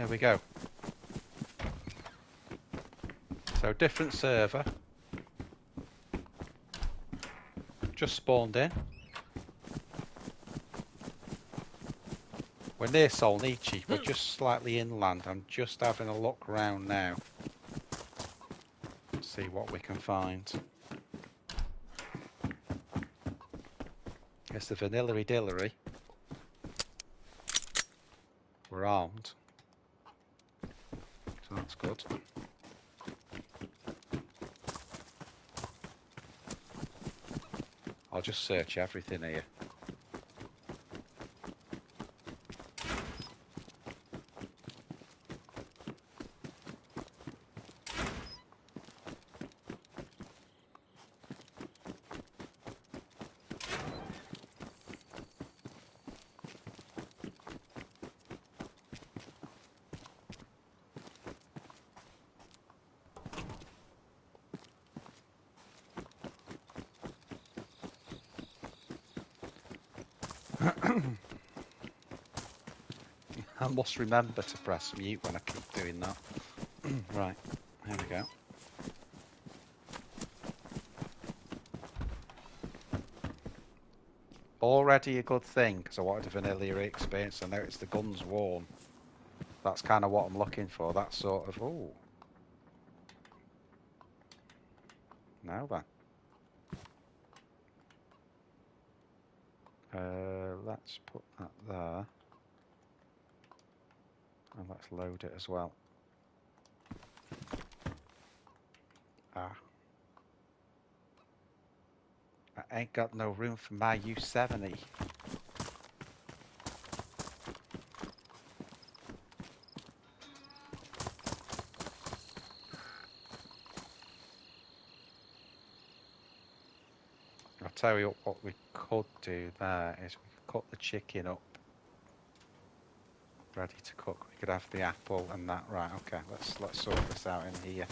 we go. So different server. Just spawned in. We're near Solnichi. We're just slightly inland. I'm just having a look around now. See what we can find. It's the Vanillary Dillery. We're armed. So that's good. I'll just search everything here. I must remember to press mute when I keep doing that. Right, here we go. Already a good thing, because I wanted a vanilla experience. I noticed the gun's warm. That's kind of what I'm looking for. That sort of... Ooh. Now then. Let's put that there. And let's load it as well. Ah. I ain't got no room for my U70. I'll tell you what we could do there is we could cut the chicken up. Ready to cook. We could have the apple and that. Right, okay, let's sort this out in here.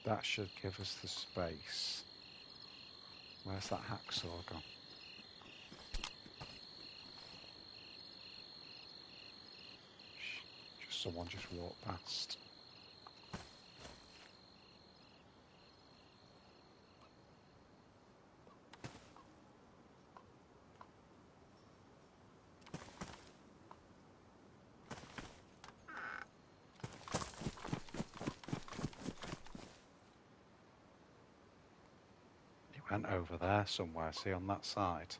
That should give us the space. Where's that hacksaw gone? Someone just walked past. He went over there somewhere, see, on that side.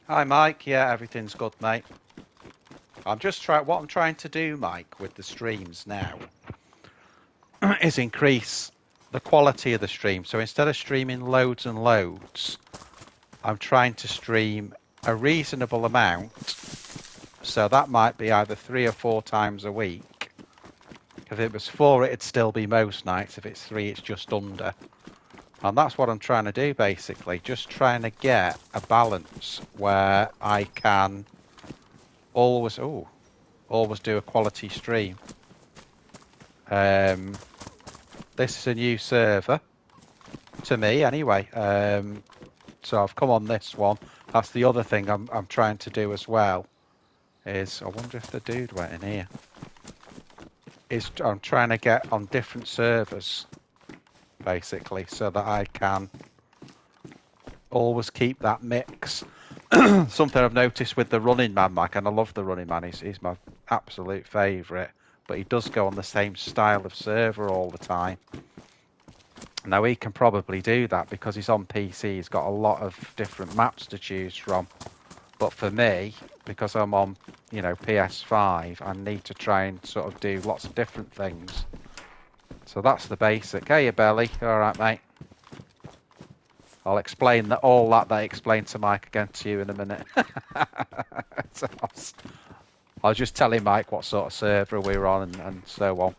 Hi Mike, yeah, everything's good mate. What I'm trying to do, Mike, with the streams now is increase the quality of the stream. So instead of streaming loads and loads, I'm trying to stream a reasonable amount. So that might be either 3 or 4 times a week. If it was 4, it'd still be most nights. If it's 3, it's just under. And that's what I'm trying to do, basically. Just trying to get a balance where I can always do a quality stream. This is a new server, to me anyway. So I've come on this one. That's the other thing I'm trying to do as well. Is I wonder if the dude went in here. I'm trying to get on different servers, basically, so that I can always keep that mix. Something I've noticed with the Running Man, Mike, and I love the Running Man. He's my absolute favourite, but he does go on the same style of server all the time. Now he can probably do that because he's on PC. He's got a lot of different maps to choose from. But for me, because I'm on, PS5, I need to try and sort of do lots of different things. So that's the basic. Hey, Belly. All right, mate. I'll explain that all that I explained to Mike again to you in a minute. So I was just telling Mike what sort of server we were on and so on.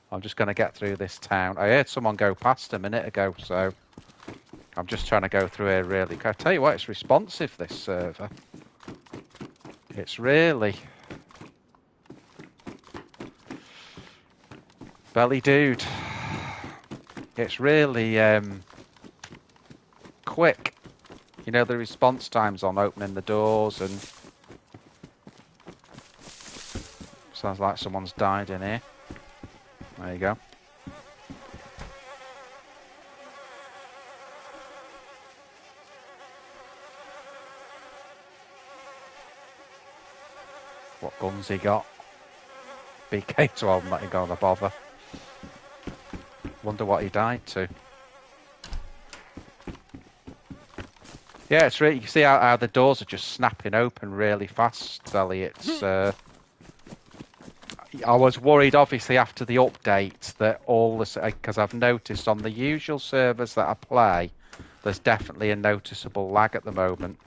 I'm just going to get through this town. I heard someone go past a minute ago, so I'm just trying to go through here really. I tell you what, it's responsive, this server. It's really... Belly dude. It's really quick. You know, the response times on opening the doors and... Sounds like someone's died in here. There you go. What guns he got? BK-12, not even gonna bother. Wonder what he died to. Yeah, it's really, you see how the doors are just snapping open really fast, Belly. It's I was worried, obviously, after the update that all the... Because I've noticed on the usual servers that I play, there's definitely a noticeable lag at the moment.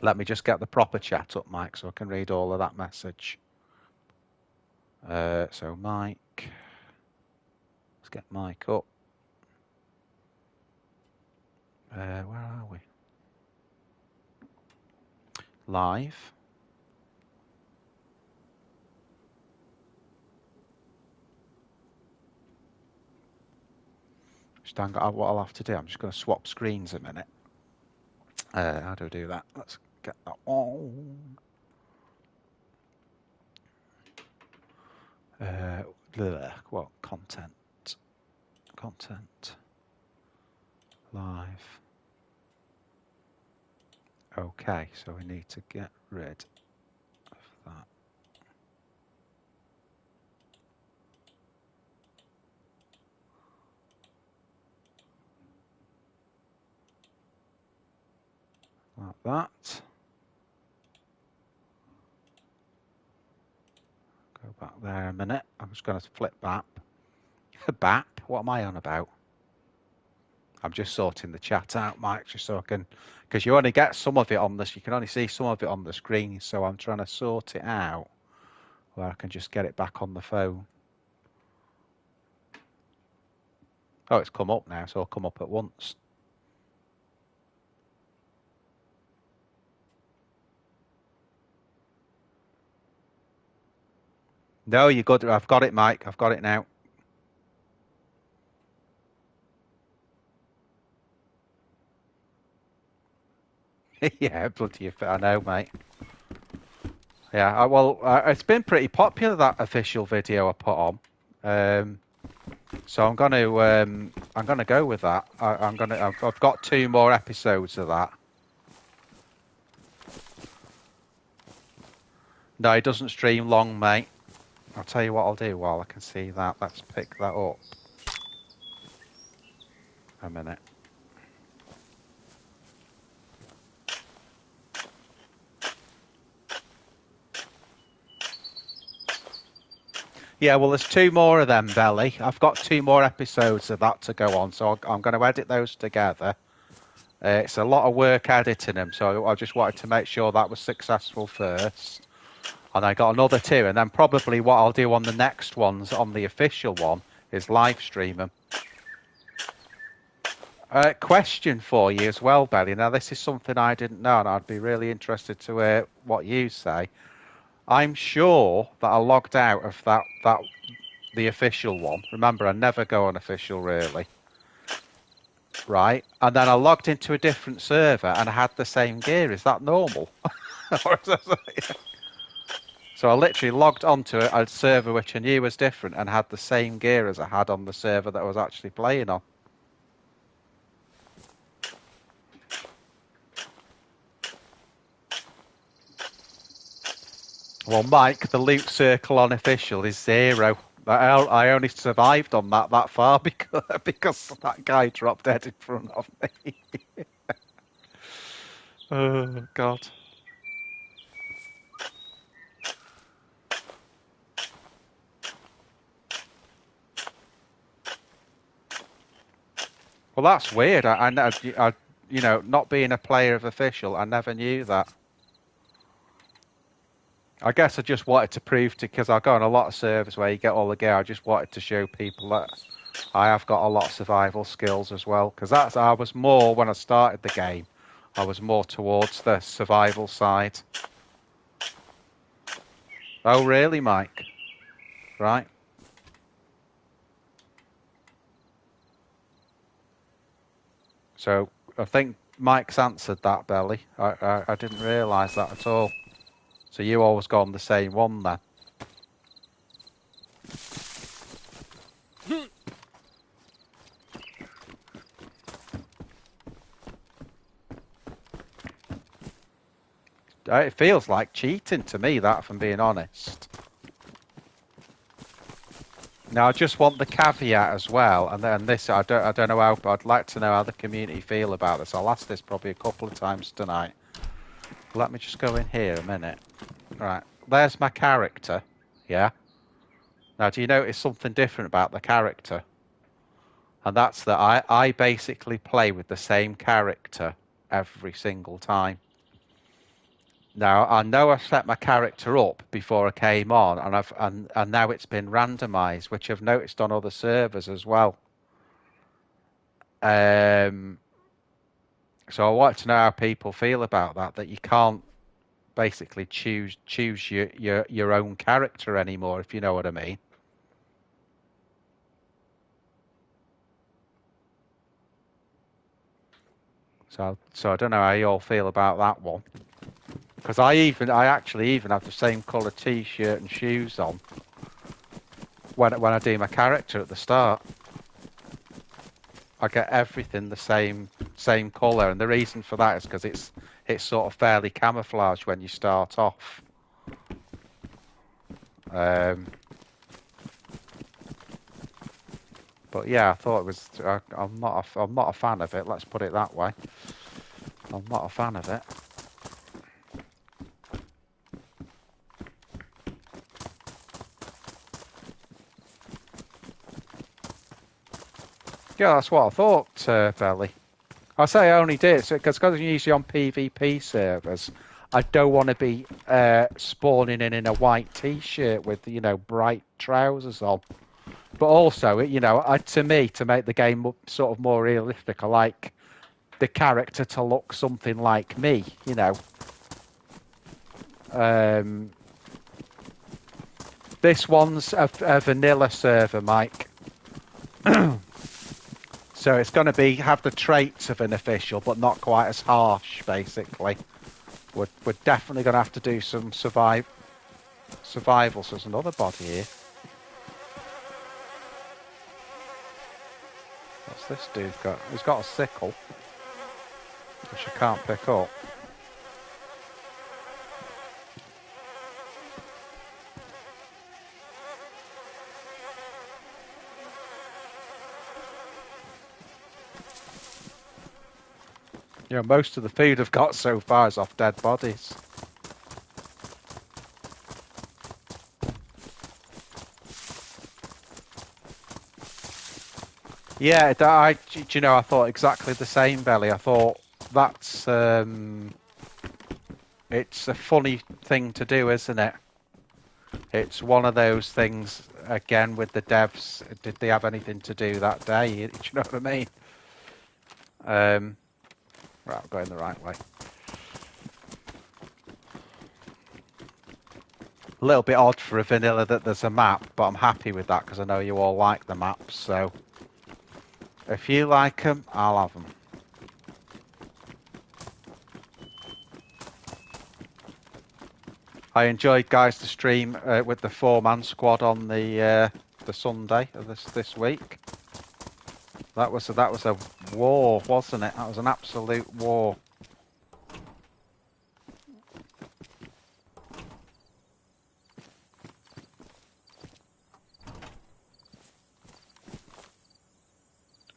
Let me just get the proper chat up, Mike, so I can read all of that message. So, Mike... Let's get Mike up. Where are we? Live. What I'll have to do, I'm just going to swap screens a minute. How do I do that? Let's get that on. What? Content. Live. Okay, so we need to get rid of that. Like that. Go back there a minute. I'm just going to flip back. BAP? What am I on about? I'm just sorting the chat out, Mike, just so I can... Because you only get some of it on this. You can only see some of it on the screen, so I'm trying to sort it out where I can just get it back on the phone. Oh, it's come up now, so it'll come up at once. No, you're good. I've got it, Mike. I've got it now. Yeah, bloody, I know, mate. Yeah, well, it's been pretty popular, that official video I put on. So I'm gonna go with that. I've got 2 more episodes of that. No, it doesn't stream long, mate. I'll tell you what I'll do while I can see that. Let's pick that up. A minute. Yeah, well, there's 2 more of them, Belly. I've got 2 more episodes of that to go on, so I'm going to edit those together. It's a lot of work editing them, so I just wanted to make sure that was successful first. And I got another 2, and then probably what I'll do on the next ones, on the official one, is live stream them. Question for you as well, Belly. Now, this is something I didn't know, and I'd be really interested to hear what you say. I'm sure that I logged out of the official one. Remember, I never go on official, really. Right? And then I logged into a different server, and I had the same gear. Is that normal? So I literally logged onto a server which I knew was different and had the same gear as I had on the server that I was actually playing on. Well, Mike, the loot circle on official is 0. I only survived on that far because that guy dropped dead in front of me. Oh, God. Well, that's weird. You know, not being a player of official, I never knew that. I guess I just wanted to prove to, because I go on a lot of servers where you get all the gear. I just wanted to show people that I have got a lot of survival skills as well. Because I was more, when I started the game, I was more towards the survival side. Oh, really, Mike? Right. So I think Mike's answered that, Belly. I didn't realise that at all. So you always go on the same one then. It feels like cheating to me, that, if I'm being honest. Now I just want the caveat as well, and then this I don't know how. I'd like to know how the community feel about this. I'll ask this probably a couple of times tonight. Let me just go in here a minute. Right, there's my character. Yeah. Now, do you notice something different about the character? And that's that I basically play with the same character every single time. Now, I know I set my character up before I came on, and now it's been randomized, which I've noticed on other servers as well. So I wanted to know how people feel about that you can't basically choose your own character anymore, if you know what I mean. So I don't know how you all feel about that one. Because I actually even have the same colour T-shirt and shoes on when I do my character at the start. I get everything the same colour, and the reason for that is because it's sort of fairly camouflaged when you start off. But yeah, I thought it was. I'm not a fan of it. Let's put it that way. I'm not a fan of it. Yeah, that's what I thought, Belly. I say I only did because I'm usually on PvP servers. I don't want to be spawning in a white T-shirt with bright trousers on. But also, to me, to make the game sort of more realistic, I like the character to look something like me. This one's a vanilla server, Mike. So it's going to have the traits of an official, but not quite as harsh, basically. We're definitely going to have to do some survival. So there's another body here. What's this dude got? He's got a sickle, which I can't pick up. Most of the food I've got so far is off dead bodies. Yeah, I thought exactly the same, Belly. I thought that's it's a funny thing to do, isn't it? It's one of those things, again, with the devs. Did they have anything to do that day? Do you know what I mean? Right, I'm going the right way. A little bit odd for a vanilla that there's a map, but I'm happy with that because I know you all like the maps. So if you like them, I'll have them. I enjoyed, guys, the stream with the 4-man squad on the Sunday of this week. That was a war, wasn't it? That was an absolute war.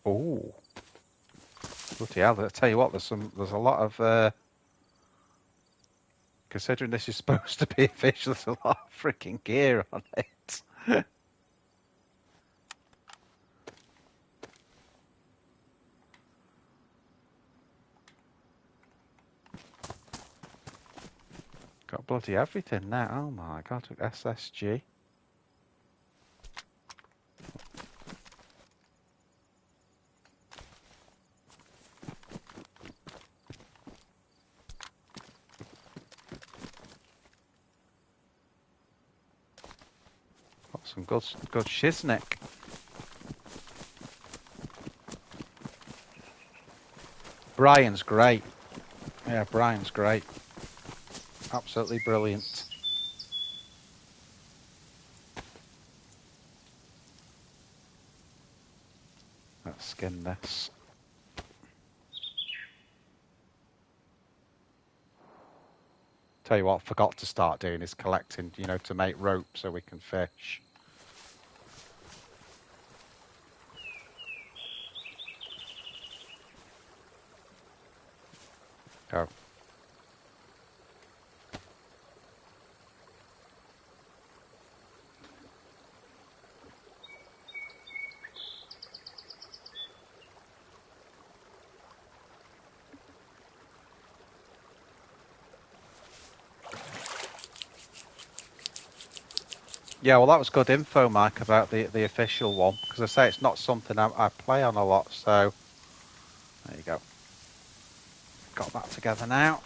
Oh, bloody hell! I tell you what, there's a lot of. Considering this is supposed to be official, there's a lot of freaking gear on it. bloody everything now. Oh my god, SSG. Got some good shiznick. Brian's great. Yeah, Brian's great. Absolutely brilliant. Let's skin this. Tell you what I forgot to start doing is collecting, you know, to make rope so we can fish. Oh. Yeah, well, that was good info, Mike, about the official one, because I say it's not something I play on a lot, so there you go. Got that together now.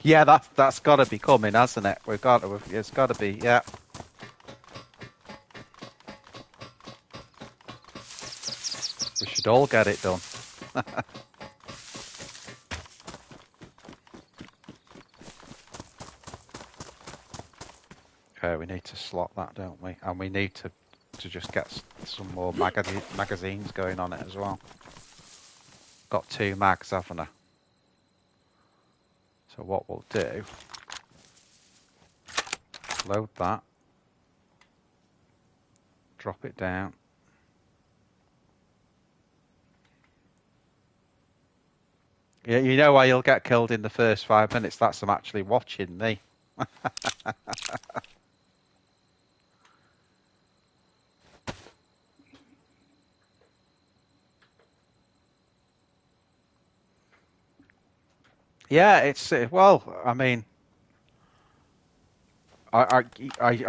Yeah, that's got to be coming, hasn't it? It's got to be, yeah. We should all get it done. Okay, we need to slot that, don't we? And we need to just get some more magazines going on it as well. Got 2 mags, haven't I? So what we'll do, load that, drop it down. Yeah, you know why you'll get killed in the first 5 minutes? That's them actually watching me. Yeah, it's well, I mean, I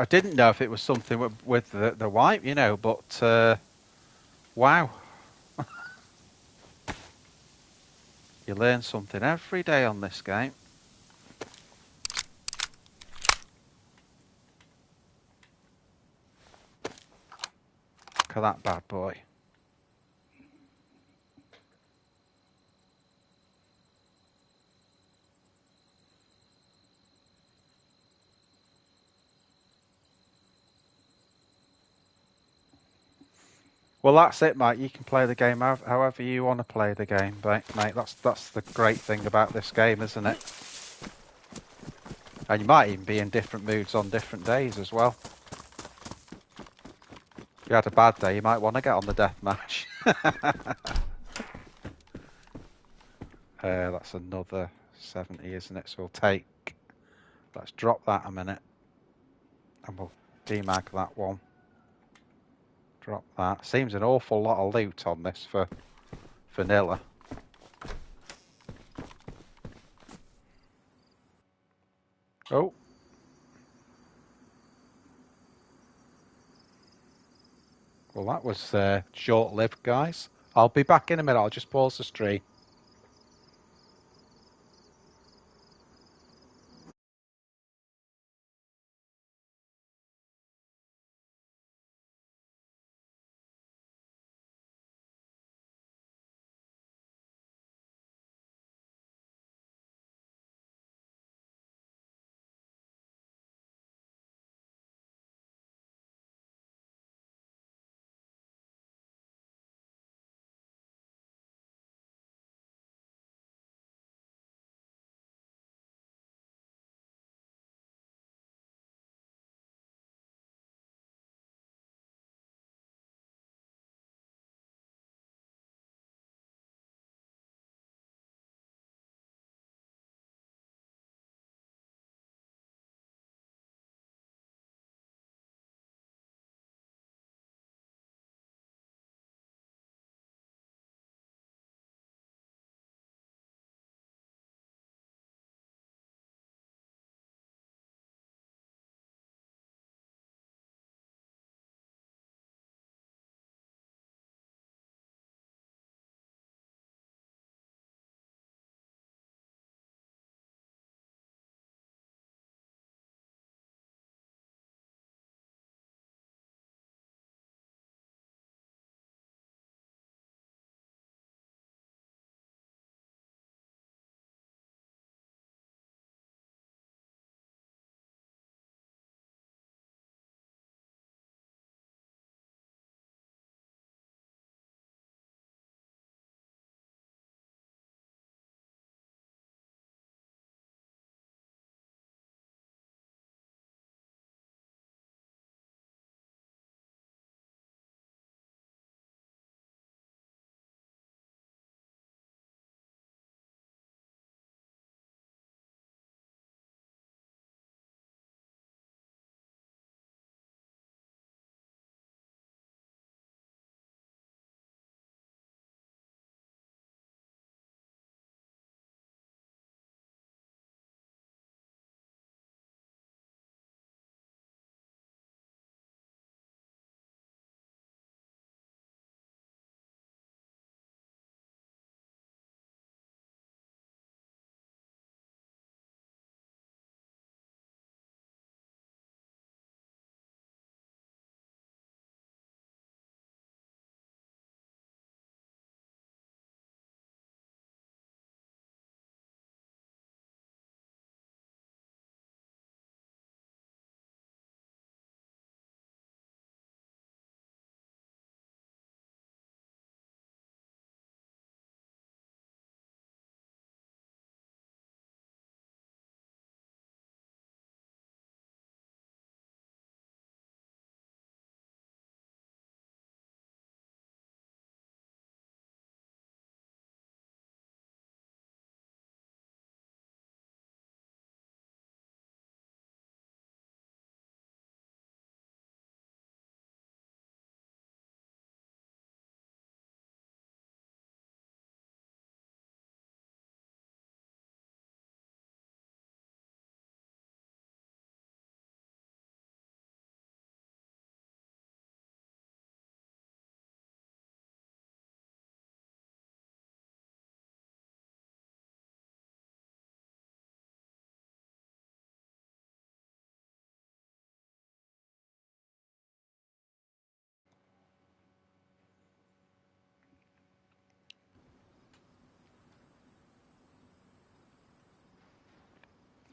didn't know if it was something with the wipe, you know, but wow, you learn something every day on this game. Look at that bad boy. Well, that's it, mate. You can play the game however you want to play the game, mate. That's the great thing about this game, isn't it? And you might even be in different moods on different days as well. If you had a bad day, you might want to get on the death match. That's another 70, isn't it? So let's drop that a minute, and we'll demag that one. Drop that. Seems an awful lot of loot on this for vanilla. Oh. Well, that was short-lived, guys. I'll be back in a minute. I'll just pause the stream.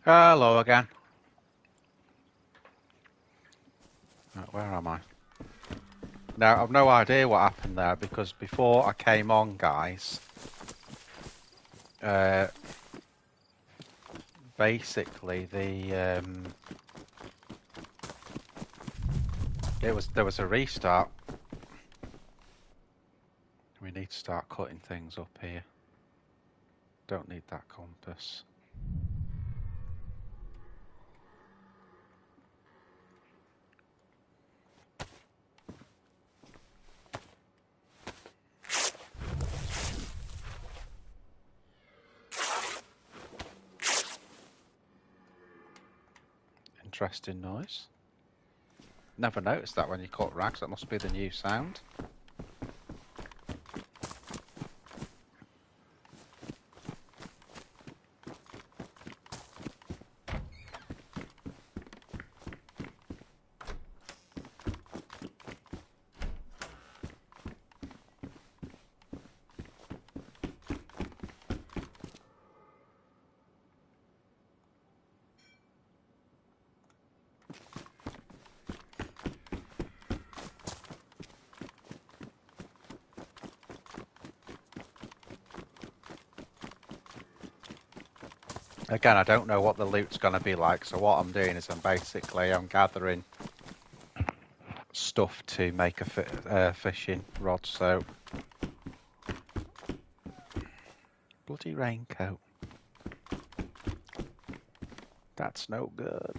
Hello again. Right, where am I? Now, I've no idea what happened there because before I came on, guys, basically there was a restart. We need to start cutting things up here. Don't need that compass. Interesting noise. Never noticed that when you cut rags. That must be the new sound. Again, I don't know what the loot's going to be like, so what I'm doing is I'm gathering stuff to make a fishing rod, so... Bloody raincoat. That's no good.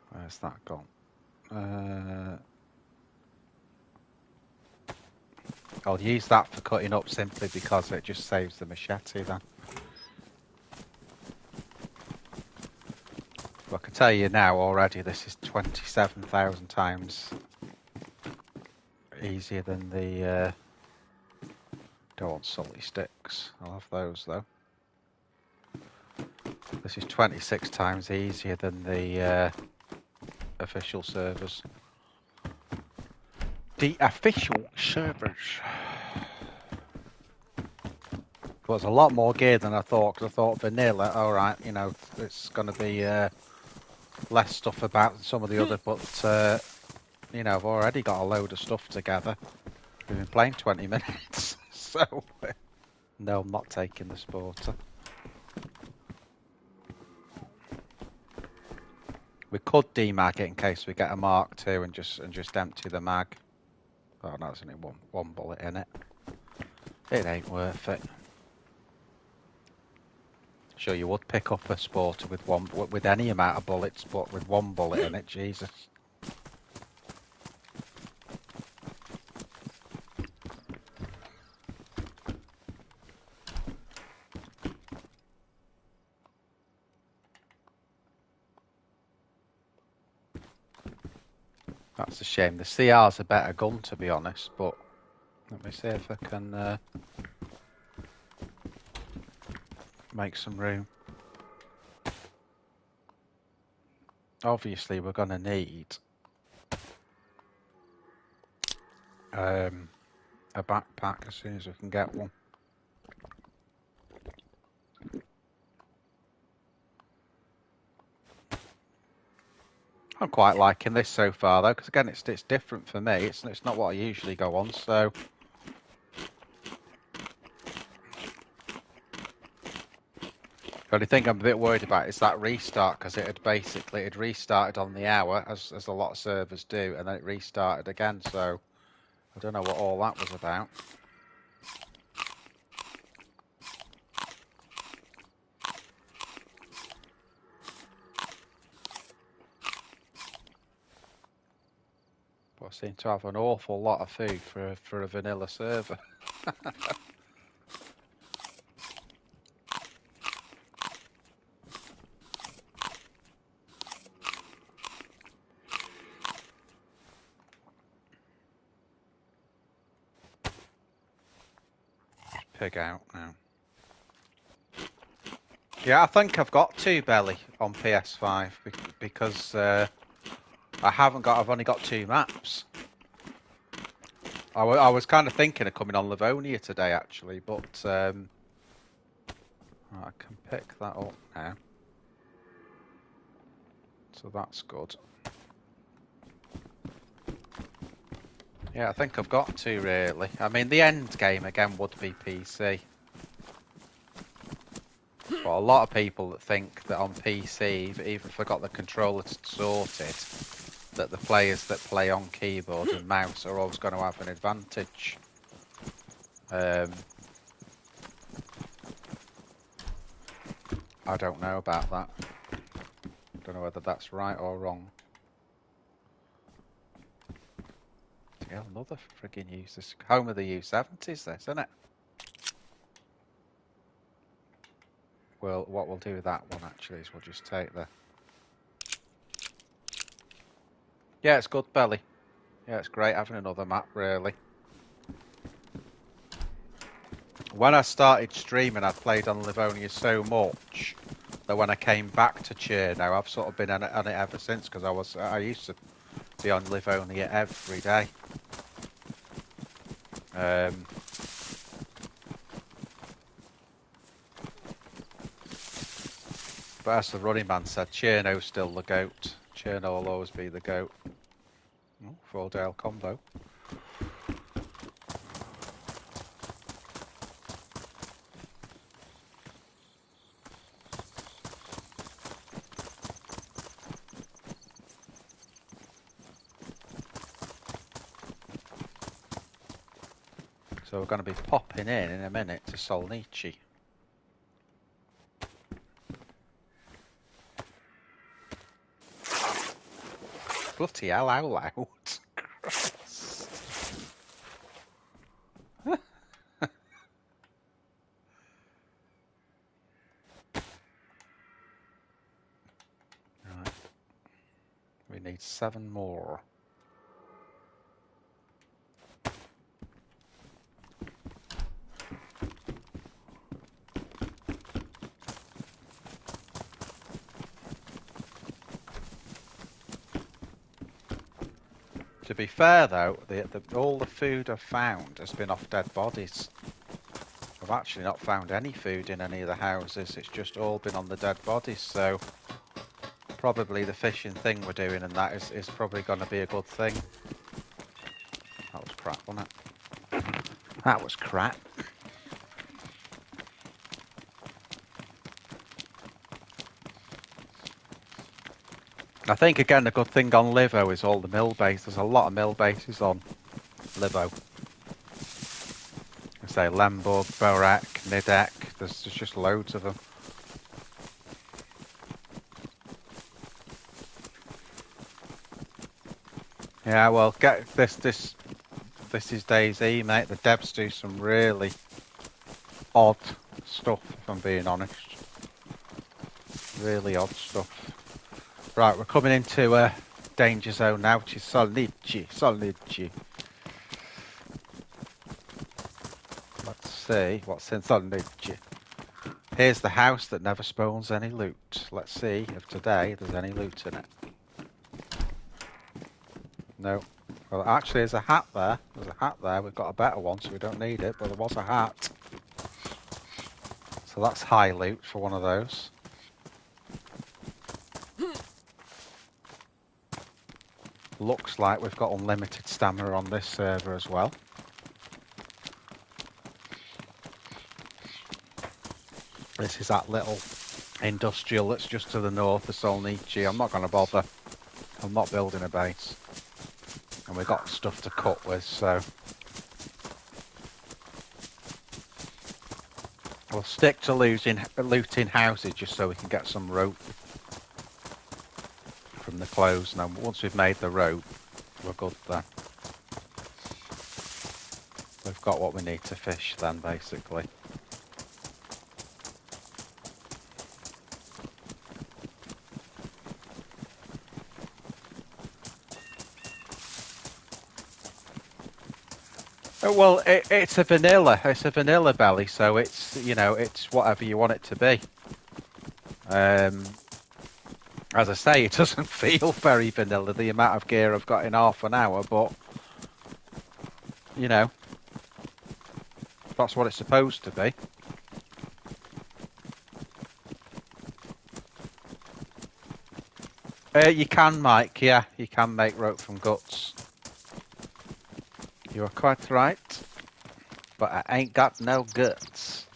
Where's that gone? I'll use that for cutting up simply because it just saves the machete then. Well, I can tell you now already this is 27,000 times easier than the... Don't want salty sticks. I'll have those though. This is 26 times easier than the official servers. The official servers. It was a lot more gear than I thought, because I thought vanilla, alright, you know, it's going to be less stuff about than some of the other, but, you know, I've already got a load of stuff together. We've been playing 20 minutes, so... No, I'm not taking the sporter. We could demag it in case we get a Mark II and just empty the mag. Oh no, there's only one bullet in it. It ain't worth it. Sure, you would pick up a sporter with any amount of bullets, but with one bullet in it, Jesus. That's a shame. The CR's a better gun, to be honest, but let me see if I can make some room. Obviously, we're going to need a backpack as soon as we can get one. I'm quite liking this so far, though, because again, it's different for me. It's not what I usually go on, so... The only thing I'm a bit worried about is that restart, because it had restarted on the hour, as a lot of servers do, and then it restarted again, so I don't know what all that was about. But I seem to have an awful lot of food for a vanilla server. Pig out now. Yeah, I think I've got 2 belly on PS5 because I've only got 2 maps. I was kind of thinking of coming on Livonia today, actually, but I can pick that up now. So that's good. Yeah, I think I've got to, really. I mean, the end game, again, would be PC. But a lot of people that think that on PC, even if I got the controller sorted, that the players that play on keyboard and mouse are always going to have an advantage. I don't know about that. Don't know whether that's right or wrong. Yeah, another friggin' use. This home of the U70s, this, isn't it? Well, what we'll do with that one actually is we'll just take the. Yeah, it's good, Belly. Yeah, it's great having another map, really. When I started streaming, I played on Livonia so much that when I came back to Cherno, I've sort of been on it ever since, because I used to be on Livonia every day. But as the running man said, Cherno's still the GOAT. Cherno will always be the GOAT. Oh, 4-Dale combo. So we're going to be popping in a minute to Solnici. Bloody hell, how loud. Right. We need 7 more. To be fair though, all the food I've found has been off dead bodies. I've actually not found any food in any of the houses, it's just all been on the dead bodies, so probably the fishing thing we're doing and that is probably going to be a good thing. That was crap, wasn't it? That was crap. I think again the good thing on Livo is all the mill base. There's a lot of mill bases on Livo. I say Lemberg, Borek, Nidek. There's just loads of them. Yeah, well, get this is DayZ, mate. The devs do some really odd stuff, if I'm being honest. Really odd stuff. Right, we're coming into a danger zone now, which is Solnici. Let's see what's in Solnici. Here's the house that never spawns any loot. Let's see if today there's any loot in it. No. Well, actually, there's a hat there. There's a hat there. We've got a better one, so we don't need it, but there was a hat. So that's high loot for one of those. Looks like we've got unlimited stamina on this server as well. This is that little industrial that's just to the north of Solnici. I'm not going to bother. I'm not building a base. And we've got stuff to cut with, so we'll stick to looting houses just so we can get some rope from the clothes. Now, once we've made the rope, we're good then. We've got what we need to fish then, basically. Well, it's a vanilla. It's a vanilla belly, so it's, you know, it's whatever you want it to be. As I say, it doesn't feel very vanilla, the amount of gear I've got in half an hour, but you know, that's what it's supposed to be. You can, Mike, yeah, you can make rope from guts. You are quite right, but I ain't got no guts.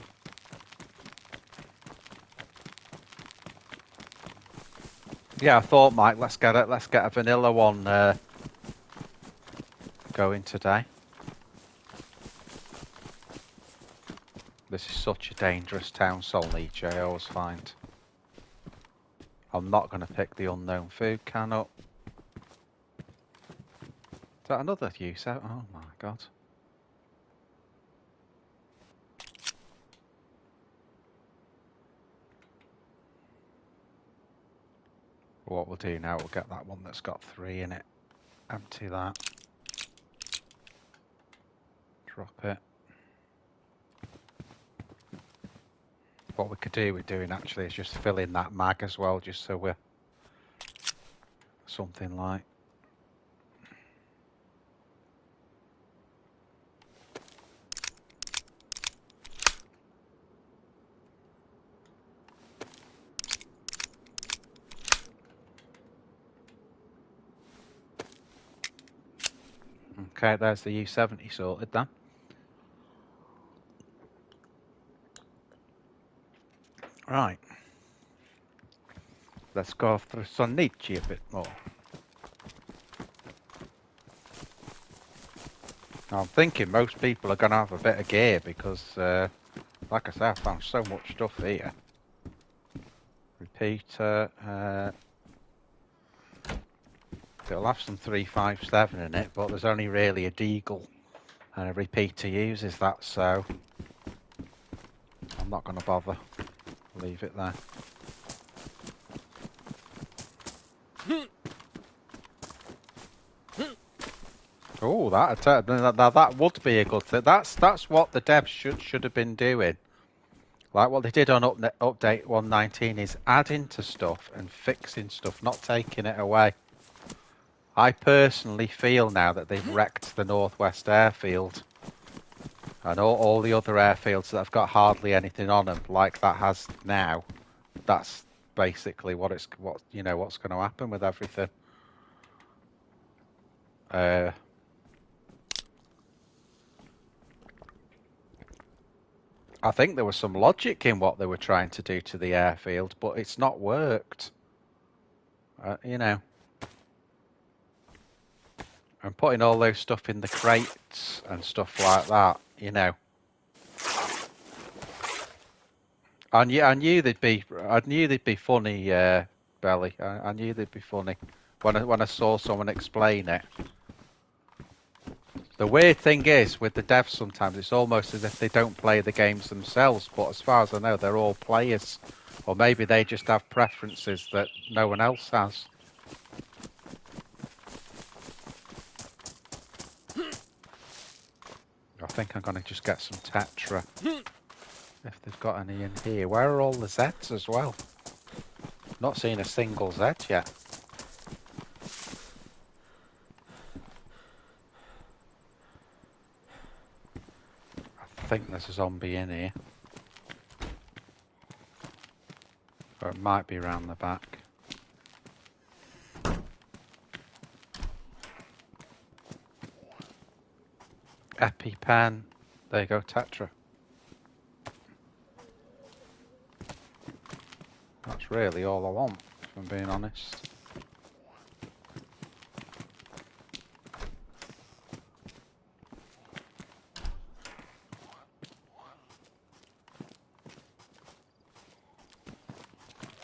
Yeah, I thought, Mike, let's get a vanilla one going today. This is such a dangerous town, Solniche, I always find. I'm not going to pick the unknown food can up. Is that another use out? Oh my god. What we'll do now, we'll get that one that's got 3 in it. Empty that. Drop it. What we could do with doing actually is just fill in that mag as well, just so we're something like. Okay, there's the U70 sorted then. Right. Let's go through Sonichi a bit more. Now, I'm thinking most people are going to have a bit of gear because, like I said, I found so much stuff here. Repeater. It'll have some 357 in it, but there's only really a deagle and a repeater uses that, so I'm not going to bother. Leave it there. Oh, that would be a good thing. That's what the devs should have been doing. Like what they did on update 119 is adding to stuff and fixing stuff, not taking it away. I personally feel now that they've wrecked the Northwest Airfield and all the other airfields that have got hardly anything on them, like that has now. That's basically what's going to happen with everything. I think there was some logic in what they were trying to do to the airfield, but it's not worked. And putting all those stuff in the crates and stuff like that, I knew they'd be funny, Belly. I knew they'd be funny when I saw someone explain it. The weird thing is with the devs sometimes it's almost as if they don't play the games themselves, but as far as I know, they're all players, or maybe they just have preferences that no one else has. I think I'm going to just get some Tetra, if they've got any in here. Where are all the Zs as well? Not seen a single Z yet. I think there's a zombie in here. Or it might be around the back. EpiPen. There you go, Tetra. That's really all I want, if I'm being honest.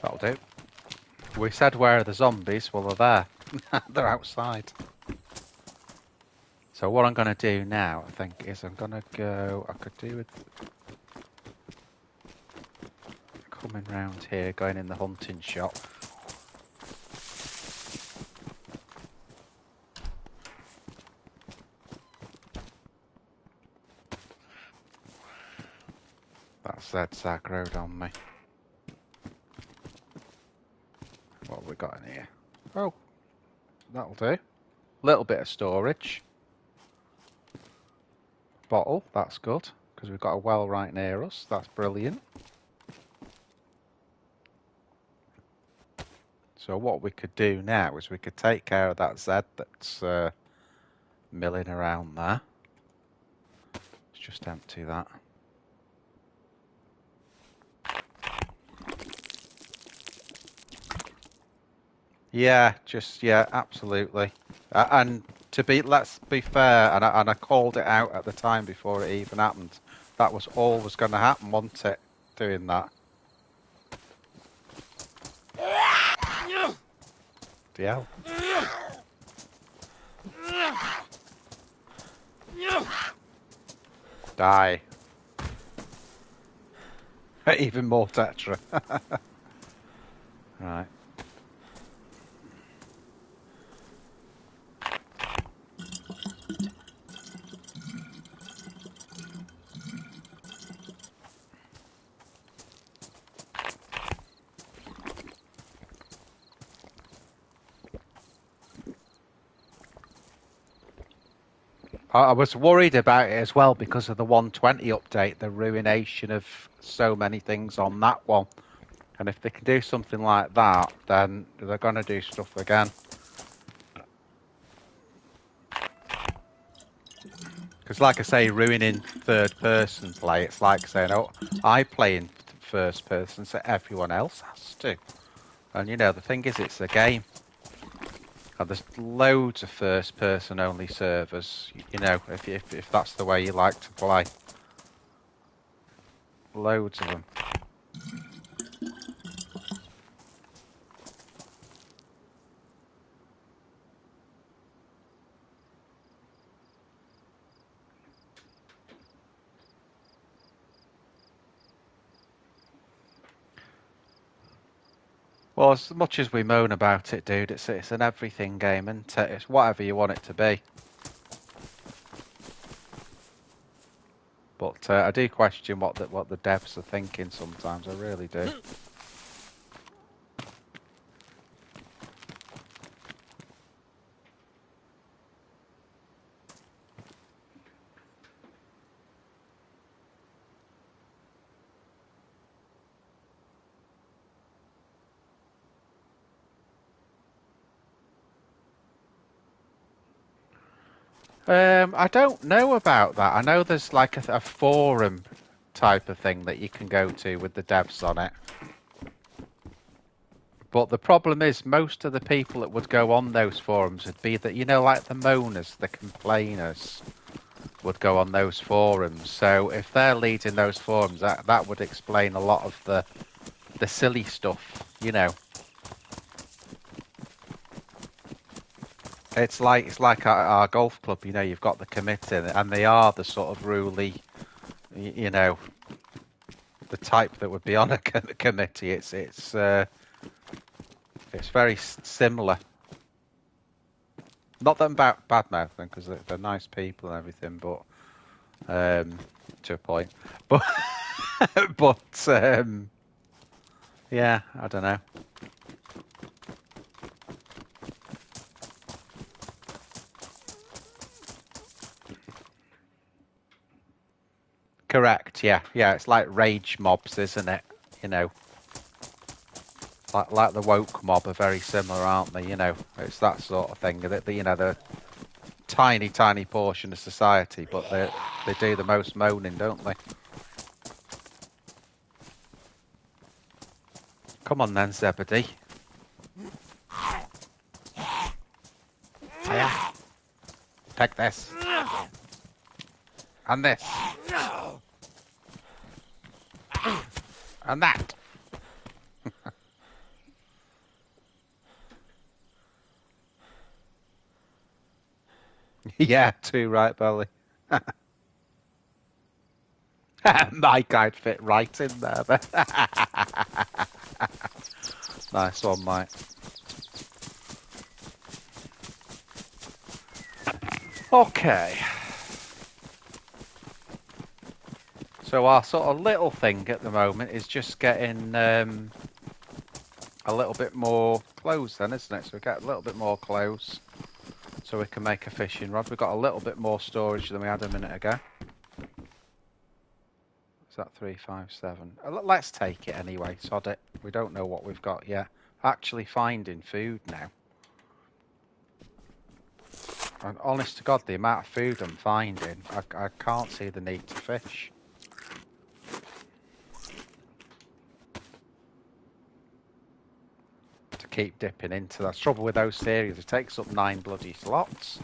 That'll do. We said where are the zombies? Well, they're there. They're outside. So what I'm going to do now, I think, is I'm going to go... I could do with... coming round here, going in the hunting shop. That's Zag Road on me. What have we got in here? Oh, that'll do. Little bit of storage. bottle. That's good, because we've got a well right near us. That's brilliant. So what we could do now is we could take care of that Z that's milling around there. Let's just empty that. Yeah, absolutely. And let's be fair, and I called it out at the time before it even happened. That was always going to happen, wasn't it? Doing that. DL. Die. Even more Tetra. Right. I was worried about it as well because of the 120 update, the ruination of so many things on that one. And if they can do something like that, then they're going to do stuff again. Because like I say, ruining third-person play, it's like saying, oh, I play in first person, so everyone else has to. And, you know, the thing is, it's a game. And there's loads of first-person only servers, you know, if that's the way you like to play. Loads of them. Well, as much as we moan about it, dude, it's an everything game, isn't it? It's whatever you want it to be. But I do question what the devs are thinking sometimes. I really do. I don't know about that. I know there's like a forum type of thing that you can go to with the devs on it. But the problem is most of the people that would go on those forums would be that, you know, like the moaners, the complainers would go on those forums. So if they're leading those forums, that would explain a lot of the silly stuff, you know. It's like our golf club, you know, you've got the committee, and they are the sort of ruly, you know, the type that would be on a committee. It's very similar. Not that I'm bad mouthing, because they're nice people and everything, but to a point. But yeah, I don't know. Correct. Yeah. It's like rage mobs, isn't it? You know, like the woke mob are very similar, aren't they? You know, it's that sort of thing. You know, the tiny portion of society, but they do the most moaning, don't they? Come on then, Zebedee. Hiya. Take this. And this. And that. Yeah, too right, Belly. Mike, I'd fit right in there. Nice one, Mike. Okay. So our sort of little thing at the moment is just getting a little bit more clothes then, isn't it? So we get a little bit more clothes so we can make a fishing rod. We've got a little bit more storage than we had a minute ago. Is that 357? Let's take it anyway, sod it. We don't know what we've got yet. Actually finding food now. And honest to God, the amount of food I'm finding, I can't see the need to fish. To keep dipping into that. Trouble with those series, it takes up 9 bloody slots.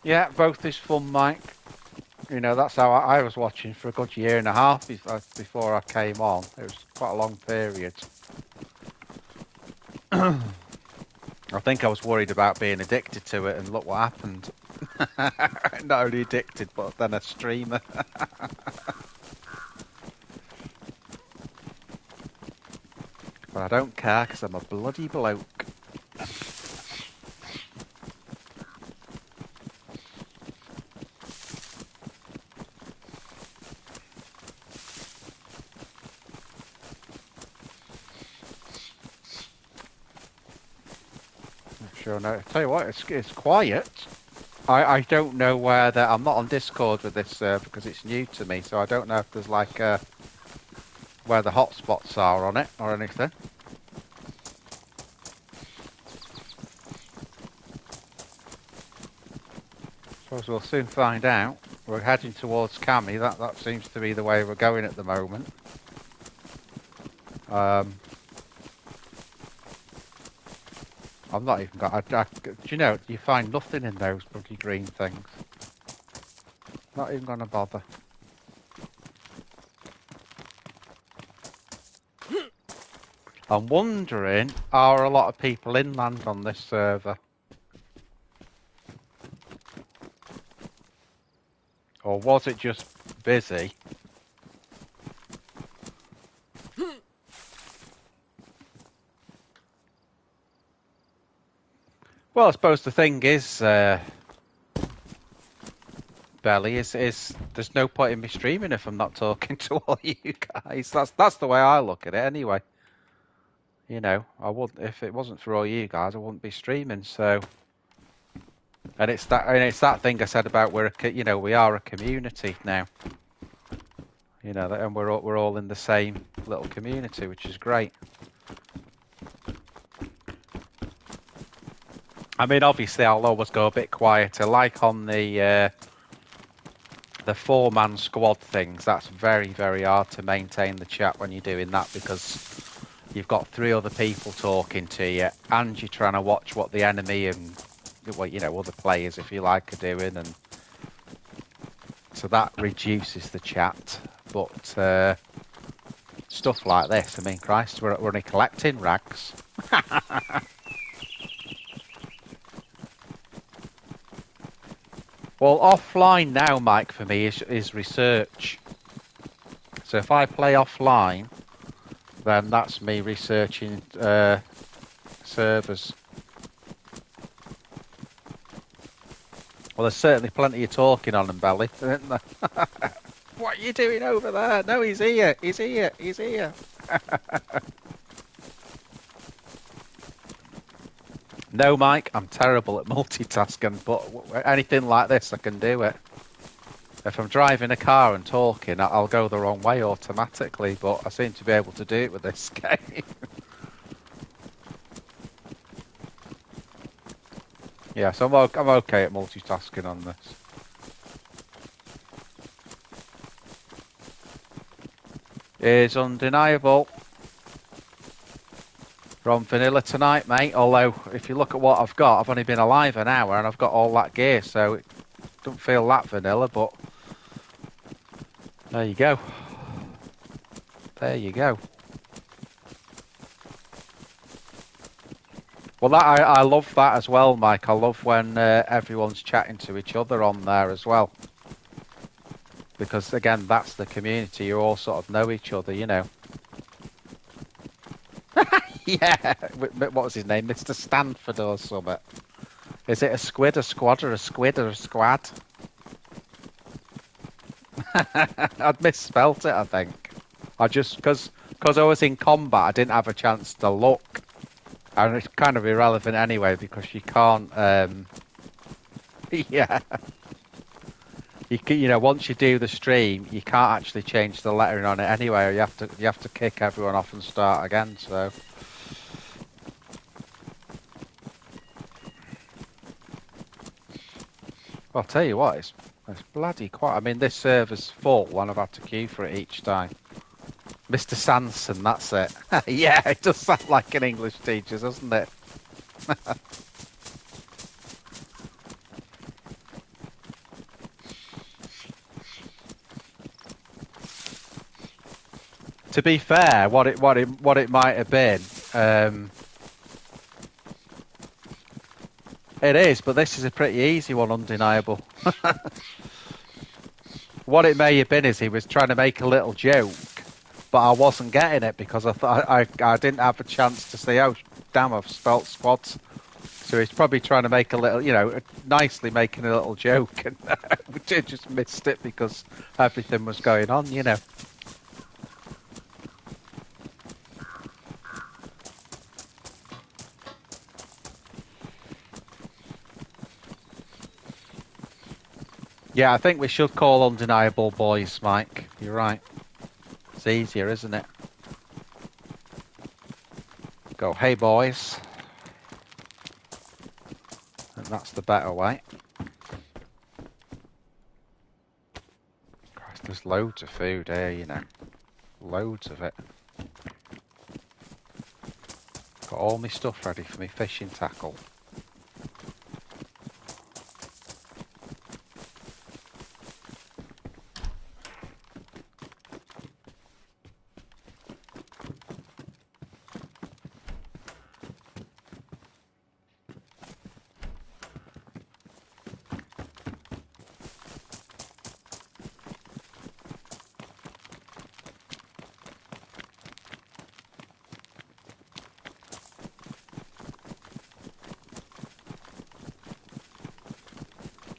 Yeah, both is fun, Mike. You know, that's how I was watching for a good year and a half before I came on. It was quite a long period. I think I was worried about being addicted to it, and look what happened. Not only addicted, but then a streamer. But I don't care, because I'm a bloody bloke. Sure, no. I tell you what, it's quiet. I don't know where that. I'm not on Discord with this because it's new to me, so I don't know if there's like where the hotspots are on it or anything. Suppose we'll soon find out. We're heading towards Cami. That seems to be the way we're going at the moment. I've not even got. Do you know? You find nothing in those bloody green things. Not even gonna bother. I'm wondering, are a lot of people inland on this server? Or was it just busy? Well, I suppose the thing is, Belly, is there's no point in me streaming if I'm not talking to all you guys. That's the way I look at it anyway. You know, I wouldn't, if it wasn't for all you guys, I wouldn't be streaming. So, and it's that thing I said about we are a community now. You know, and we're all in the same little community, which is great. I mean, obviously, I'll always go a bit quieter, like on the 4-man squad things. That's very, very hard to maintain the chat when you're doing that because you've got 3 other people talking to you, and you're trying to watch what the enemy and other players, if you like, are doing, and so that reduces the chat. But stuff like this, I mean, Christ, we're only collecting rags. Well, offline now, Mike, for me is research. So if I play offline, then that's me researching servers. Well, there's certainly plenty of talking on them, Belly, isn't there? What are you doing over there? No, he's here. He's here. He's here. No, Mike, I'm terrible at multitasking, but anything like this, I can do it. If I'm driving a car and talking, I'll go the wrong way automatically, but I seem to be able to do it with this game. Yeah, so I'm okay at multitasking on this. It's undeniable. We're on vanilla tonight, mate, although if you look at what I've got, I've only been alive an hour and I've got all that gear, so it don't feel that vanilla, but there you go. There you go. Well, I love that as well, Mike. I love when everyone's chatting to each other on there as well. Because, again, that's the community. You all sort of know each other, you know. Yeah, what was his name? Mr. Stanford or something. Is it a squid, a squad, or a squid, or a squad? I'd misspelt it, I think. I just, because I was in combat, I didn't have a chance to look And it's kind of irrelevant anyway because you can't. Yeah. You know, once you do the stream, you can't actually change the lettering on it anyway. Or you have to kick everyone off and start again. So. I'll tell you what, it's bloody quiet. I mean, this server's full and I've had to queue for it each time. Mr. Sanson, that's it. Yeah, it does sound like an English teacher, doesn't it? To be fair, what it might have been, it is, but this is a pretty easy one, undeniable. What it may have been is he was trying to make a little joke, but I wasn't getting it because I thought I didn't have a chance to say, oh damn, I've spelt squads. So he's probably trying to make a little, you know, nicely making a little joke, and we just missed it because everything was going on, you know. Yeah, I think we should call undeniable boys, Mike. You're right. It's easier, isn't it? Go, hey boys. And that's the better way. Christ, there's loads of food here, you know. Loads of it. Got all my stuff ready for me fishing tackle.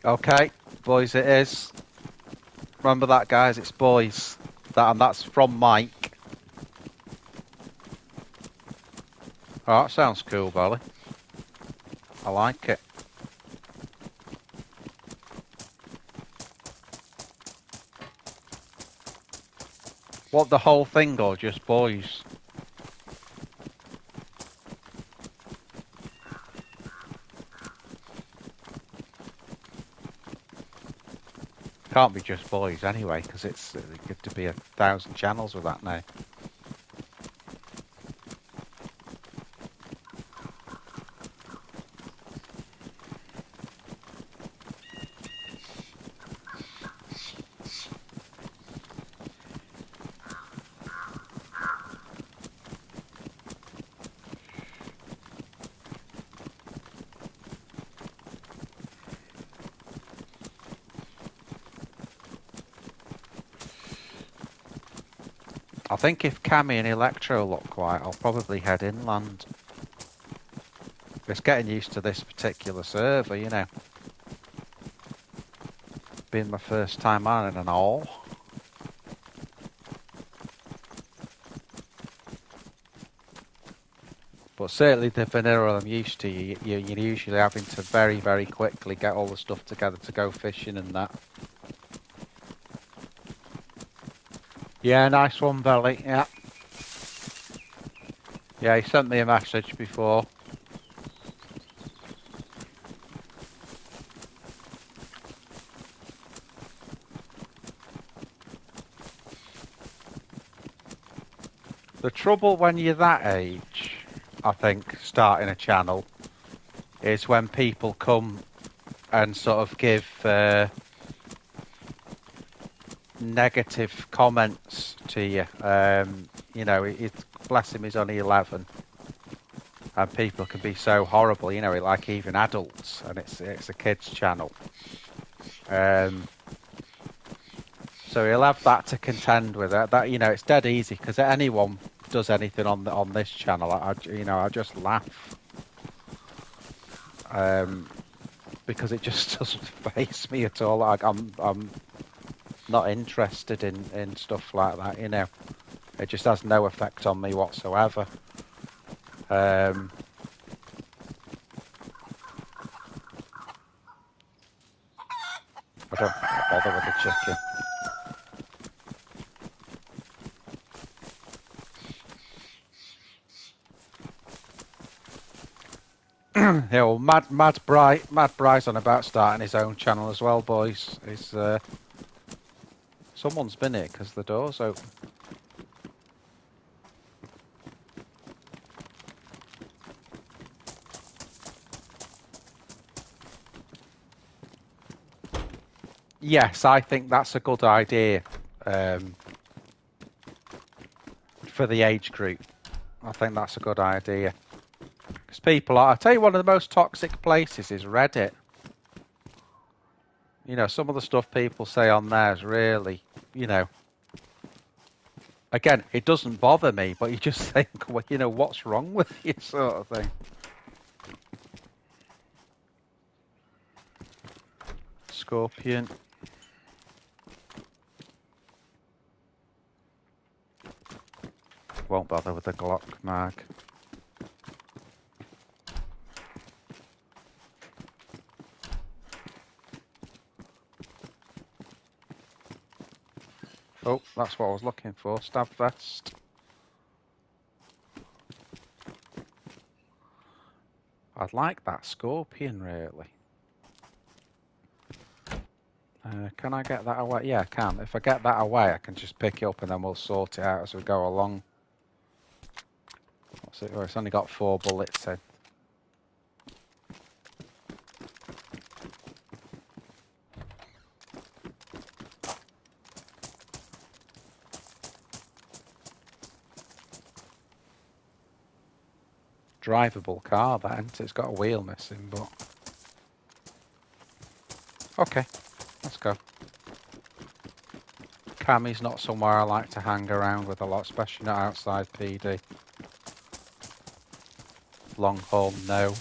Okay, boys it is. Remember that, guys, it's boys. And that's from Mike. Oh, that sounds cool, Bolly. I like it. What, the whole thing or just boys? Can't be just boys anyway, because it's good to be 1,000 channels with that now. I think if Cammy and Electro look quiet, I'll probably head inland. It's getting used to this particular server, you know. Being my first time on it and all. But certainly the vanilla I'm used to, you're usually having to very, very quickly get all the stuff together to go fishing and that. Yeah, nice one, Belly. Yeah. Yeah, he sent me a message before. The trouble when you're that age, I think, starting a channel, is when people come and sort of give negative comments to you. You know, bless him, he's only 11, and people can be so horrible. You know, like even adults, and it's a kids channel. So he'll have that to contend with. That you know, it's dead easy because anyone does anything on this channel, I just laugh. Because it just doesn't faze me at all. Like I'm not interested in stuff like that, you know. It just has no effect on me whatsoever. bother with the chicken. Yeah, well, Mad Bry's on about starting his own channel as well, boys. He's someone's been here because the door's open. Yes, I think that's a good idea for the age group. I think that's a good idea. Because people are, I tell you, one of the most toxic places is Reddit. You know, some of the stuff people say on there is really, you know, again, it doesn't bother me, but you just think, well, you know, what's wrong with you, sort of thing. Scorpion. Won't bother with the Glock mag. Oh, that's what I was looking for. Stab vest. I'd like that Scorpion, really. Can I get that away? Yeah, I can. If I get that away, I can just pick it up and then we'll sort it out as we go along. What's it? Oh, it's only got 4 bullets in. Drivable car, then. It's got a wheel missing, but... Okay, let's go. Cammy's not somewhere I like to hang around with a lot, especially not outside PD. Long haul, no.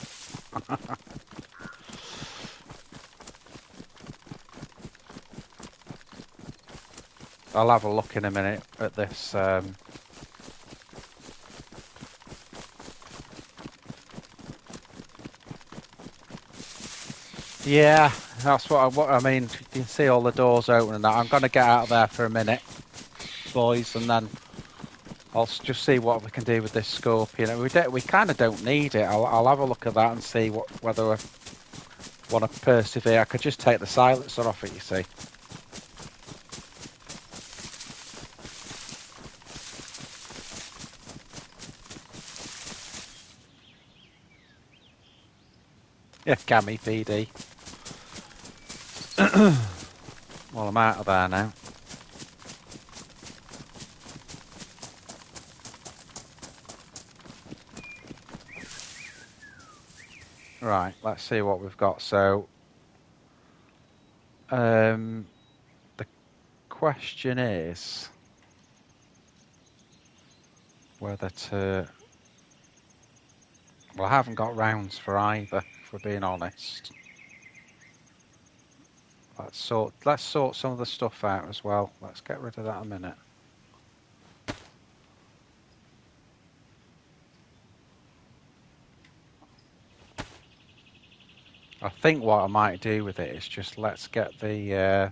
I'll have a look in a minute at this. Yeah, that's what I mean. You can see all the doors open and that. I'm going to get out of there for a minute, boys, and then I'll just see what we can do with this Scorpion. We kind of don't need it. I'll have a look at that and see whether I want to persevere. I could just take the silencer off it, you see. Yeah, Cammy PD. Well, I'm out of there now. Right, let's see what we've got. So, the question is whether to... Well, I haven't got rounds for either, if we're being honest. Let's sort some of the stuff out as well. Let's get rid of that a minute. I think what I might do with it is just let's get the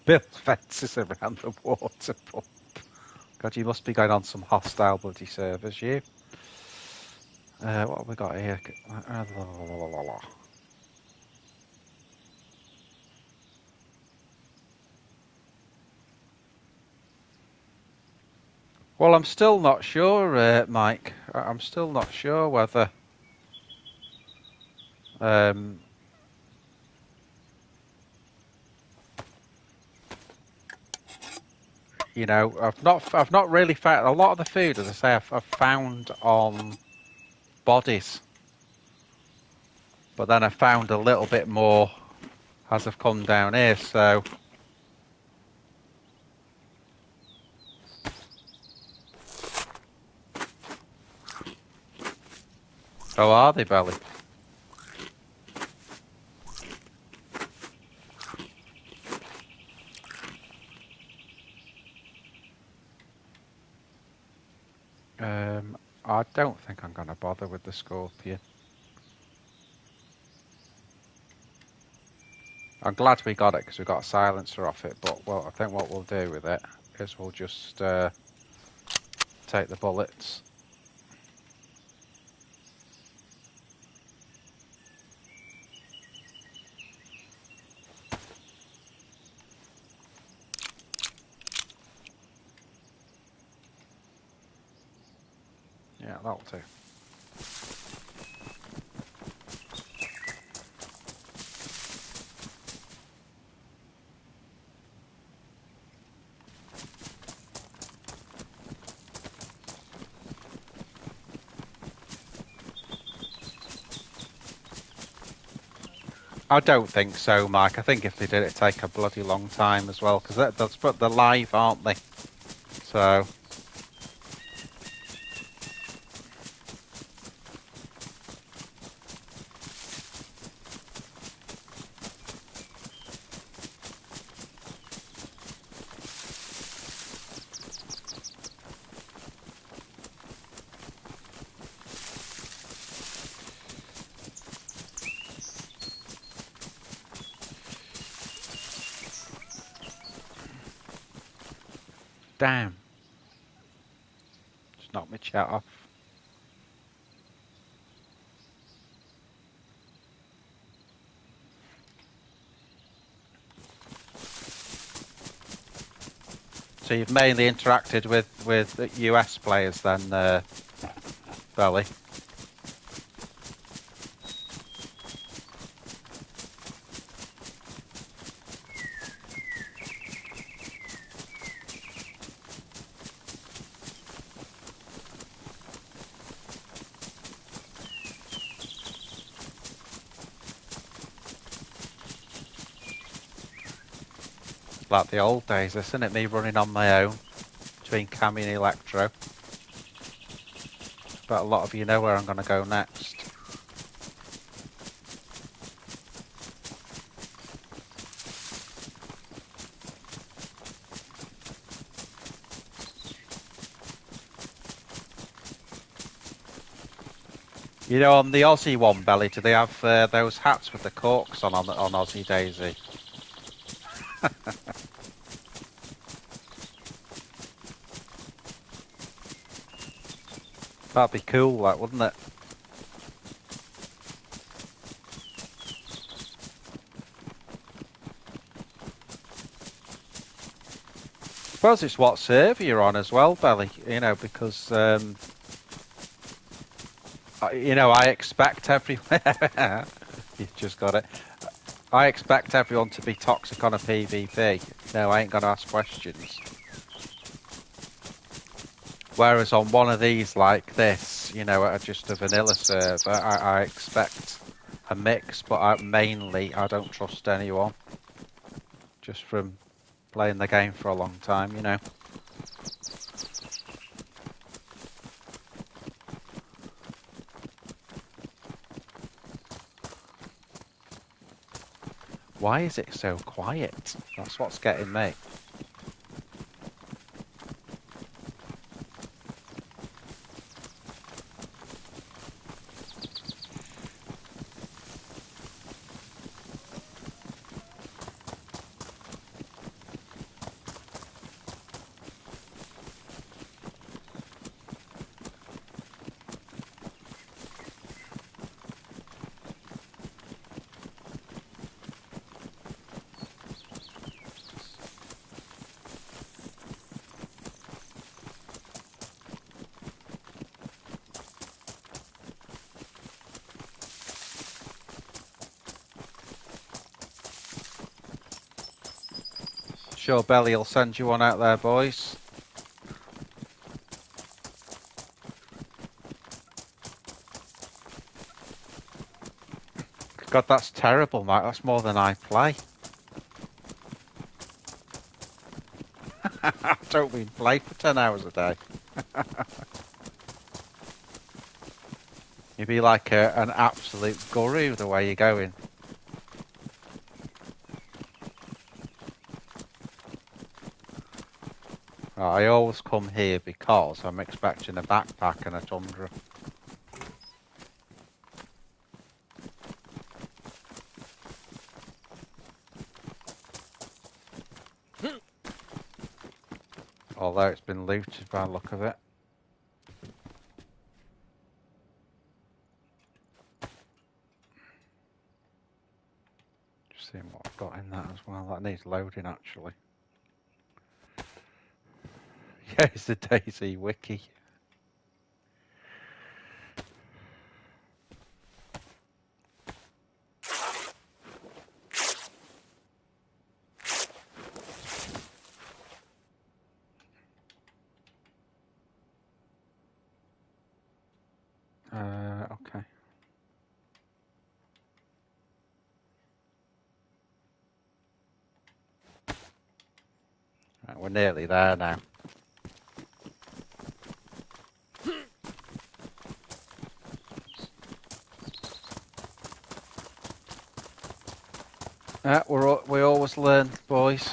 build fences around the water pump. God, you must be going on some hostile bloody servers, you. What have we got here? Well, I'm still not sure, Mike. I'm still not sure whether you know, I've not really found a lot of the food, as I say, I've found on bodies, but then I found a little bit more as I've come down here. So, oh, are they, Belly? I don't think I'm going to bother with the Scorpion. I'm glad we got it because we got a silencer off it, but well, I think what we'll do with it is we'll just take the bullets. Yeah, that'll do. I don't think so, Mike. I think if they did, it'd take a bloody long time as well, because but they're live, aren't they? So. Damn. Just knocked my chat off. So you've mainly interacted with US players then, Belly? Like the old days, isn't it? Me running on my own between Cammy and Electro. But a lot of you know where I'm going to go next. You know, on the Aussie one, Belly, do they have those hats with the corks on Aussie Daisy? That'd be cool, that, wouldn't it? I suppose it's what server you're on as well, Belly, you know, because, you know, I expect everywhere. You've just got it. I expect everyone to be toxic on a PvP. No, I ain't going to ask questions. Whereas on one of these like this, you know, just a vanilla server, I expect a mix, but mainly I don't trust anyone. Just from playing the game for a long time, you know. Why is it so quiet? That's what's getting me. Sure, Belly will send you one out there, boys. God, that's terrible, Mike. That's more than I play. I don't mean play for 10 hours a day. You'd be like an absolute guru the way you're going. I always come here because I'm expecting a backpack and a tundra. Although it's been looted by the look of it. Just seeing what I've got in that as well. That needs loading actually. Yeah, it's the DayZ wiki. Okay. Right, we're nearly there now. We always learn, boys.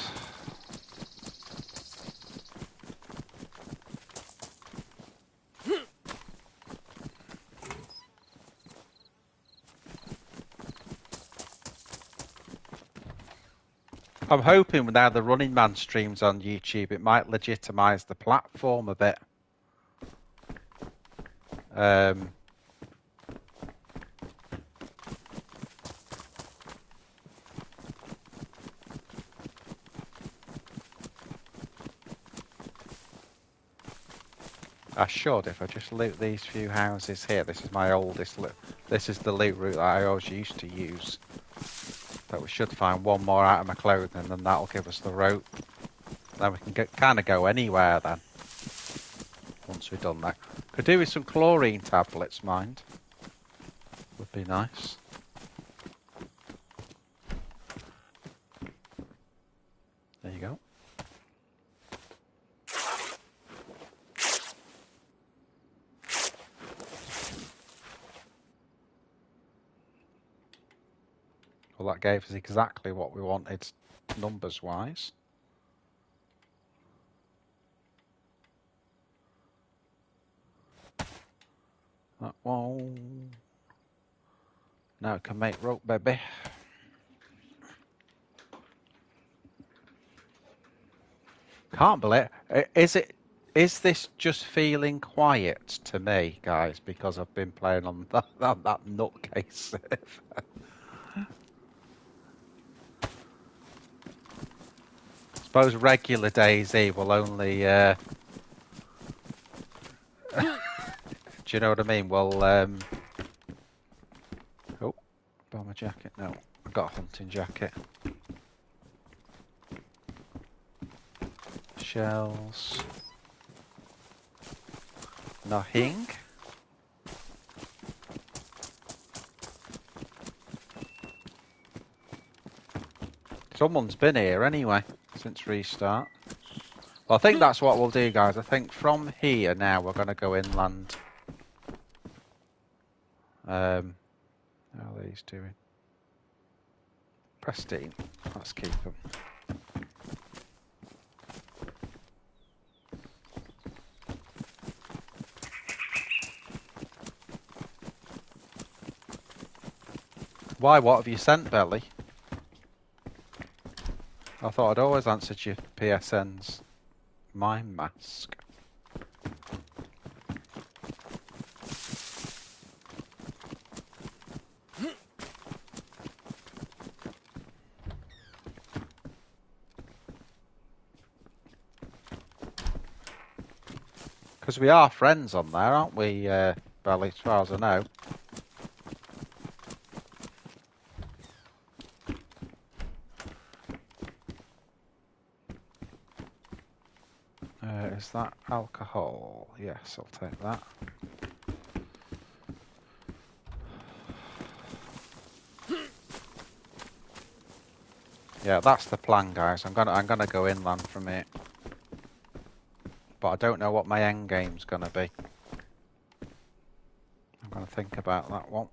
I'm hoping now the Running Man streams on YouTube, it might legitimise the platform a bit. I should, if I just loot these few houses here. This is my oldest loot. This is the loot route that I always used to use. But we should find one more out of my clothing, and then that'll give us the rope. Then we can kind of go anywhere then. Once we've done that. Could do with some chlorine tablets, mind. Would be nice. There you go. Well, that gave us exactly what we wanted, numbers-wise. That one. Now it can make rope, baby. Can't believe it. Is this just feeling quiet to me, guys? Because I've been playing on that nutcase server. I suppose regular DayZ will only. Do you know what I mean? Well, oh, bomber jacket. No, I've got a hunting jacket. Shells. Nothing. Someone's been here anyway since restart. Well, I think that's what we'll do, guys. I think from here now we're going to go inland. How are these doing? Pristine. Let's keep them. Why? What have you sent, Belly? I thought I'd always answered your PSN's mime mask. Because we are friends on there, aren't we, Belly, as far as I know? Is that alcohol? Yes, I'll take that. Yeah, that's the plan, guys. I'm gonna go inland from here, but I don't know what my end game's gonna be. I'm gonna think about that one.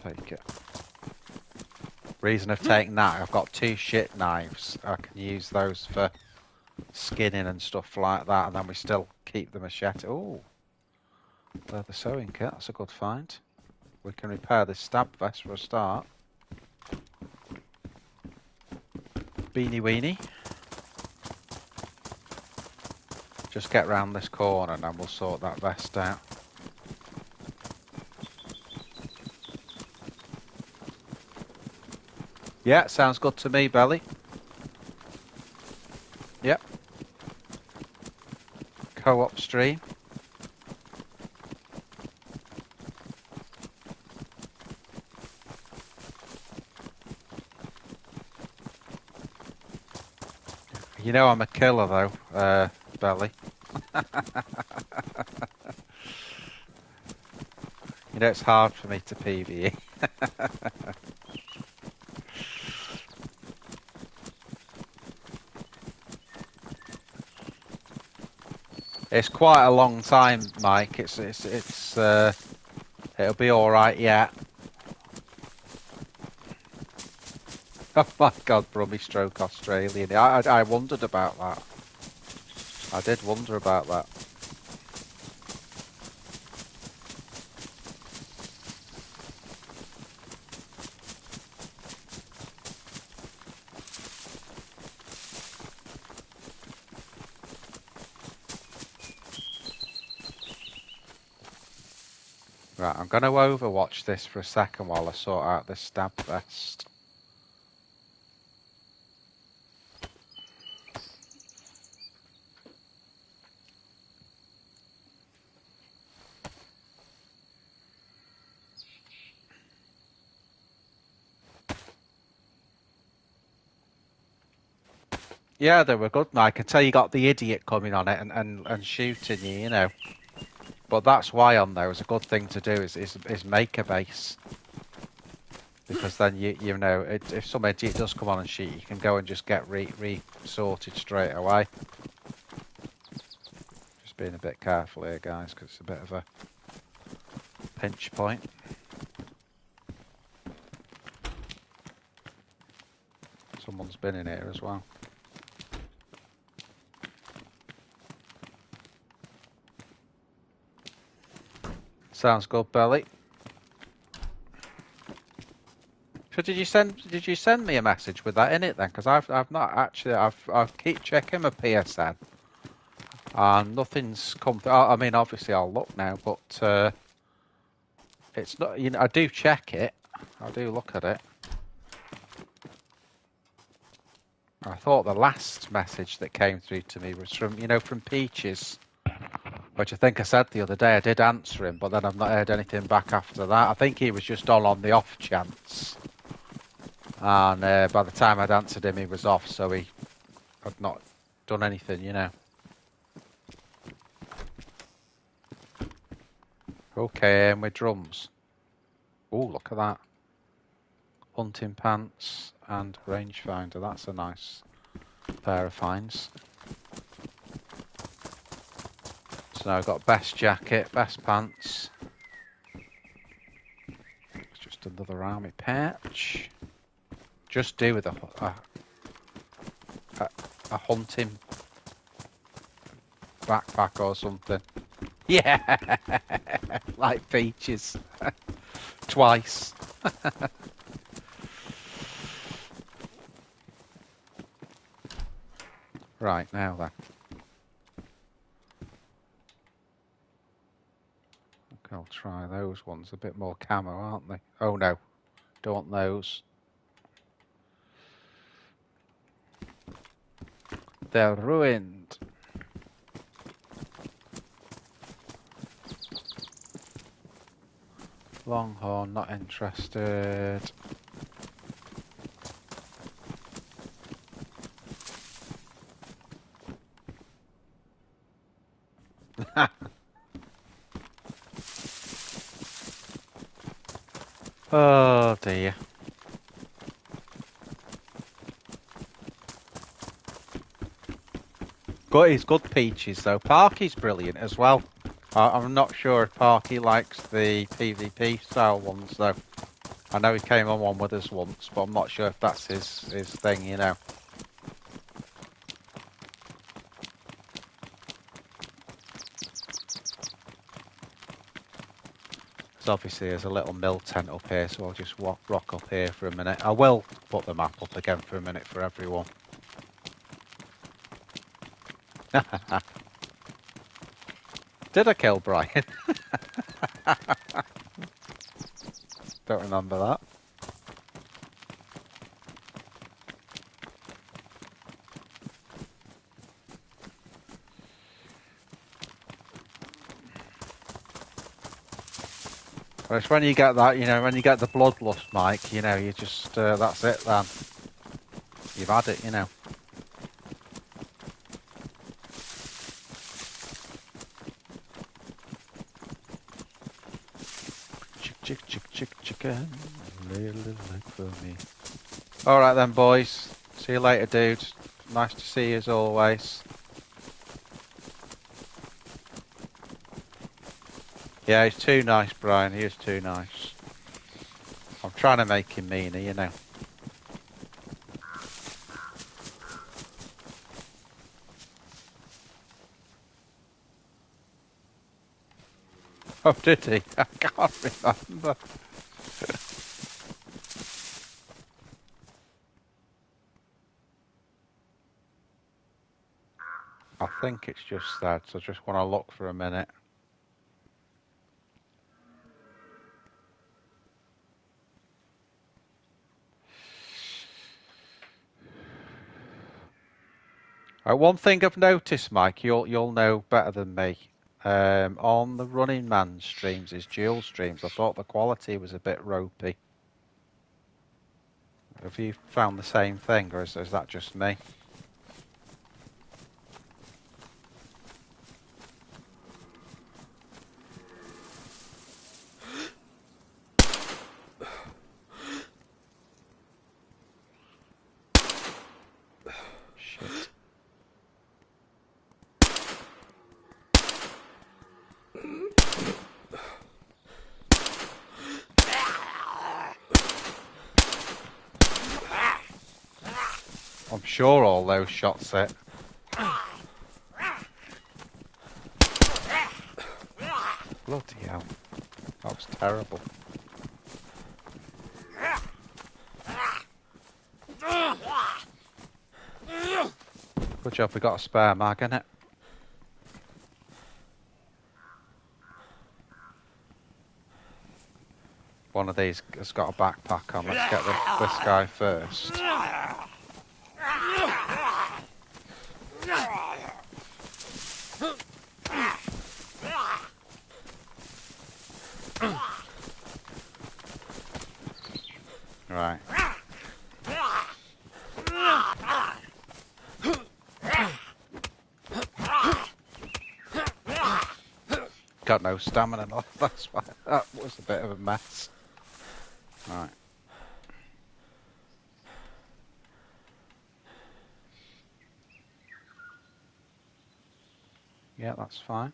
take it. Reason of taking that, I've got 2 shit knives. I can use those for skinning and stuff like that, and then we still keep the machete. Oh, leather sewing kit, that's a good find. We can repair this stab vest for a start. Beanie weenie. Just get round this corner and then we'll sort that vest out. Yeah, sounds good to me, Belly. Yep. Co-op stream. You know I'm a killer though, Belly. You know it's hard for me to PvE. It's quite a long time, Mike. It'll be all right yet. Oh my God, Brummy Stroke Australian. I wondered about that. I did wonder about that. Right, I'm going to overwatch this for a second while I sort out this stab vest. Yeah, they were good, Mike. I can tell you got the idiot coming on it and shooting you, you know. But that's why on there is a good thing to do is make a base. Because then you know if some idiot does come on and shoot, you can go and just get re-sorted straight away. Just being a bit careful here, guys, because it's a bit of a pinch point. Someone's been in here as well. Sounds good, Belly. So did you send me a message with that in it then? Because I've not actually I keep checking my PSN and nothing's come through. I mean, obviously I'll look now, but it's not. You know, I do check it. I do look at it. I thought the last message that came through to me was from Peaches, which I think I said the other day. I did answer him, but then I've not heard anything back after that. I think he was just on the off chance. And by the time I'd answered him, he was off, so he had not done anything, you know. Okay, and with drums. Oh, look at that. Hunting pants and rangefinder. That's a nice pair of finds. So now I've got best jacket, best pants. It's just another army patch. Just do with a hunting backpack or something. Yeah, like Peaches. Twice. Right, now then. Okay, I'll try those ones. A bit more camo, aren't they? Oh no, don't want those. They're ruined. Longhorn, not interested. Oh dear. He's good Peaches though. Parky's brilliant as well. I'm not sure if Parky likes the PvP style ones though. I know he came on one with us once, but I'm not sure if that's his thing, you know. Because obviously there's a little mill tent up here, so I'll just rock up here for a minute. I will put the map up again for a minute for everyone. Did I kill Brian? Don't remember that. But it's when you get that, you know, when you get the bloodlust, Mike, you know, you just, that's it then. You've had it, you know. Chicken, little leg for me. Alright then, boys. See you later, dude. Nice to see you as always. Yeah, he's too nice, Brian. He is too nice. I'm trying to make him meaner, you know. Oh, did he? I can't remember. I think it's just that, so I just want to look for a minute. One thing I've noticed, Mike, you'll know better than me. On the Running Man streams, his dual streams, I thought the quality was a bit ropey. Have you found the same thing, or is that just me? Shit. I'm sure all those shots hit. Bloody hell. That was terrible. Good job we got a spare mag, innit? One of these has got a backpack on. Let's get this guy first. Right. Got no stamina left, that's why that was a bit of a mess. Right. Yeah, that's fine.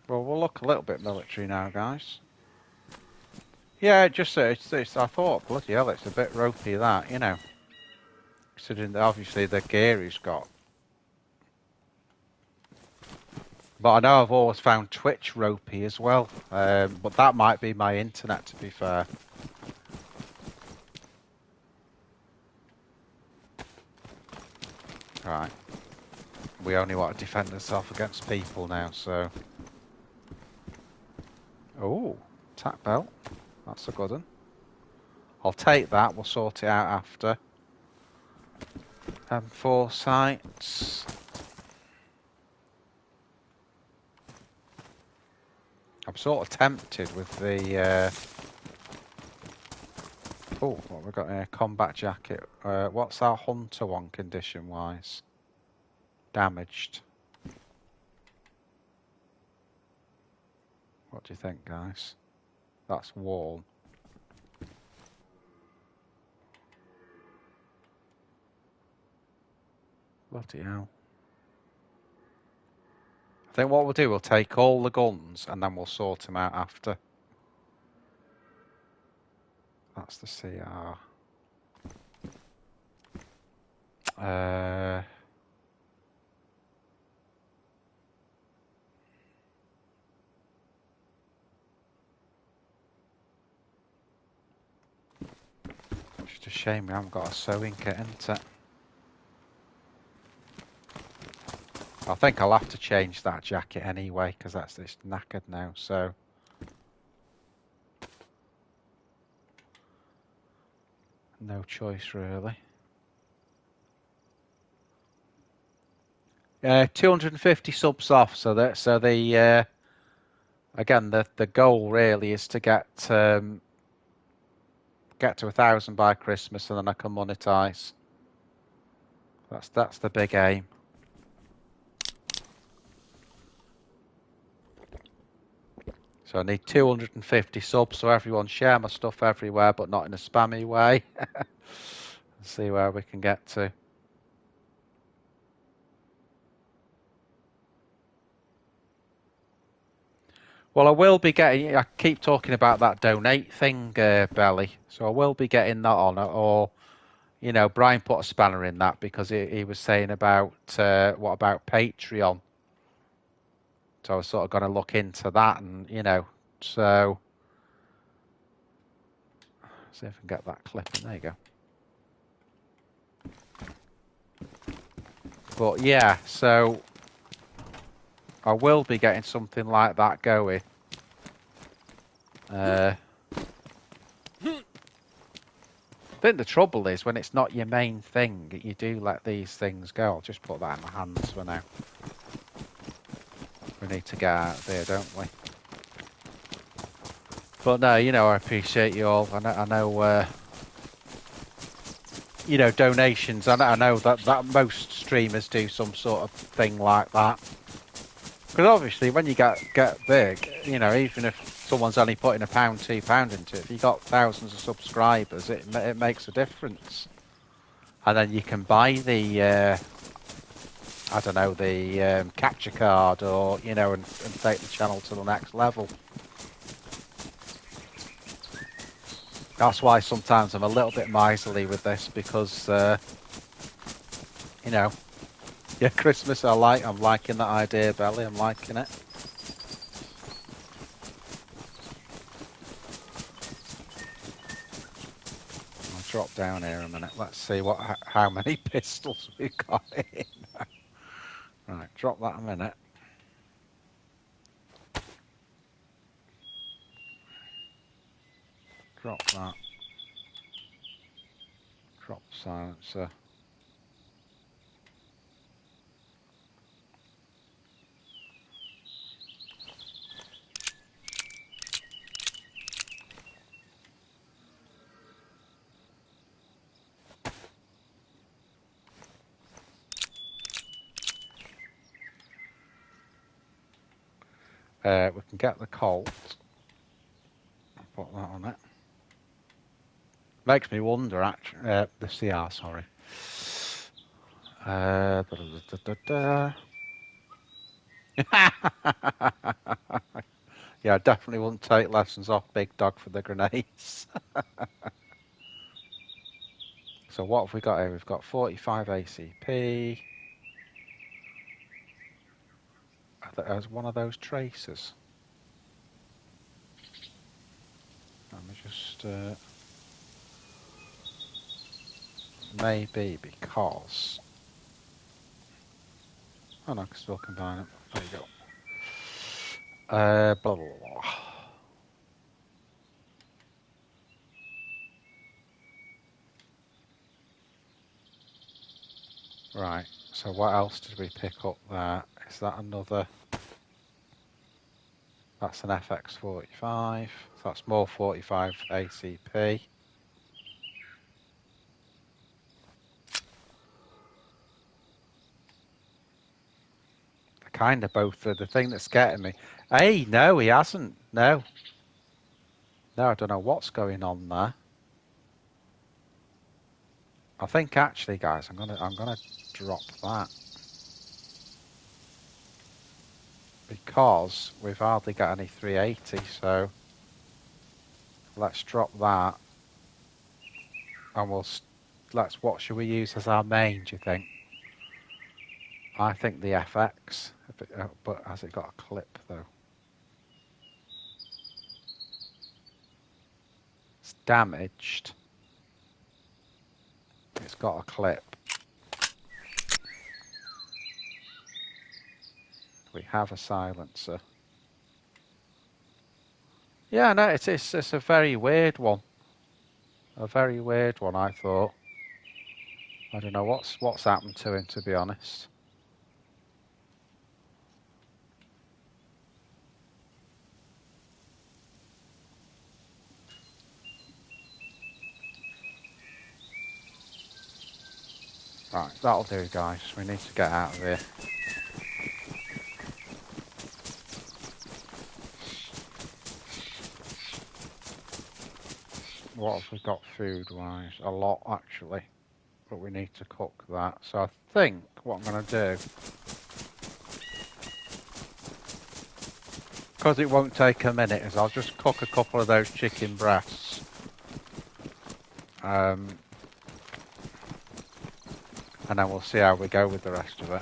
Well, we'll look a little bit military now, guys. Yeah, just I thought, bloody hell, it's a bit ropey that, you know. Considering that obviously the gear he's got. But I know I've always found Twitch ropey as well. But that might be my internet, to be fair. Right. We only want to defend ourselves against people now, so... Oh, tack belt. That's a good one. I'll take that. We'll sort it out after. M4 sights. I'm sort of tempted with the... Oh, what have we got here? Combat jacket. What's our hunter one condition-wise? Damaged. What do you think, guys? That's warm. Bloody hell. I think what we'll do, we'll take all the guns and then we'll sort them out after. That's the CR. Just a shame we haven't got a sewing kit, isn't it? I think I'll have to change that jacket anyway, because it's knackered now, so... No choice, really. 250 subs off, so the again, the goal really is to get to 1,000 by Christmas, and then I can monetize. That's the big aim. So I need 250 subs, so everyone share my stuff everywhere, but not in a spammy way. See where we can get to. Well, I will be getting, I keep talking about that donate thing, Belly. So I will be getting that on, or, you know, Brian put a spanner in that because he was saying about, what about Patreon? So I was sort of going to look into that and, you know, so. See if I can get that clip in. There you go. But yeah, so I will be getting something like that going. I think the trouble is when it's not your main thing, you do let these things go. I'll just put that in my hands for now. We need to get out of here, don't we? But no, you know, I appreciate you all. I know you know, donations. I know that most streamers do some sort of thing like that. Because obviously, when you get big, you know, even if someone's only putting £1, £2 into it, if you've got thousands of subscribers, it makes a difference. And then you can buy the I don't know, the capture card, or, you know, and take the channel to the next level. That's why sometimes I'm a little bit miserly with this, because, you know, yeah, Christmas, I'm liking that idea, Belly, I'm liking it. I'll drop down here a minute, let's see how many pistols we've got in. Right, drop that a minute. Drop that. Drop the silencer. We can get the Colt. Put that on it. Makes me wonder, actually. The CR, sorry. Yeah, I definitely wouldn't take lessons off Big Dog for the grenades. So what have we got here? We've got 45 ACP. There's one of those tracers. Let me just... maybe because... Oh no, I can still combine it. There you go. Blah, blah, blah. Right, so what else did we pick up there? Is that another... That's an FX45. So that's more 45 ACP. They're kind of both the thing that's getting me. Hey, no, he hasn't. No. No, I don't know what's going on there. I think actually, guys, I'm gonna drop that because we've hardly got any 380. So let's drop that, and what should we use as our main? Do you think? I think the FX, but has it got a clip though? It's damaged. It's got a clip. We have a silencer. Yeah, no, it's a very weird one. A very weird one, I thought. I don't know what's happened to him, to be honest. Right, that'll do, guys. We need to get out of here. What have we got food-wise? A lot, actually. But we need to cook that. So I think what I'm going to do, because it won't take a minute, is I'll just cook a couple of those chicken breasts. And then we'll see how we go with the rest of it.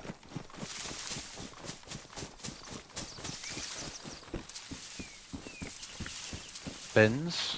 Bins.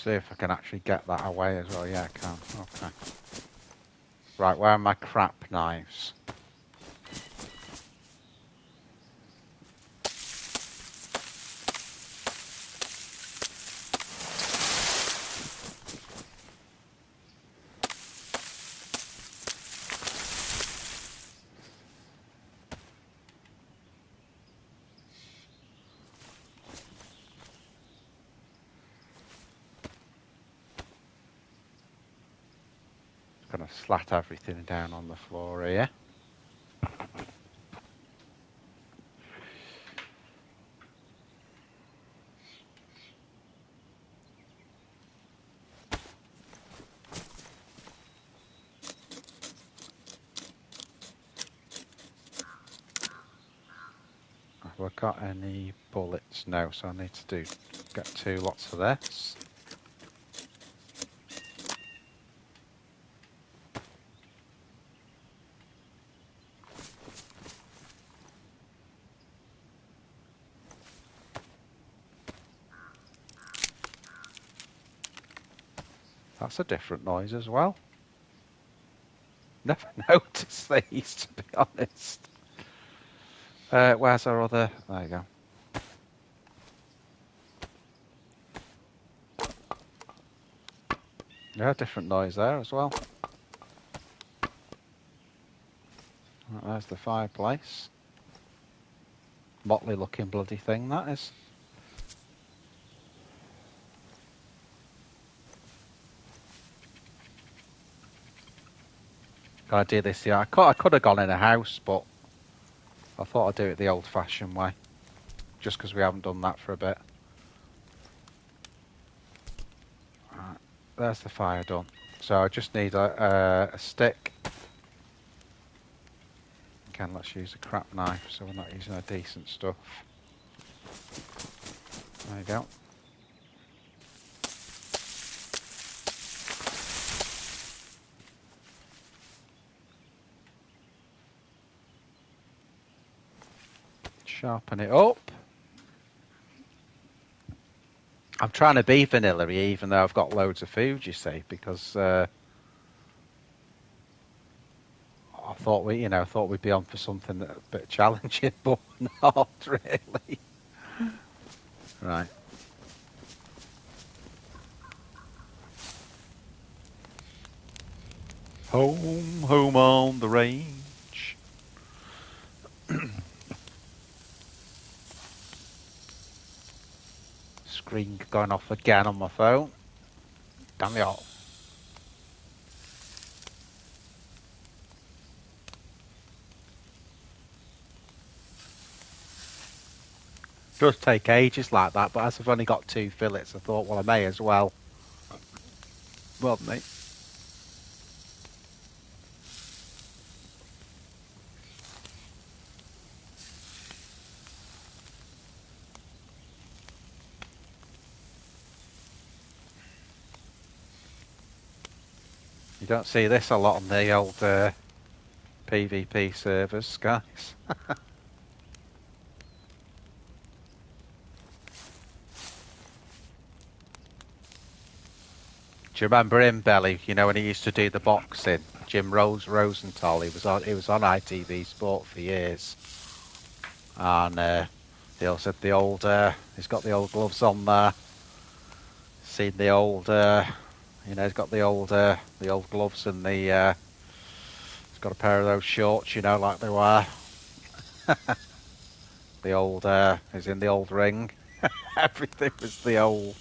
See if I can actually get that away as well. Yeah, I can. Okay. Right, where are my crap knives? Gonna slat everything down on the floor here. Have I got any bullets? No, so I need to get 2 lots of this. That's a different noise as well. Never noticed these, to be honest. Where's our other? There you go. Yeah, different noise there as well. Right, there's the fireplace. Motley looking bloody thing, that is. Can I do this here? I could have gone in a house, but I thought I'd do it the old-fashioned way. Just because we haven't done that for a bit. Right, there's the fire done. So I just need a stick. Again, let's use a crap knife so we're not using our decent stuff. There you go. Sharpen it up. I'm trying to be vanilla-y even though I've got loads of food, you see, because I thought we'd be on for something that a bit challenging, but not really. Right. Home, home on the range. Screen going off again on my phone. Damn it all. Does take ages like that, but as I've only got 2 fillets, I thought, well, I may as well. Well, mate. You don't see this a lot on the old PvP servers, guys. Do you remember him, Belly? You know when he used to do the boxing, Jim Rosenthal. He was on ITV Sport for years, and he also had the old. He's got the old gloves on there. Seen the old. You know, he's got the old gloves and the. He's got a pair of those shorts, you know, like they were. The old. He's in the old ring. Everything was the old.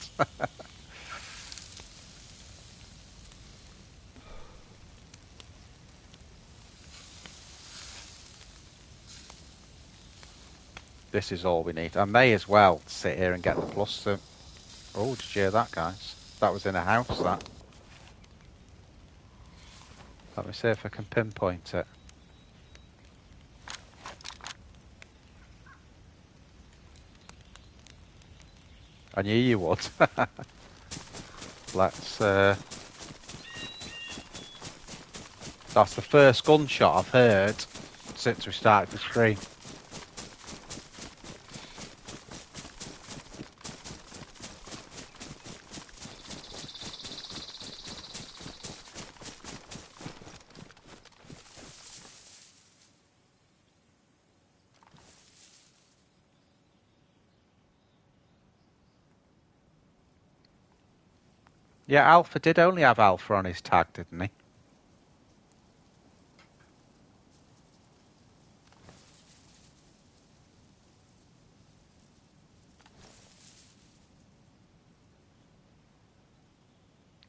This is all we need. I may as well sit here and get the plus soon. Oh, did you hear that, guys? That was in a house, that. Let me see if I can pinpoint it. I knew you would. Let's... That's the first gunshot I've heard since we started the stream. Yeah, Alpha did only have Alpha on his tag, didn't he?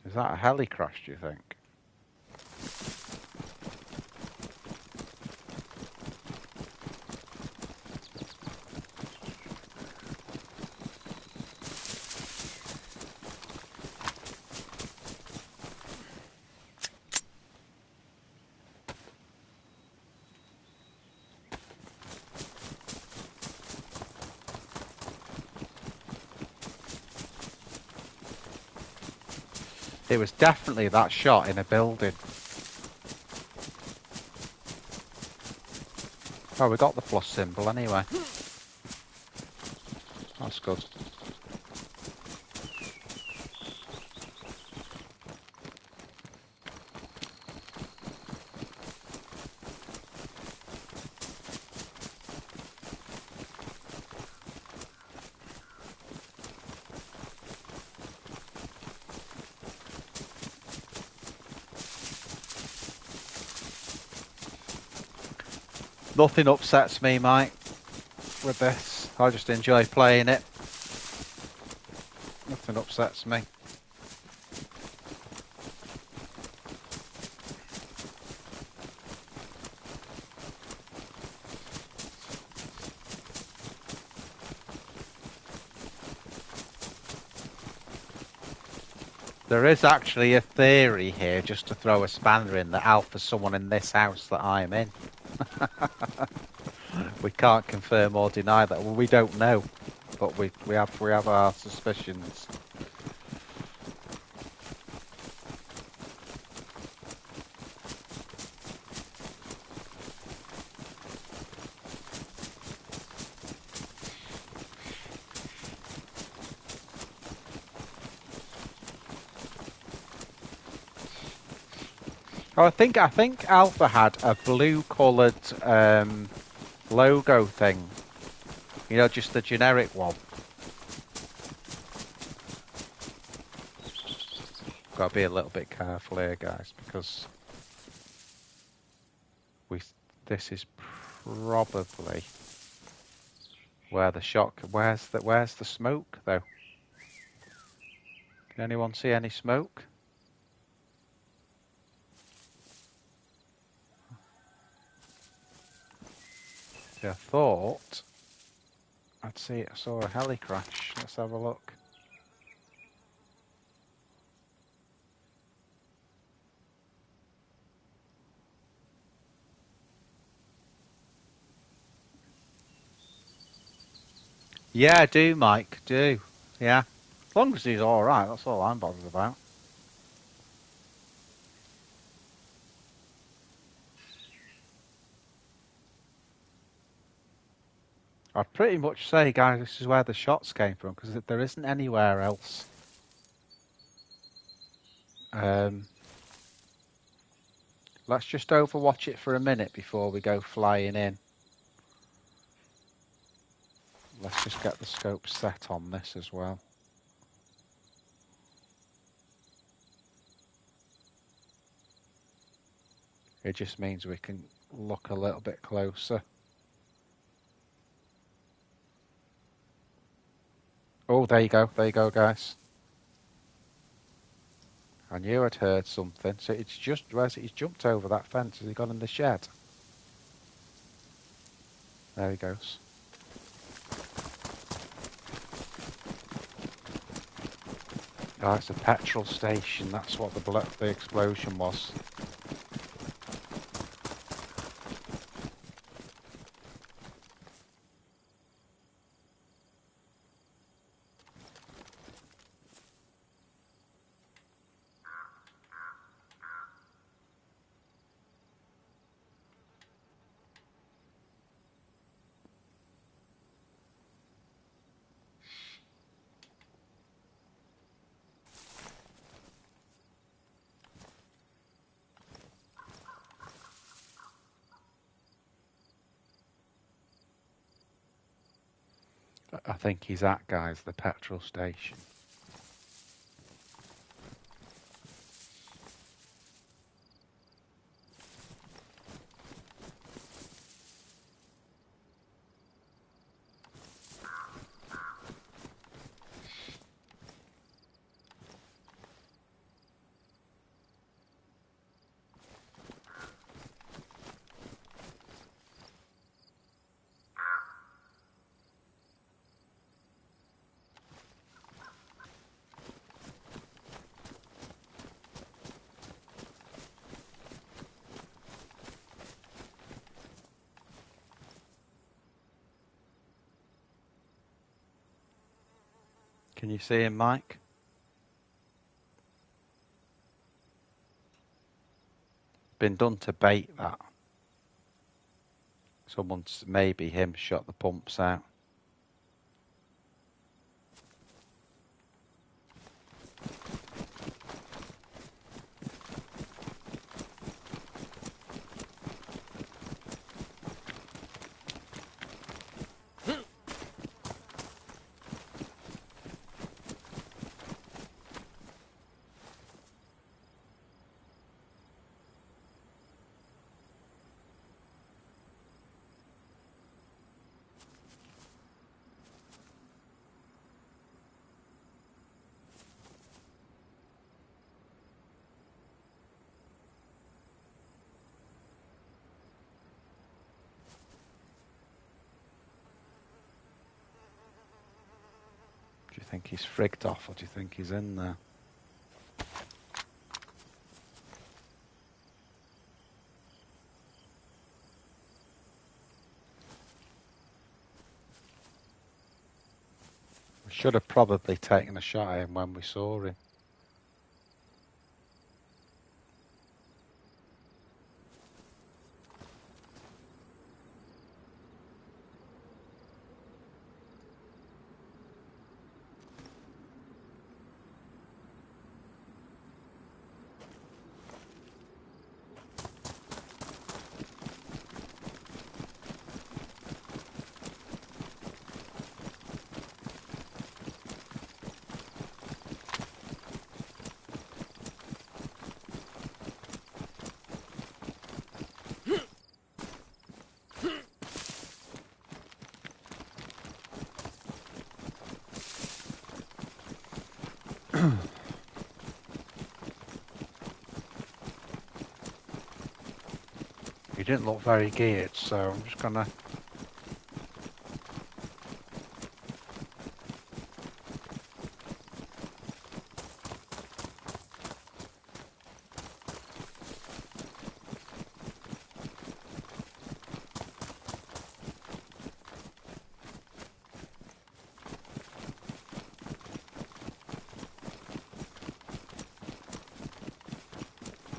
Is that a heli crash, do you think? It was definitely that shot in a building. Oh, we got the plus symbol anyway. That's good. Nothing upsets me, Mike, with this. I just enjoy playing it. Nothing upsets me. There is actually a theory here, just to throw a spanner in, that Alpha's someone in this house that I'm in. We can't confirm or deny that. Well, we don't know, but we have our suspicions. Oh, I think Alpha had a blue-coloured logo thing. You know, just the generic one. Got to be a little bit careful here, guys, because this is probably where the shock. Where's the smoke though? Can anyone see any smoke? I thought I saw a heli crash. Let's have a look. Yeah, do, Mike, do. Yeah. As long as he's alright, that's all I'm bothered about. I'd pretty much say, guys, this is where the shots came from, because there isn't anywhere else. Let's just overwatch it for a minute before we go flying in. Let's just get the scope set on this as well. It just means we can look a little bit closer. Oh, there you go, guys. I knew I'd heard something. So it's just, where's it? He's jumped over that fence. Has he gone in the shed? There he goes. Oh, it's a petrol station. That's what the explosion was. I think he's at, guys, the petrol station. Can you see him, Mike? Been done to bait that. Someone's, maybe him, shot the pumps out. Do you think he's frigged off, or do you think he's in there? We should have probably taken a shot at him when we saw him. He didn't look very geared, so I'm just gonna...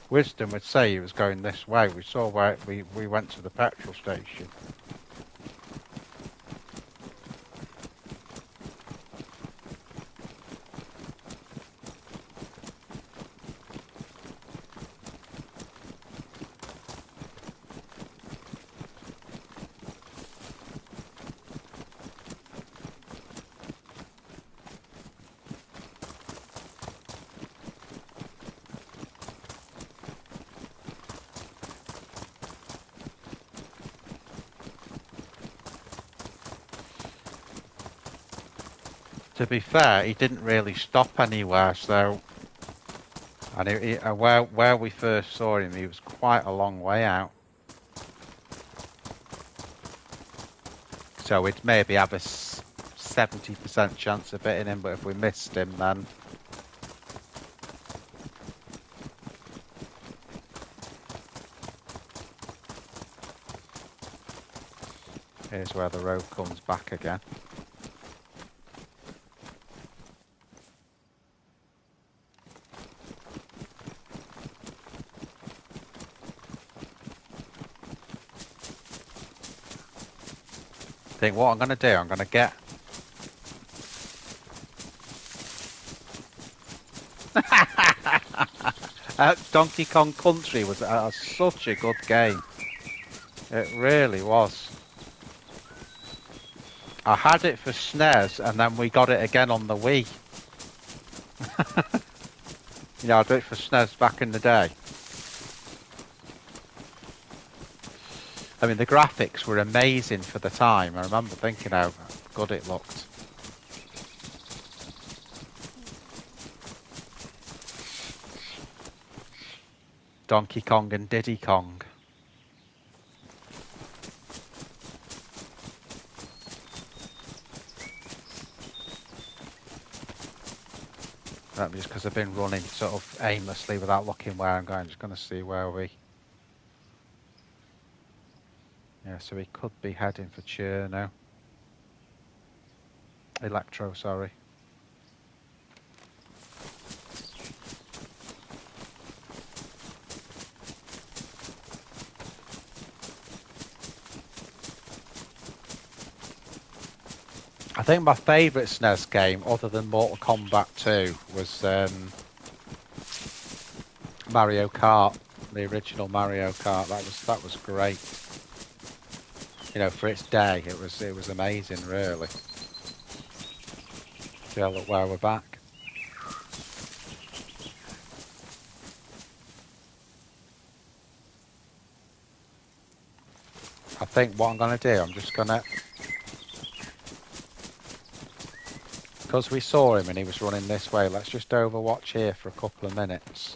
Wisdom would say he was going this way. We saw where we went to the petrol station. To be fair, he didn't really stop anywhere, so... And where we first saw him, he was quite a long way out. So we'd maybe have a 70% chance of hitting him, but if we missed him, then... Here's where the road comes back again. I think what I'm going to do, I'm going to get... Donkey Kong Country was such a good game. It really was. I had it for SNES and then we got it again on the Wii. You know, I did it for SNES back in the day. I mean, the graphics were amazing for the time. I remember thinking how good it looked. Donkey Kong and Diddy Kong. That just because I've been running sort of aimlessly without looking where I'm going. I'm just going to see where we... Yeah, so we could be heading for Cherno. Electro, sorry. I think my favourite SNES game, other than Mortal Kombat 2, was Mario Kart, the original Mario Kart. That was great. You know, for its day, it was amazing, really. See, look where we're back. I think what I'm going to do, I'm just going to... Because we saw him and he was running this way, let's just overwatch here for a couple of minutes.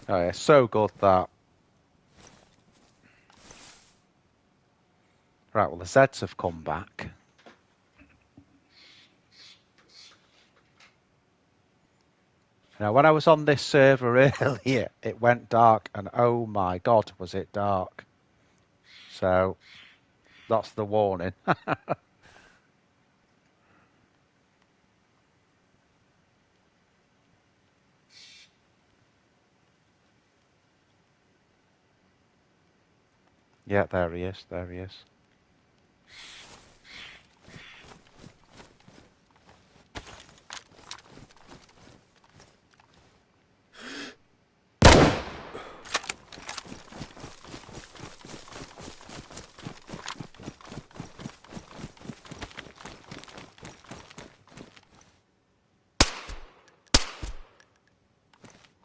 Oh yeah, so good that. Right, well the Zeds have come back. Now when I was on this server earlier, it went dark and oh my god, was it dark. So, that's the warning. Yeah, there he is, there he is.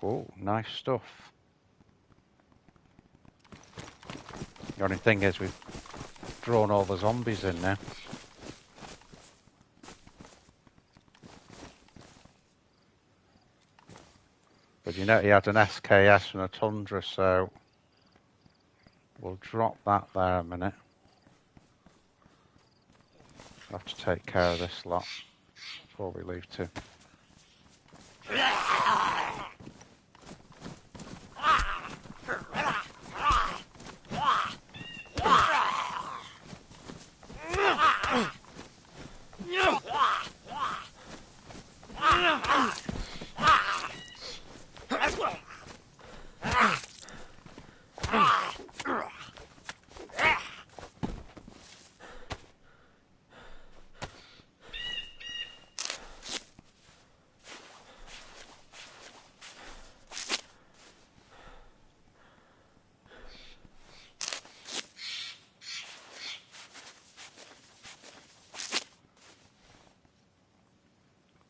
Oh, nice stuff. The only thing is we've drawn all the zombies in now. But you know he had an SKS and a Tundra, so we'll drop that there a minute. I'll have to take care of this lot before we leave too.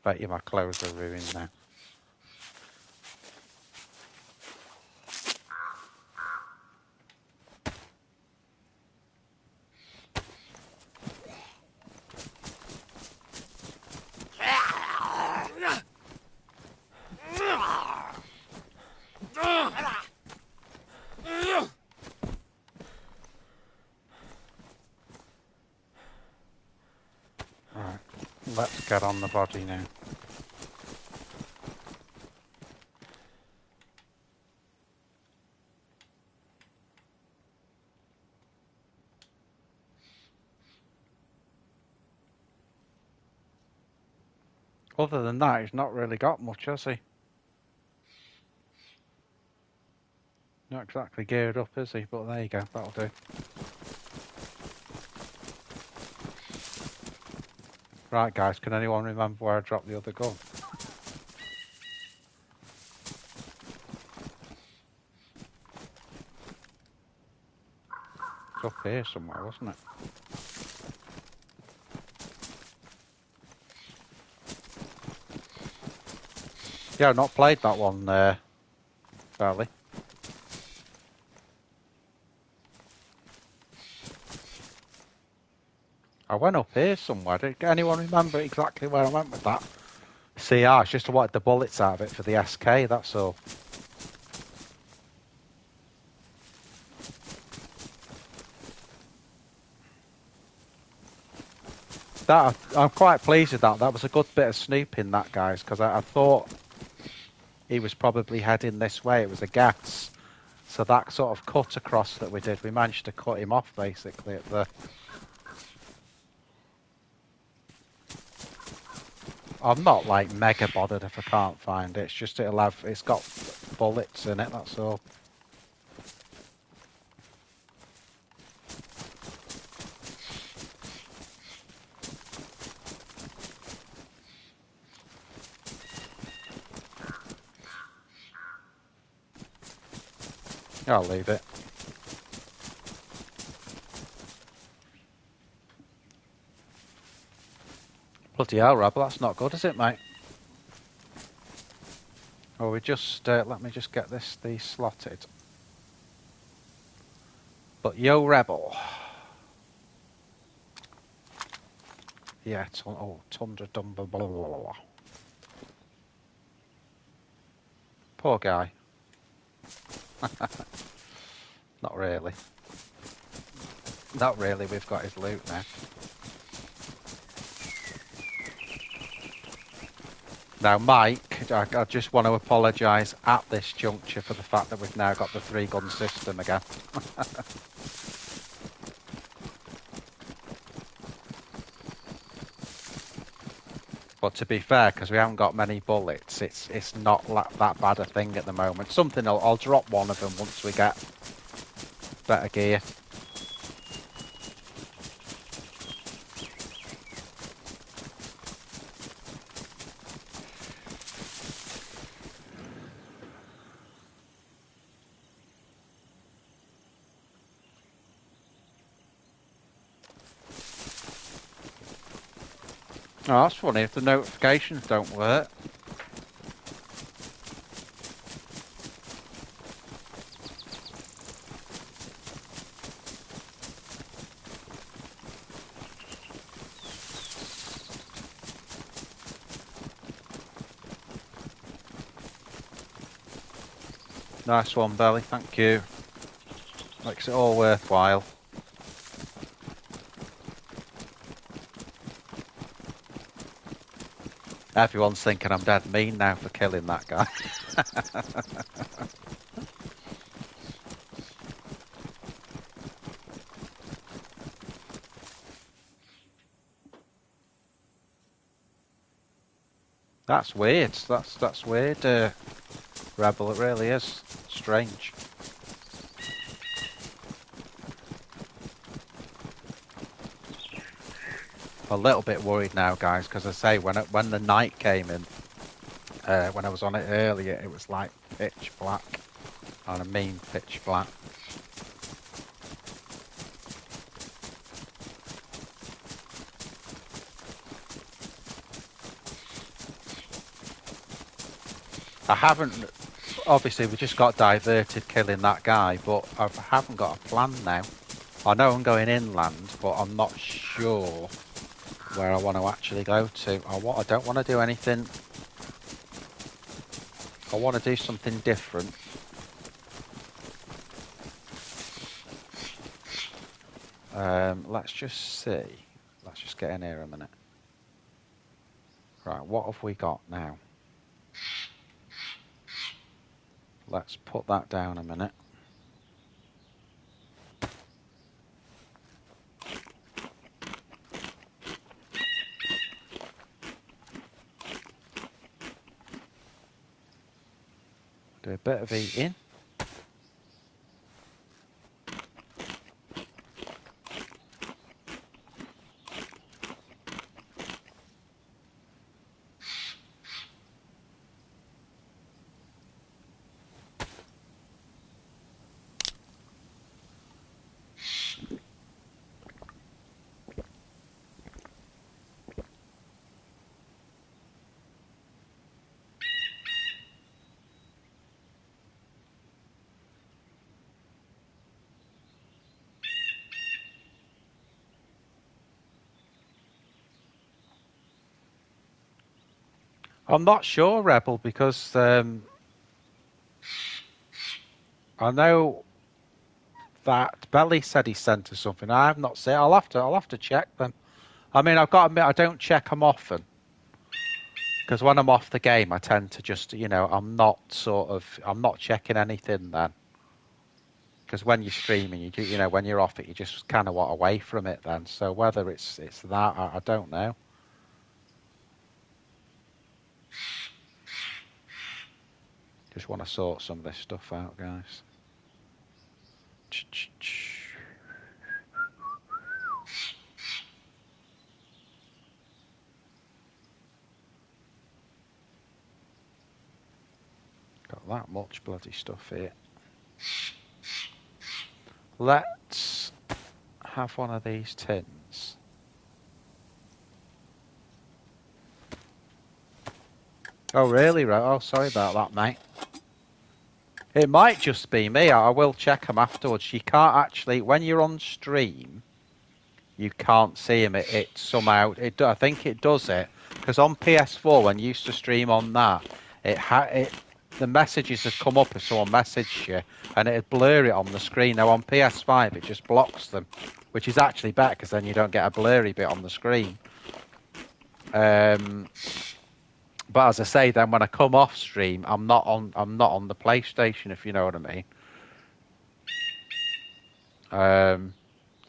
Bet you my clothes are ruined now. Right, let's get on the body now. Other than that, he's not really got much, has he? Not exactly geared up, is he? But there you go, that'll do. Right, guys, can anyone remember where I dropped the other gun? It's up here somewhere, wasn't it? Yeah, I've not played that one, fairly. I went up here somewhere. Did anyone remember exactly where I went with that? CR, it's just to wanted the bullets out of it for the SK, that's all. That I'm quite pleased with that. That was a good bit of snooping, that, guys, because I thought he was probably heading this way. It was a gas. So that sort of cut across that we did, we managed to cut him off, basically, at the... I'm not, like, mega bothered if I can't find it. It's just it's got bullets in it, that's all. I'll leave it. Bloody hell, Rob, that's not good, is it, mate? Oh, we just, let me just get these slotted. But yo, Rebel. Yeah, Tundra Dumber, blah, blah, blah, blah. Poor guy. Not really. Not really, we've got his loot now. Now, Mike, I just want to apologise at this juncture for the fact that we've now got the 3-gun system again. But to be fair, because we haven't got many bullets, it's not that bad a thing at the moment. Something I'll drop one of them once we get better gear. Oh, that's funny if the notifications don't work. Nice one, Belly. Thank you. Makes it all worthwhile. Everyone's thinking I'm dead mean now for killing that guy. That's weird. That's weird, Rebel. It really is strange. A little bit worried now, guys, because I say when the night came in, when I was on it earlier, it was like pitch black. And I mean pitch black. I haven't. Obviously, we just got diverted killing that guy, but I haven't got a plan now. I know I'm going inland, but I'm not sure where I want to actually go to. I don't want to do anything. I want to do something different. Let's just see. Let's just get in here a minute. Right, what have we got now? Let's put that down a minute. Do a bit of eating. I'm not sure, Rebel, because I know that Belly said he sent us something. I have not seen. I'll have to check them. I mean, I've got to admit, I don't check them often because when I'm off the game, I tend to just, I'm not checking anything then. Because when you're streaming, you do, when you're off it, you just kind of want away from it then. So whether it's that, I don't know. Just want to sort some of this stuff out, guys. Got that much bloody stuff here. Let's have one of these tins. Oh, really? Right. Oh, sorry about that, mate. It might just be me. I will check them afterwards. You can't actually, when you're on stream, you can't see them. It somehow, I think it does it. Because on PS4, when you used to stream on that, the messages have come up if someone messaged you, and it'd blur it on the screen. Now on PS5, it just blocks them, which is actually better because then you don't get a blurry bit on the screen. But as I say, then when I come off stream, I'm not on the PlayStation, if you know what I mean.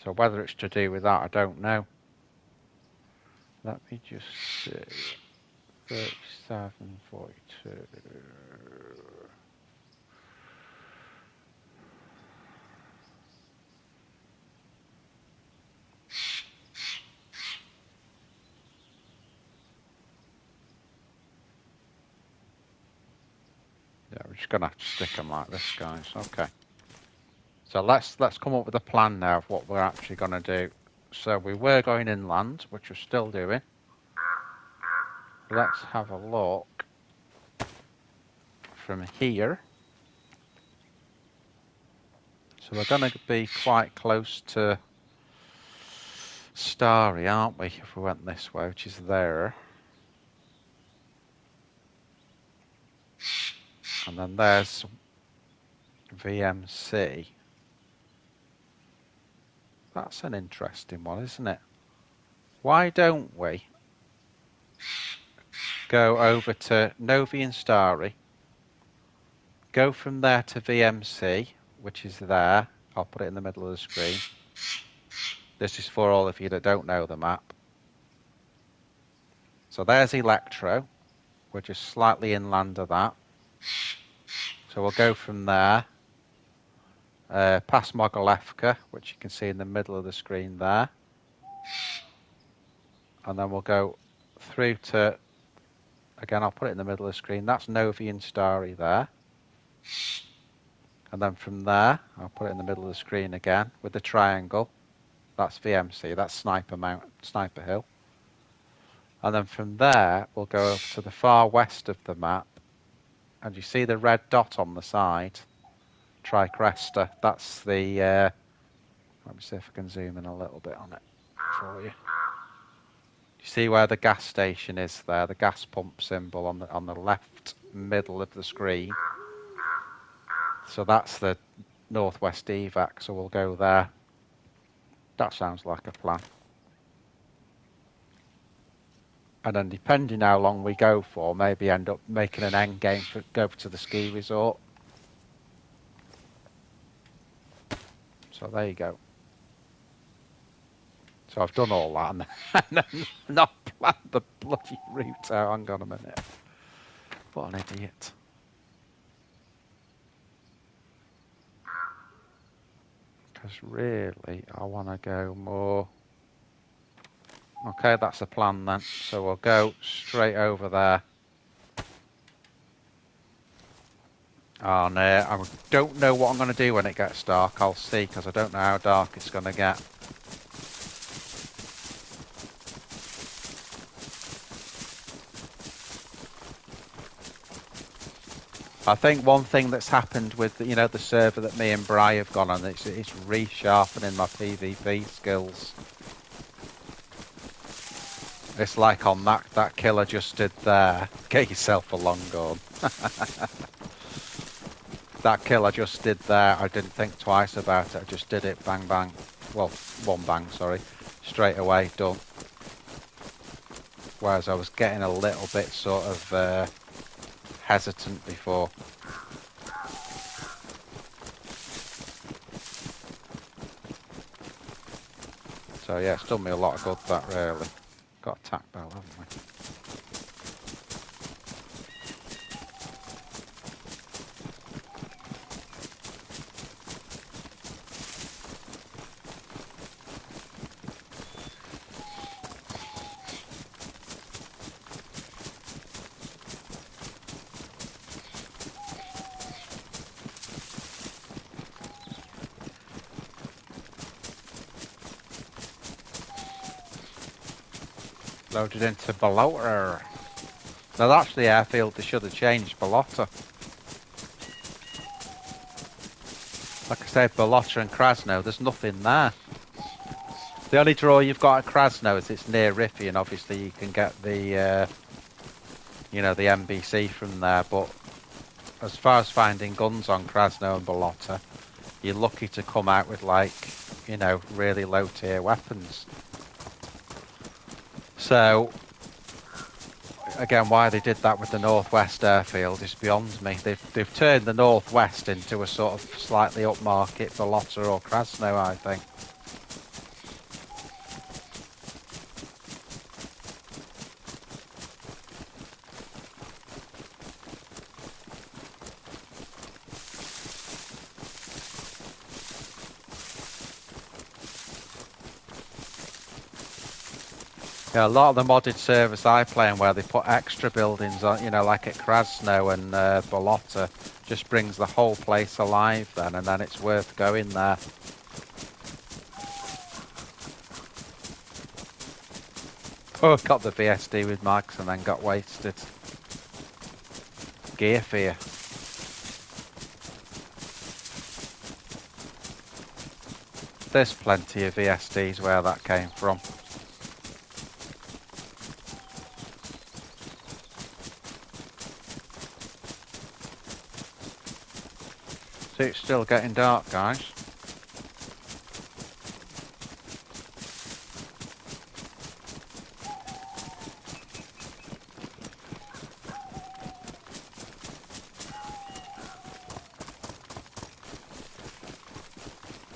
So whether it's to do with that, I don't know. Let me just see. 37, 42. Yeah, we're just gonna have to stick them like this, guys. Okay. So let's come up with a plan now of what we're actually gonna do. So we were going inland, which we're still doing. Let's have a look from here. So we're gonna be quite close to Starry, aren't we? If we went this way, which is there. And then there's VMC. That's an interesting one, isn't it? Why don't we go over to Novi and Starry, go from there to VMC, which is there. I'll put it in the middle of the screen. This is for all of you that don't know the map. So there's Electro. We're just slightly inland of that. So we'll go from there, past Mogilevka, which you can see in the middle of the screen there. And then we'll go through to, again, I'll put it in the middle of the screen. That's Novi and Starry there. And then from there, I'll put it in the middle of the screen again with the triangle. That's VMC, that's Sniper Hill. And then from there, we'll go over to the far west of the map. And you see the red dot on the side, Tricresta. That's the, let me see if I can zoom in a little bit on it for you. You see where the gas station is there, the gas pump symbol on the left middle of the screen. So that's the northwest evac, so we'll go there. That sounds like a plan. And then depending how long we go for, maybe end up making an end game for go to the ski resort. So there you go. So I've done all that and then not planned the bloody route out. Hang on a minute. What an idiot. Because really, I want to go more. Okay, that's the plan then. So we'll go straight over there. Oh no, I don't know what I'm going to do when it gets dark. I'll see, because I don't know how dark it's going to get. I think one thing that's happened with the server that me and Bri have gone on, it's resharpening my PvP skills. It's like on that kill I just did there. Get yourself a long gun. That kill I just did there, I didn't think twice about it. I just did it, bang bang. Well, one bang, sorry. Straight away, done. Whereas I was getting a little bit sort of hesitant before. So yeah, it's done me a lot of good, that really. Got a tack bell, haven't we? Loaded into Balota. Now that's the airfield they should have changed, Balota. Like I said, Balota and Krasno, there's nothing there. The only draw you've got at Krasno is it's near Riffy, and obviously you can get the, the NBC from there. But as far as finding guns on Krasno and Balota, you're lucky to come out with really low tier weapons. So, again, why they did that with the Northwest airfield is beyond me. They've turned the Northwest into a sort of slightly upmarket Balota or Krasno, I think. Yeah, a lot of the modded servers I play in where they put extra buildings on, like at Krasno and Balota, just brings the whole place alive then, and then it's worth going there. Oh, got the VSD with mags and then got wasted. Gear fear. There's plenty of VSDs where that came from. See, it's still getting dark, guys.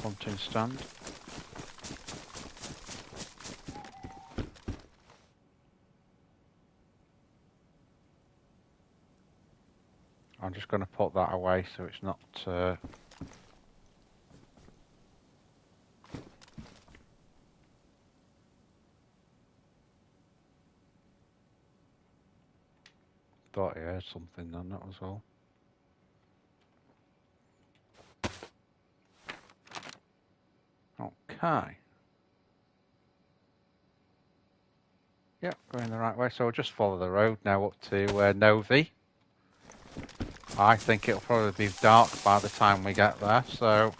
Hunting stand. I'm just going to put that away so it's not... Thought I heard something then, that was all. Okay. Yep, going the right way. So we'll just follow the road now up to Novi. I think it'll probably be dark by the time we get there, so...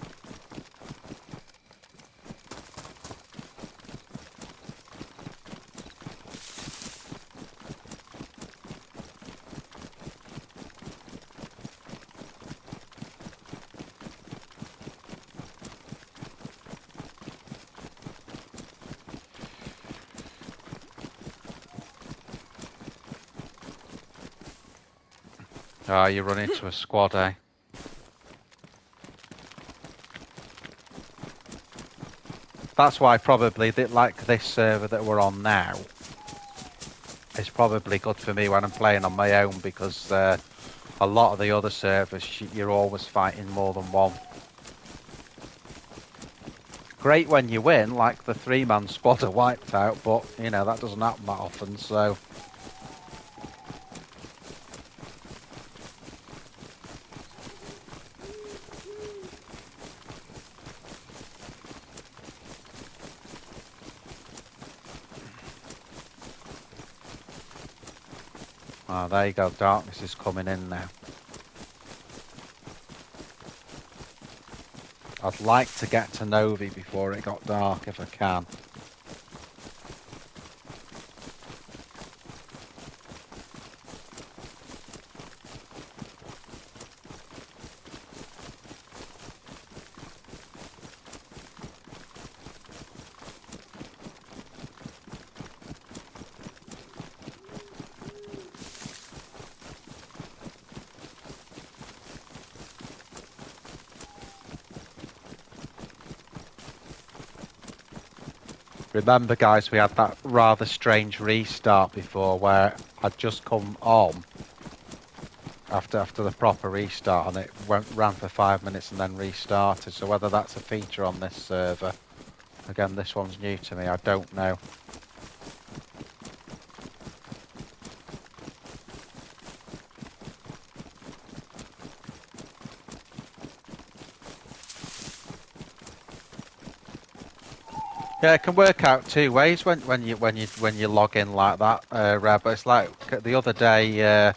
Oh, you run into a squad, eh? That's why probably, like this server that we're on now, is probably good for me when I'm playing on my own, because a lot of the other servers, you're always fighting more than one. Great when you win, like the 3-man squad are wiped out, but, you know, that doesn't happen that often, so... Oh, there you go, darkness is coming in now. I'd like to get to Novi before it got dark, if I can. Remember, guys, we had that rather strange restart before where I'd just come on after the proper restart, and it ran for 5 minutes and then restarted. So whether that's a feature on this server, again, this one's new to me, I don't know. Yeah, it can work out two ways when you log in like that, Reb. It's like the other day,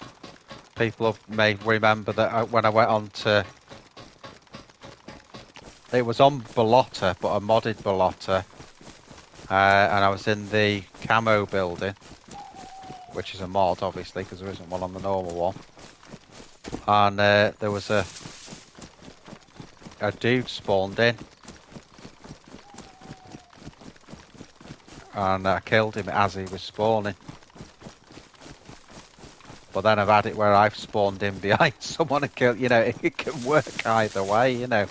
people may remember that when I went on to, it was on Ballotta, but a modded Ballotta, and I was in the camo building, which is a mod, obviously, because there isn't one on the normal one, and there was a dude spawned in. And I killed him as he was spawning. But then I've had it where I've spawned in behind someone and killed, you know, it can work either way, you know. It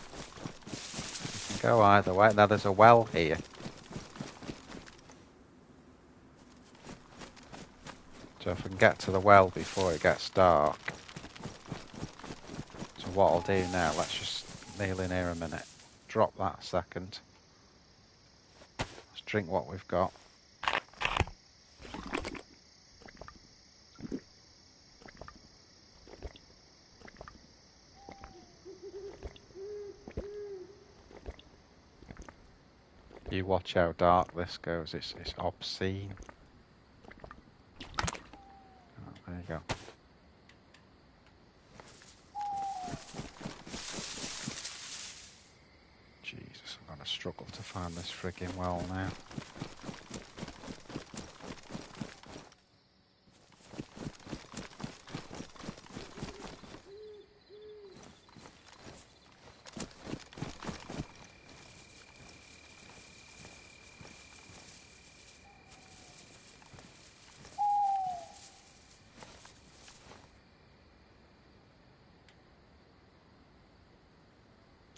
can go either way. Now there's a well here. So if I can get to the well before it gets dark. So what I'll do now, let's just kneel in here a minute. Drop that a second. Let's drink what we've got. You watch how dark this goes, it's obscene. Oh, there you go. Jesus, I'm gonna struggle to find this frigging well now.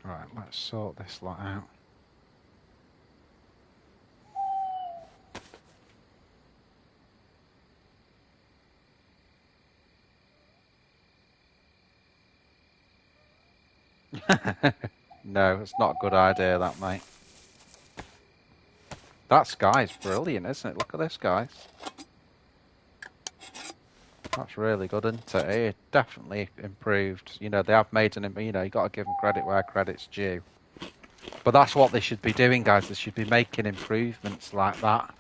Right, let's sort this lot out. No, it's not a good idea, that, mate. That sky's brilliant, isn't it? Look at this, guys. That's really good, isn't it? It definitely improved. You know, they have made an... You know, you got to give them credit where credit's due. But that's what they should be doing, guys. They should be making improvements like that.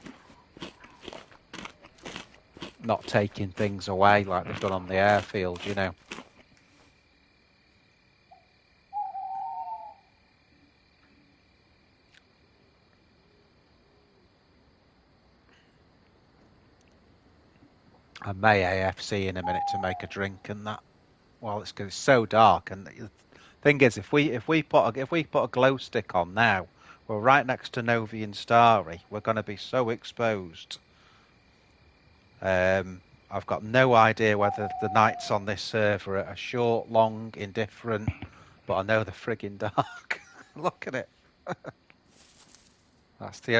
Not taking things away like they've done on the airfield, you know. I may AFC in a minute to make a drink and that. Well, it's because it's so dark. And the thing is, if we put a glow stick on now, we're right next to Novi and Starry. We're going to be so exposed. I've got no idea whether the nights on this server are short, long, indifferent, but I know they're friggin' dark. Look at it. That's the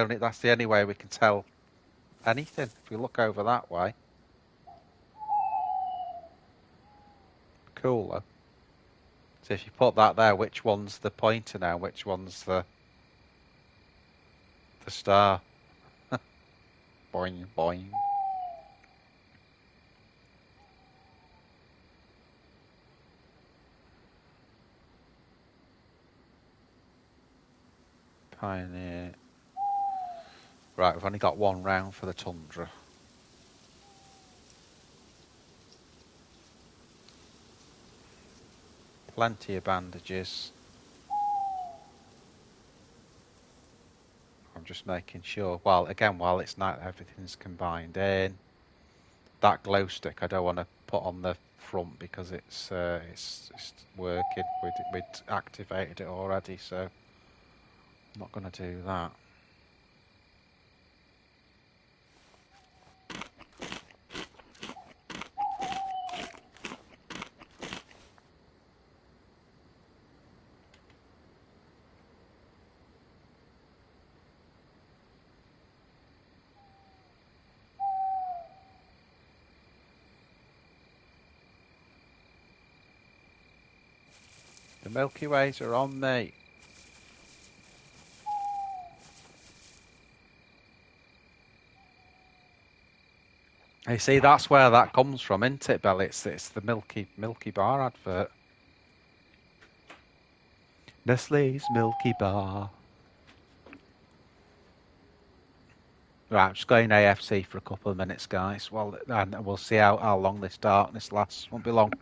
only way we can tell anything. If we look over that way. Cool though. So if you put that there, which one's the pointer now? Which one's the star? Boing boing. Pioneer. Right, we've only got one round for the Tundra. Plenty of bandages. I'm just making sure. Well, again, while it's night, everything's combined in. That glow stick I don't want to put on the front because it's working. We'd activated it already, so I'm not going to do that. The Milky Ways are on me. You see, that's where that comes from, isn't it, Bell? It's the Milky Bar advert. Nestle's Milky Bar. Right, I'm just going AFC for a couple of minutes, guys. Well, and we'll see how long this darkness lasts. Won't be long.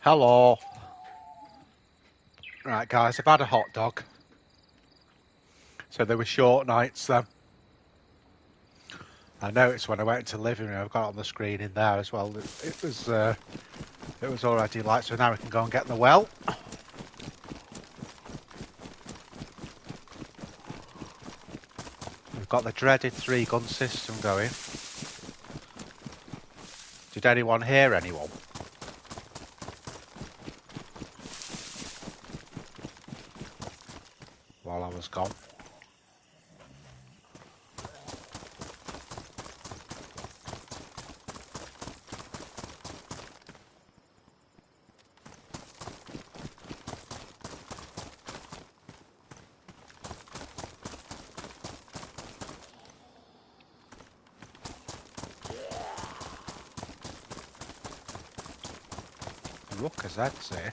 Hello. Right, guys, I've had a hot dog. So there were short nights then. I noticed when I went into the living room, I've got it on the screen in there as well. It was already light, so now we can go and get the well. We've got the dreaded 3-gun system going. Did anyone hear anyone? While I was gone. Look, as I'd say.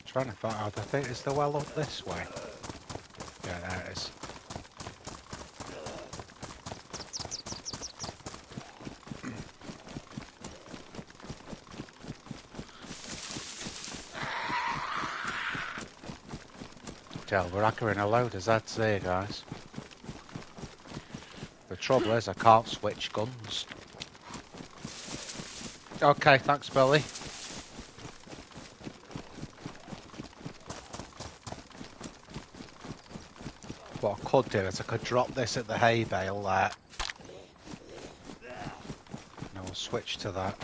Trying to find out, I think, is the well up this way? Yeah, there it is. Tell, we're hackering a load, as I'd say, guys. The trouble is, I can't switch guns. Okay, thanks, Billy. What I could do is I could drop this at the hay bale there. And we'll switch to that.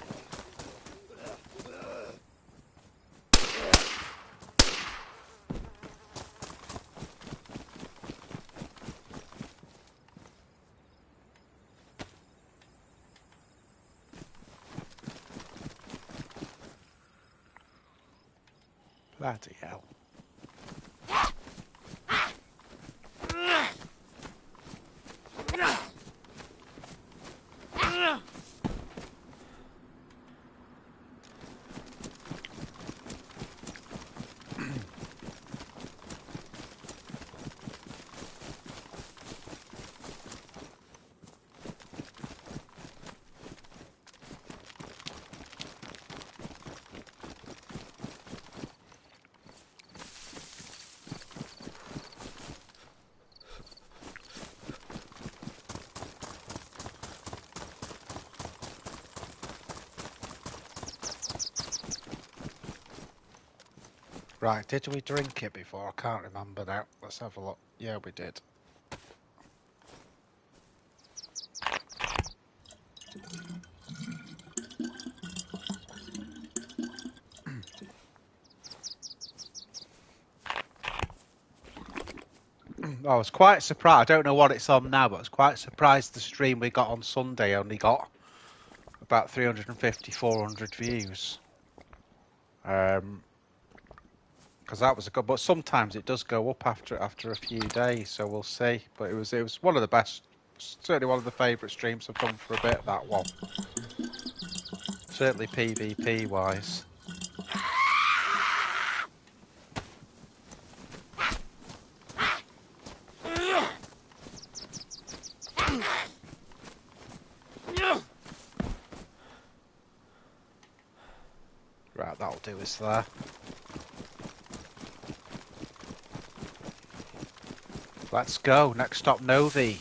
Bloody hell. Right, did we drink it before? I can't remember now. Let's have a look. Yeah, we did. I was quite surprised. I don't know what it's on now, but I was quite surprised the stream we got on Sunday only got about 350, 400 views. Because that was a good, but sometimes it does go up after a few days, so we'll see. But it was one of the best, certainly one of the favourite streams I've done for a bit. That one, certainly PvP wise. Right, that'll do us there. Let's go. Next stop, Novi.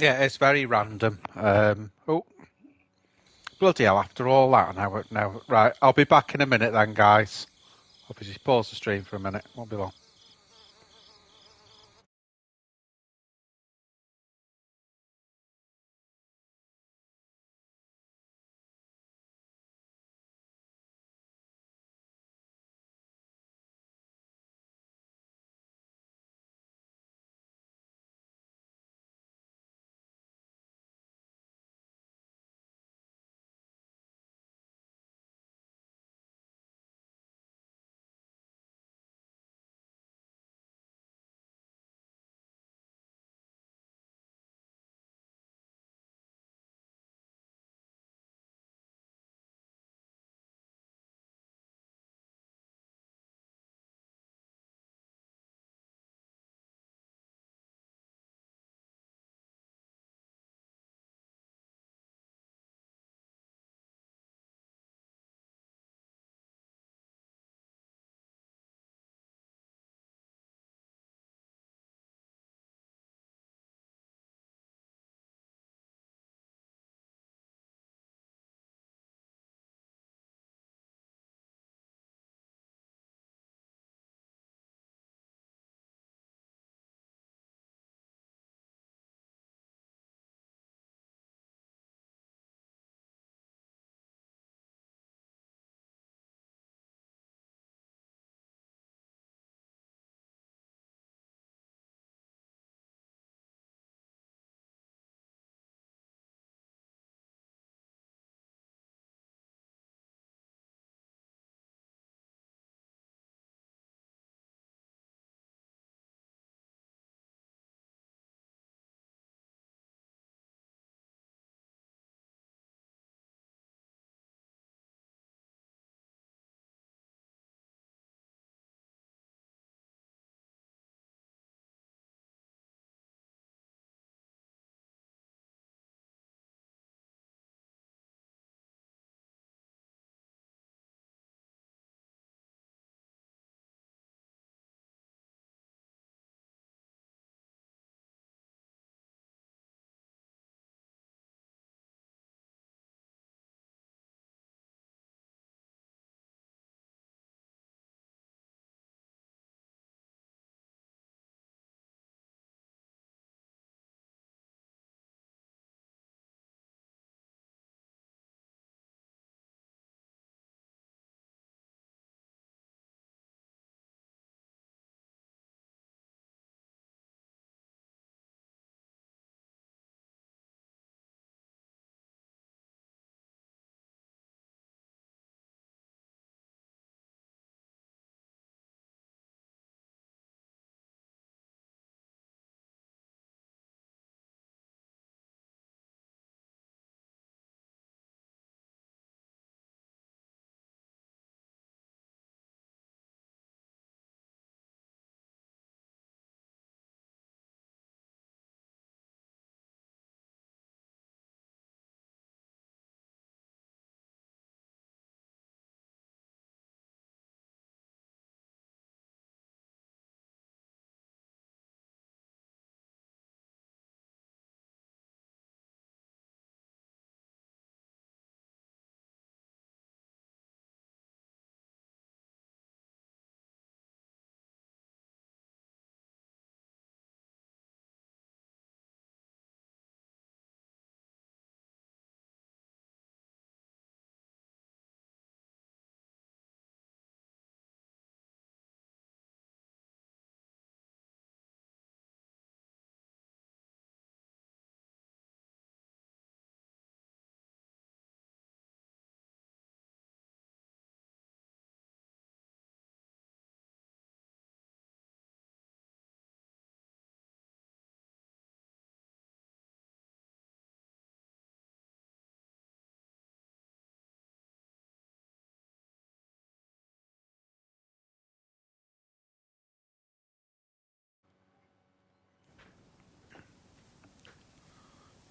Yeah, it's very random. Oh, bloody hell, after all that, now, right, I'll be back in a minute then, guys. Obviously, pause the stream for a minute, won't be long.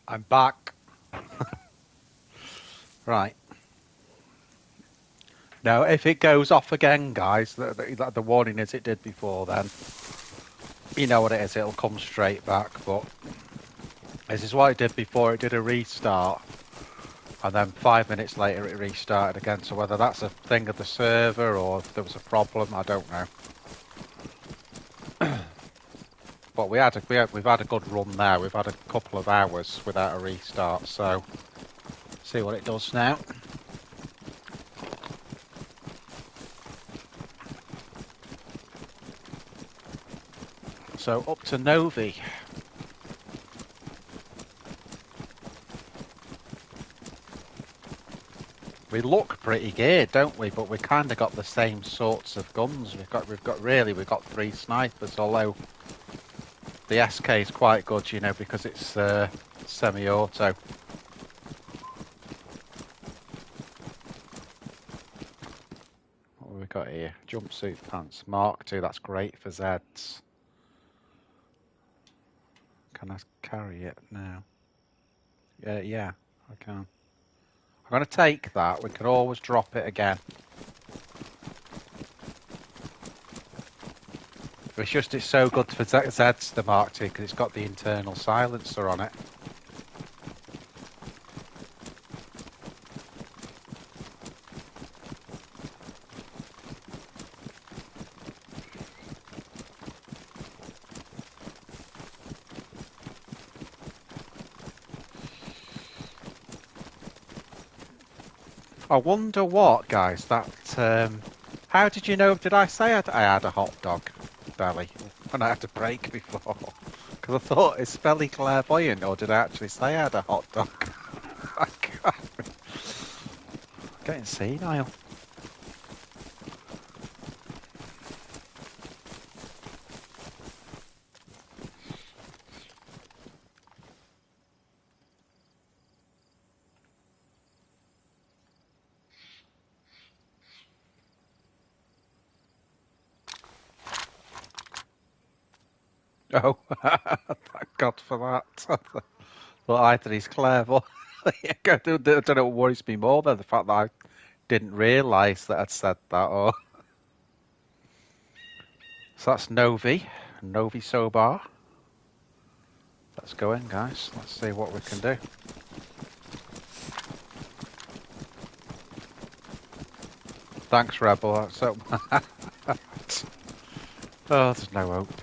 I'm back. Right. Now, if it goes off again, guys, the warning as it did before then, you know what it is, it'll come straight back, but This is what it did before. It did a restart, and then 5 minutes later it restarted again. So whether that's a thing of the server or if there was a problem, I don't know. But we've had a good run there. We've had a couple of hours without a restart. So see what it does now. So up to Novi. We look pretty geared, don't we? But we kind of got the same sorts of guns. We've got 3 snipers. Although the SK is quite good, you know, because it's semi-auto. What have we got here? Jumpsuit pants, Mark II. That's great for Zeds. Can I carry it now? Yeah, I can. I'm going to take that. We can always drop it again. It's so good for Zeds, the Mark II, because it's got the internal silencer on it. I wonder what, guys, that... how did you know? Did I say I had a hot dog belly when I had a break before? Because I thought, is belly clairvoyant, or did I actually say I had a hot dog? I can't... Getting senile. Oh, thank God for that. Well, either he's clairvoyant. I don't know what worries me more than the fact that I didn't realise that I'd said that. Or... So that's Novi Sobar. Let's go in, guys. Let's see what we can do. Thanks, Rebel. So... oh, there's no hope.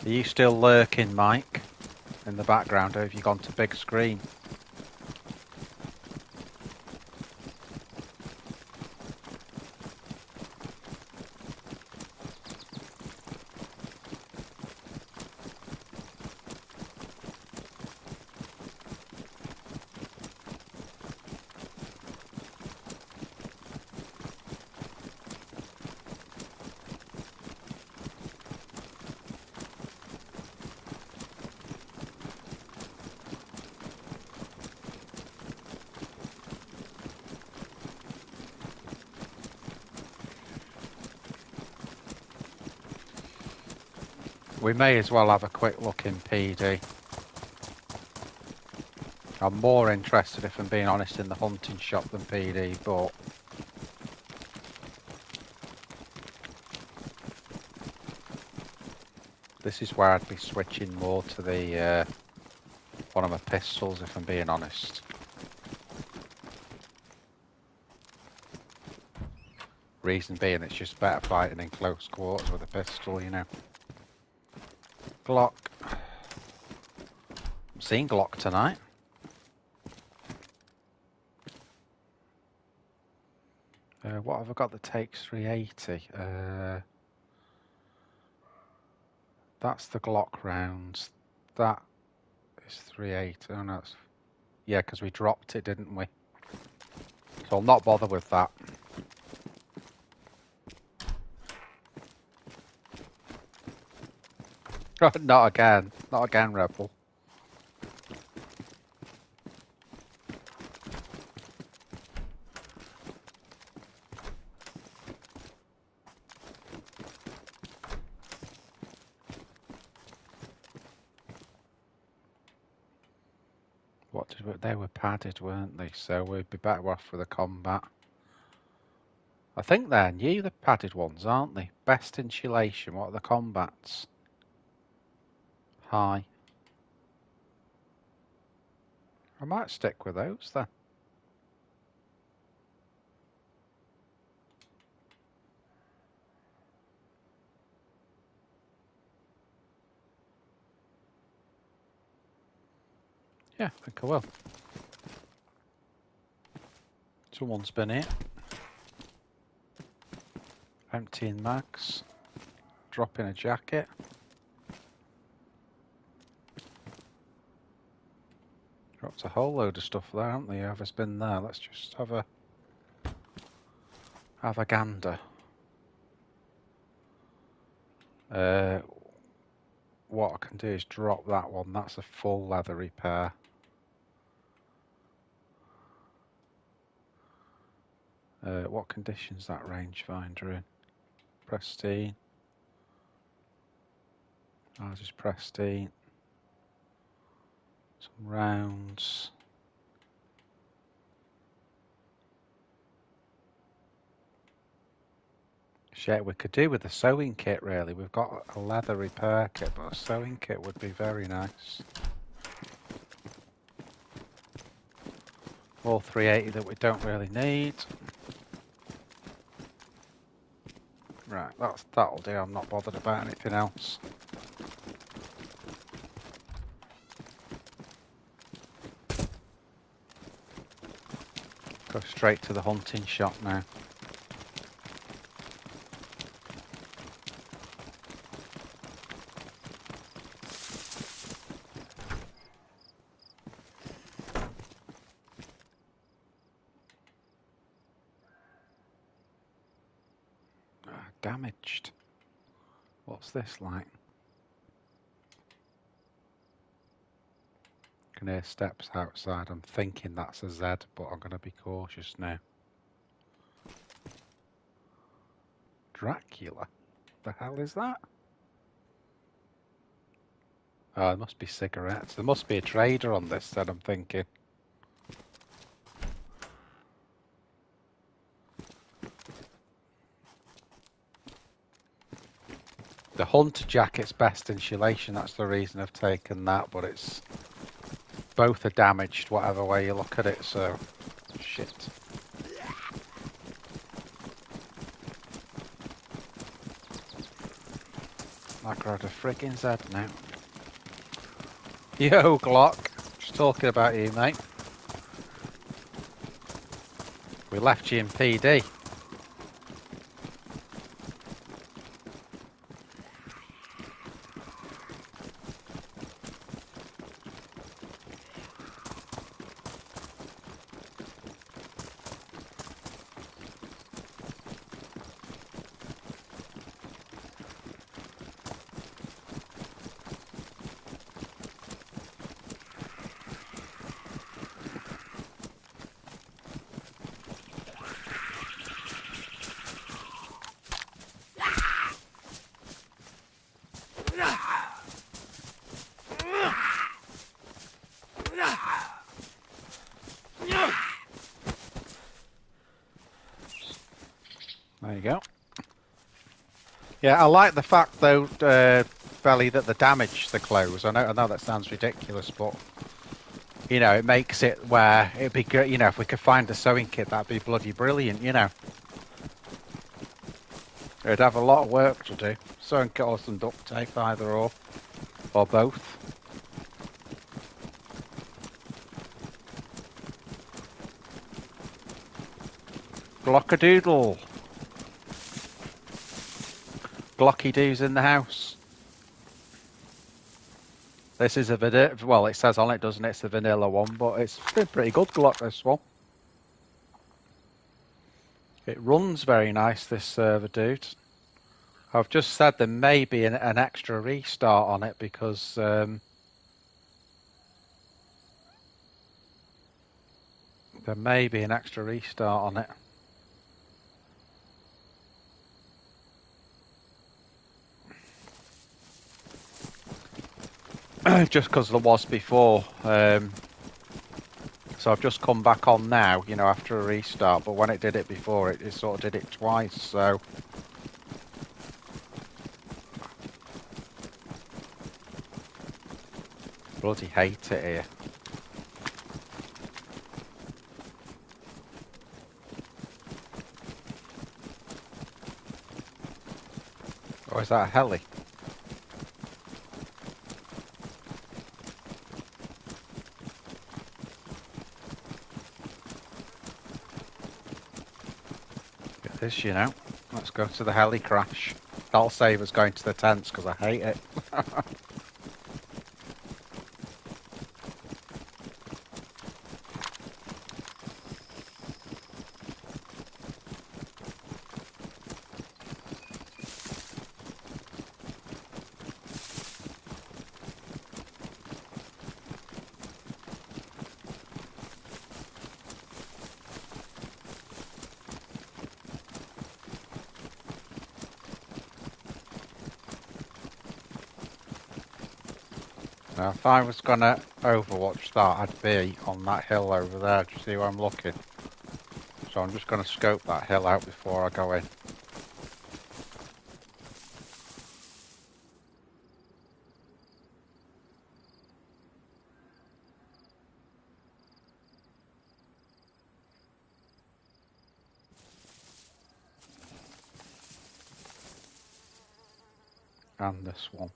Are you still lurking, Mike, in the background, or have you gone to big screen? We may as well have a quick look in PD. I'm more interested, if I'm being honest, in the hunting shop than PD, but... this is where I'd be switching more to the one of my pistols, if I'm being honest. Reason being, it's just better fighting in close quarters with a pistol, you know. Glock. I'm seeing Glock tonight. What have I got that takes 380? That's the Glock rounds. That is 380. Oh no, it's... yeah, because we dropped it, didn't we? So I'll not bother with that. Not again. Not again, Rebel. What did we... they were padded, weren't they? So we'd be better off for the combat. I think they're new, the padded ones, aren't they? Best insulation. What are the combats? High. I might stick with those then. Yeah, I think I will. Someone's been here. Emptying mags. Dropping a jacket. Dropped a whole load of stuff there, haven't they? Whoever's been there. Let's just have a gander. What I can do is drop that one. That's a full leather repair. What condition's that rangefinder in? Pristine. Ours is pristine. Some rounds. Shit, we could do with a sewing kit really. We've got a leather repair kit, but a sewing kit would be very nice. All 380 that we don't really need. Right, that'll do. I'm not bothered about anything else. Go straight to the hunting shop now. Damaged. What's this like? I can hear steps outside. I'm thinking that's a Z, but I'm going to be cautious now. Dracula? The hell is that? Oh, there must be cigarettes. There must be a trader on this then, I'm thinking. The hunter jacket's best insulation, that's the reason I've taken that, but it's both are damaged whatever way you look at it, so shit. I got a friggin' Z now. Yo, Glock. Just talking about you, mate. We left you in PD. There you go. Yeah, I like the fact though, Belly, that the damage the clothes. I know that sounds ridiculous, but you know, it makes it where it'd be good. You know, if we could find a sewing kit, that'd be bloody brilliant. You know, it'd have a lot of work to do. Sewing kit or some duct tape, either or both. Glockadoodle. Glocky doos in the house. This is a vanilla. Well, it says on it, doesn't it? It's a vanilla one, but it's been pretty good, Glock, this one. It runs very nice, this server, dude. I've just said there may be an extra restart on it because there may be an extra restart on it. Just because there was before. So I've just come back on now, you know, after a restart, but when it did it before, it sort of did it twice, so... Bloody hate it here. Or is that a heli? It is, you know. Let's go to the heli crash. That'll save us going to the tents, because I hate it. Now, if I was going to overwatch that, I'd be on that hill over there. Do you see where I'm looking? So I'm just going to scope that hill out before I go in. And this one.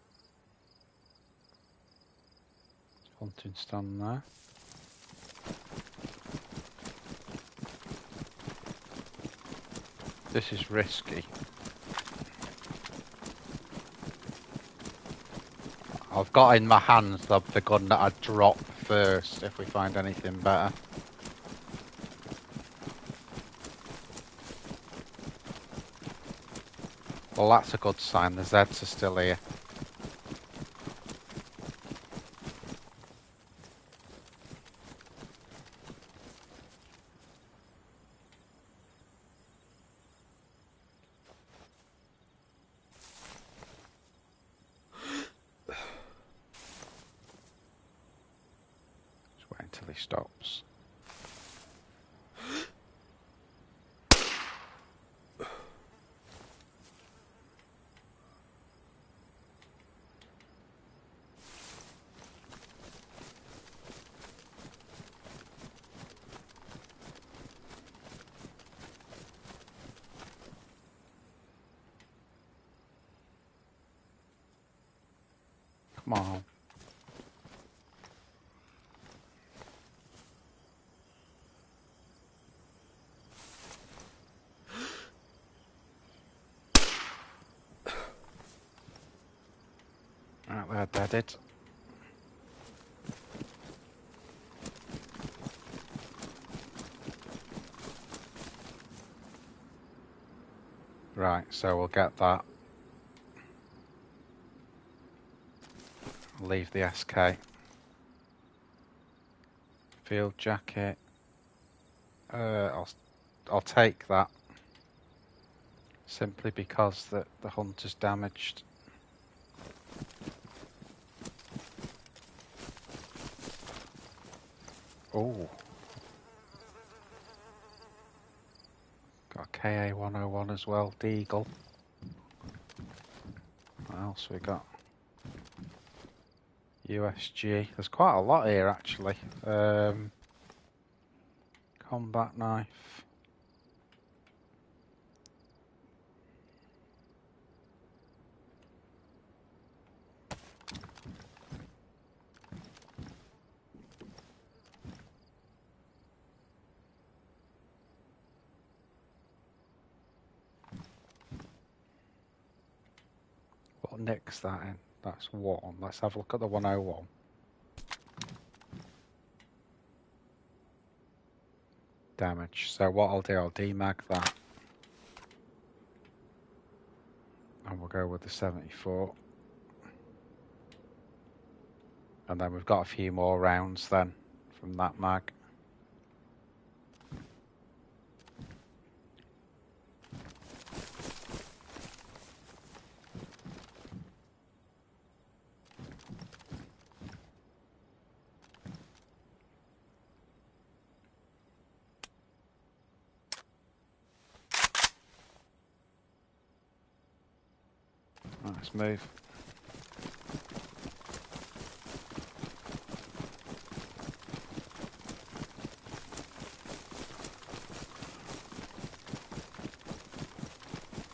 Hunting stand there. This is risky. I've got in my hands the gun that I'd drop first if we find anything better. Well, that's a good sign. The Zeds are still here. Just wait until he stops. Come on. Right, they're deaded. Right, so we'll get that. Leave the SK. Field jacket. I'll take that. Simply because the hunter's damaged. Oh. Got a KA-101 as well, Deagle. What else we got? USG. There's quite a lot here actually. Combat knife. What nick's that in? That's one. Let's have a look at the 101. Damage. So what I'll do, I'll demag that. And we'll go with the 74. And then we've got a few more rounds then from that mag. Let's move.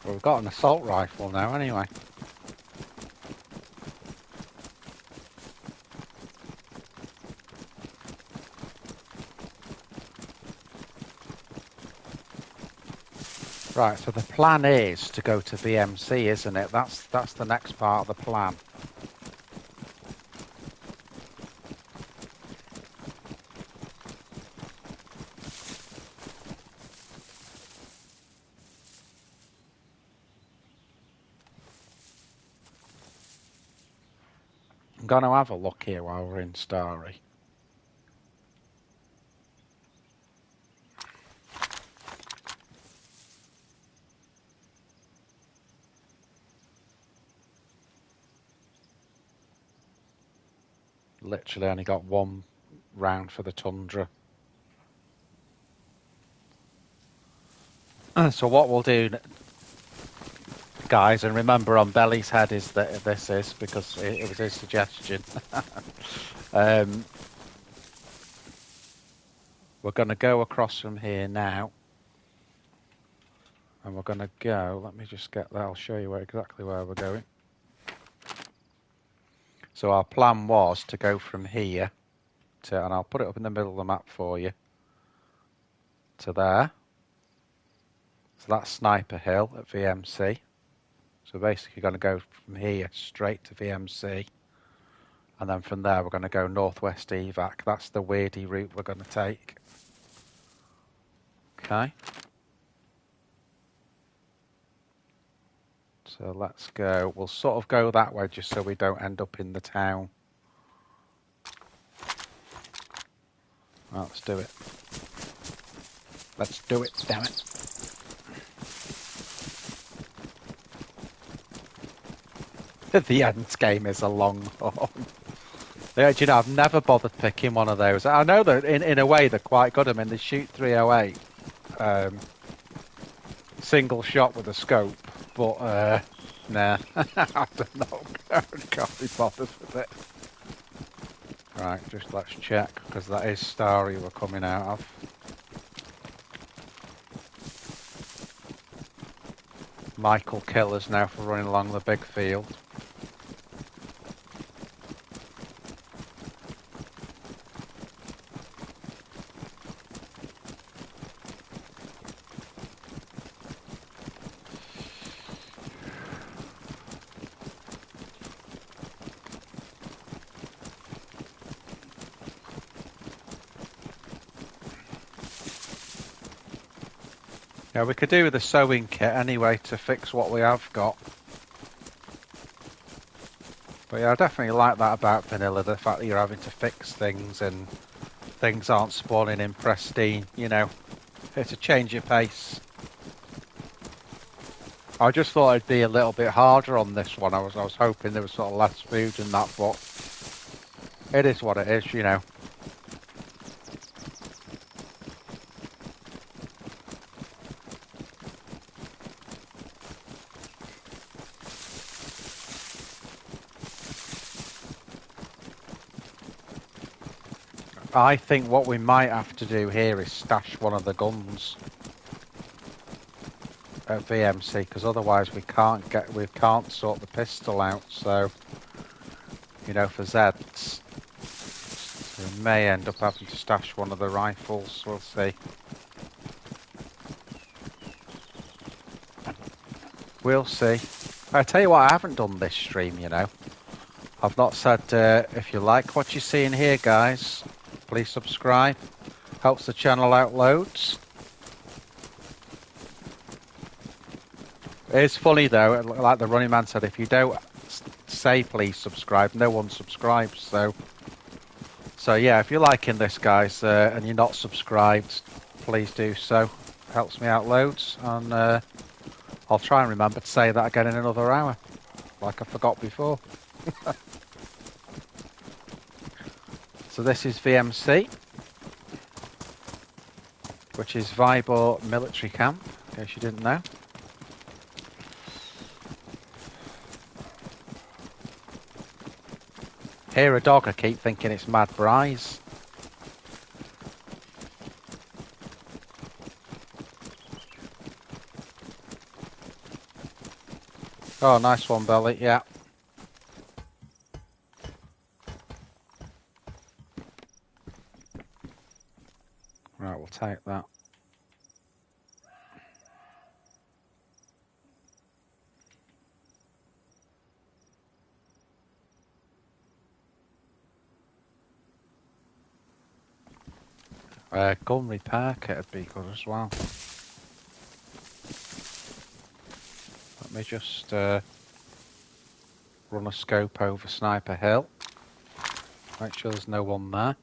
Well, we've got an assault rifle now anyway. Right, so the plan is to go to VMC, isn't it? That's the next part of the plan. I'm going to have a look here while we're in Starry. Literally only got one round for the Tundra. So what we'll do, guys, and remember on Belly's head is that this is, because it was his suggestion. We're going to go across from here now. And we're going to go, let me just get that, I'll show you exactly where we're going. So our plan was to go from here to, and I'll put it up in the middle of the map for you, to there. So that's Sniper Hill at VMC. So basically going to go from here straight to VMC. And then from there we're going to go northwest evac. That's the weirdy route we're going to take. Okay. So let's go. We'll sort of go that way just so we don't end up in the town. Right, let's do it. Let's do it, damn it. The end game is a long one. Yeah, do you know, I've never bothered picking one of those. I know that in a way they're quite good. I mean, they shoot 308 single shot with a scope, but nah, I don't know. I can't be bothered with it. Right, just let's check, because that is Starry we're coming out of. Michael kill us now for running along the big field. Yeah, we could do with a sewing kit anyway to fix what we have got. But yeah, I definitely like that about vanilla, the fact that you're having to fix things and things aren't spawning in pristine, you know. It's a change of pace. I just thought it'd be a little bit harder on this one. I was hoping there was sort of less food and that, but it is what it is, you know. I think what we might have to do here is stash one of the guns at VMC, because otherwise we can't sort the pistol out. So, you know, for Zeds, we may end up having to stash one of the rifles. We'll see. We'll see. I tell you what, I haven't done this stream, you know. I've not said if you like what you're seeing here, guys, please subscribe. Helps the channel out loads. It's funny though, like the running man said, if you don't say please subscribe, no one subscribes. So yeah, if you're liking this, guys, and you're not subscribed, please do so. Helps me out loads, and I'll try and remember to say that again in another hour, like I forgot before. So this is VMC, which is Vibor Military Camp, in case you didn't know. Hear a dog, I keep thinking it's Mad Bryce. Oh, nice one, Belly, yeah. Right, we'll take that. Gun repair kit would be good as well. Let me just run a scope over Sniper Hill. Make sure there's no one there.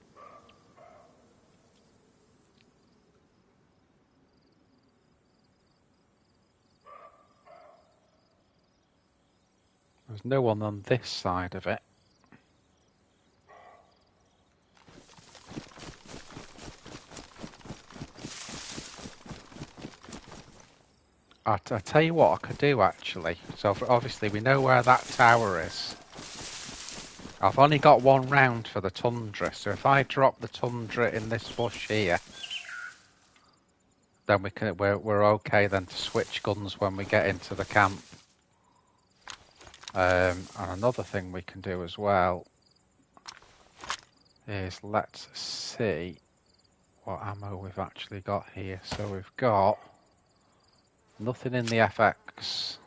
There's no one on this side of it. I tell you what I could do actually. So obviously we know where that tower is. I've only got one round for the Tundra, so if I drop the Tundra in this bush here, then we're okay then to switch guns when we get into the camp. And another thing we can do as well is let's see what ammo we've actually got here. So we've got nothing in the FX.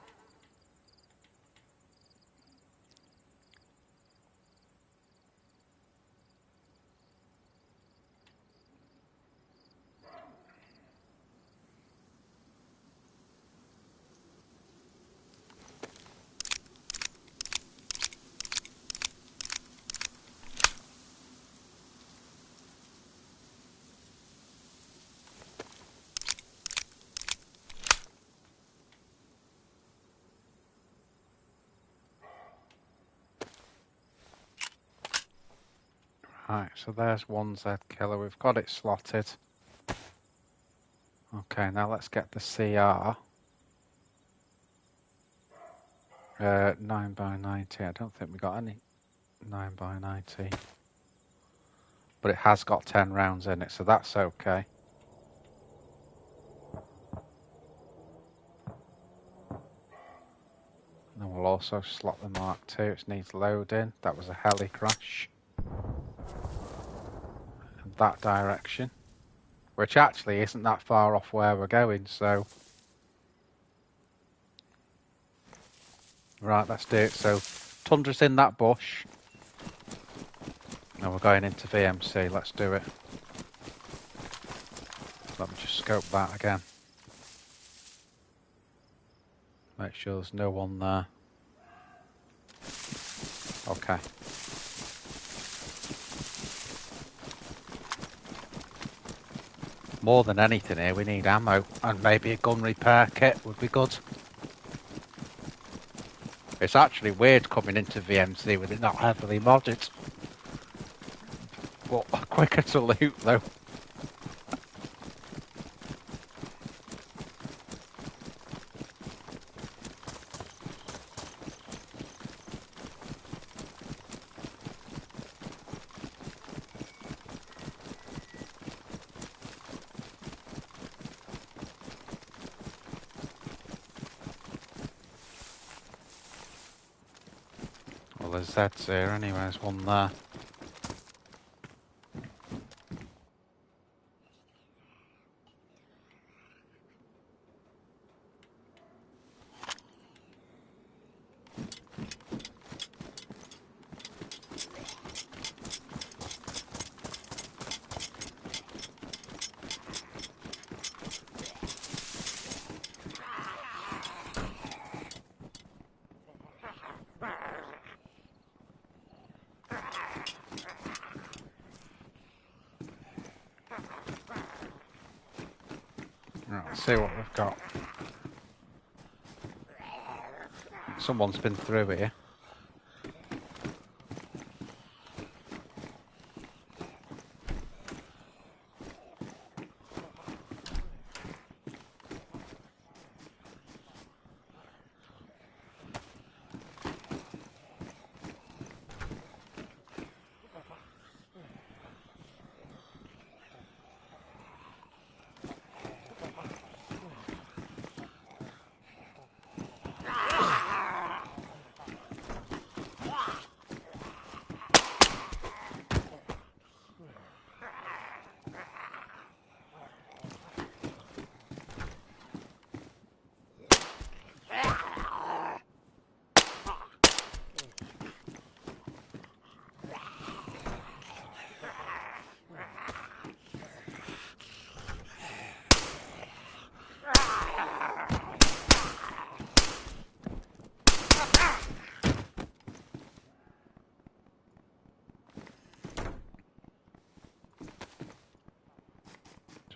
Right, so there's one Z killer. We've got it slotted. Okay, now let's get the CR. 9x90. I don't think we got any 9x90. But it has got 10 rounds in it, so that's okay. And then we'll also slot the Mark II. It needs loading. That was a heli crash. In that direction. Which actually isn't that far off where we're going, so... Right, let's do it. So, Tundra's in that bush. And we're going into VMC. Let's do it. Let me just scope that again. Make sure there's no one there. Okay. More than anything here, we need ammo. And maybe a gun repair kit would be good. It's actually weird coming into VMC with it not heavily modded. But quicker to loot though. Well, there's Zeds here anyway, there's one there. Right, let's see what we've got. Someone's been through here.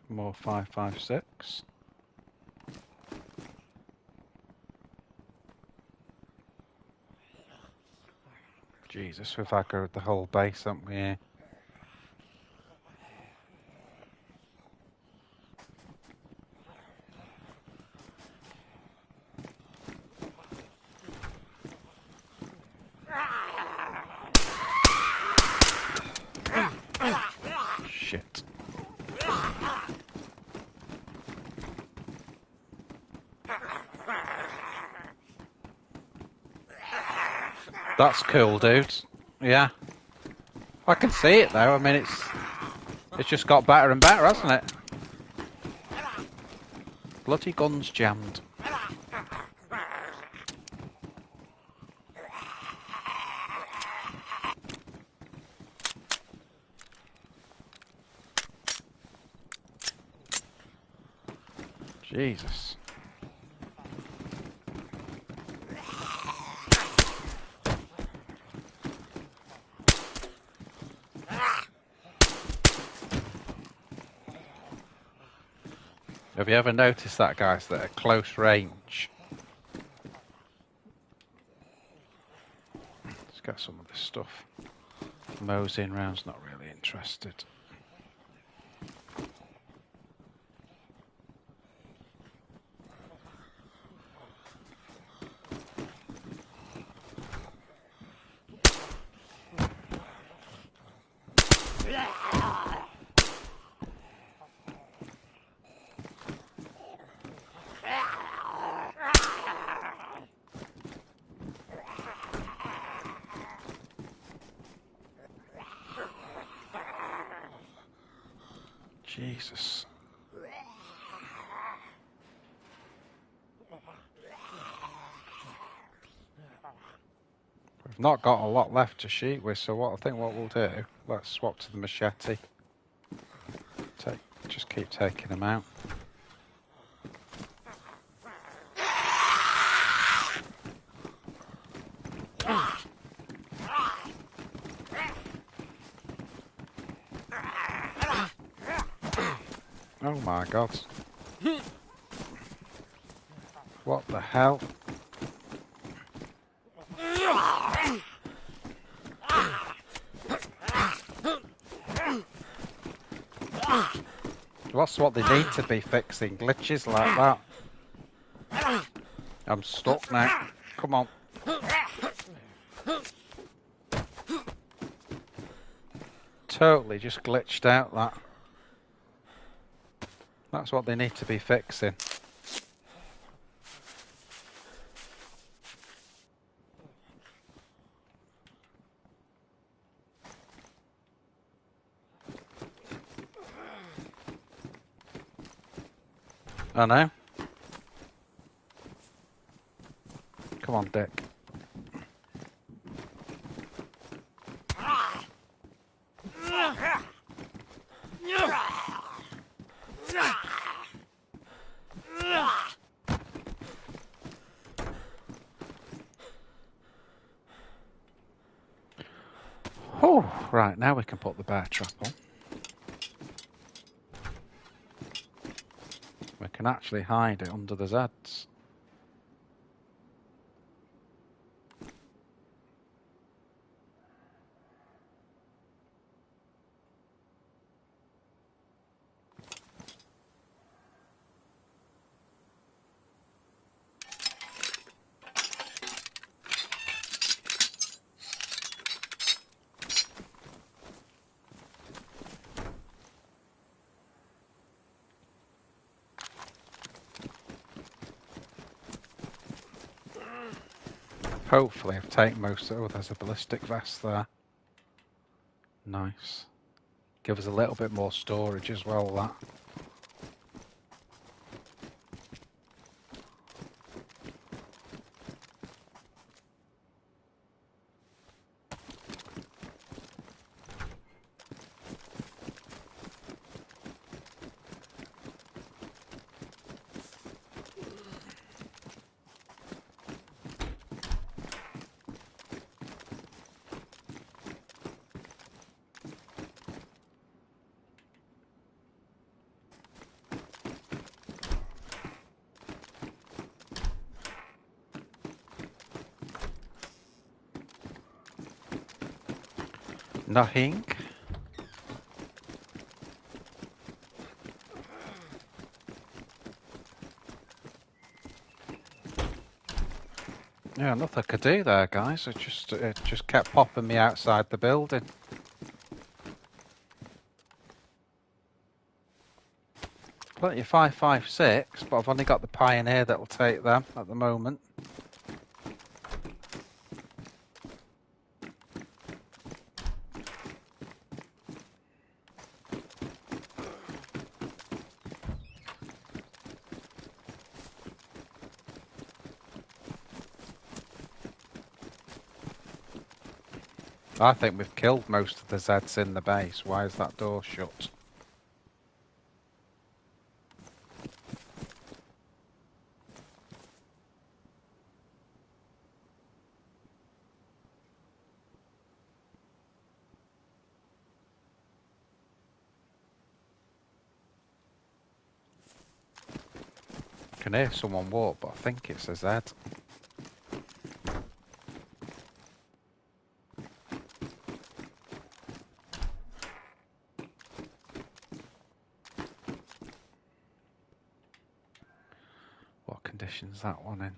More 5.56. Jesus, we've aggroed the whole base, haven't we? Here? Shit. That's cool, dude. Yeah. I can see it though. I mean, it's just got better and better, hasn't it? Bloody guns jammed. Jesus. Have you ever noticed that, guys, that at close range... Let's get some of this stuff. Moseying round's not really interested. Jesus. We've not got a lot left to shoot with, so I think what we'll do, let's swap to the machete. Just keep taking them out. Oh my God. What the hell? That's what they need to be fixing, glitches like that. I'm stuck now. Come on. Totally just glitched out that. That's what they need to be fixing. I know. Come on, Dick. Oh, right, now we can put the bear trap on. We can actually hide it under the Zeds. Hopefully I've taken most of it. Oh, there's a ballistic vest there. Nice. Give us a little bit more storage as well, that. Nothing. Yeah, nothing I could do there, guys. It just kept popping me outside the building. Plenty of 556, but I've only got the Pioneer that'll take them at the moment. I think we've killed most of the Zeds in the base. Why is that door shut? I can hear someone walk, but I think it's a Zed. What condition's that one in?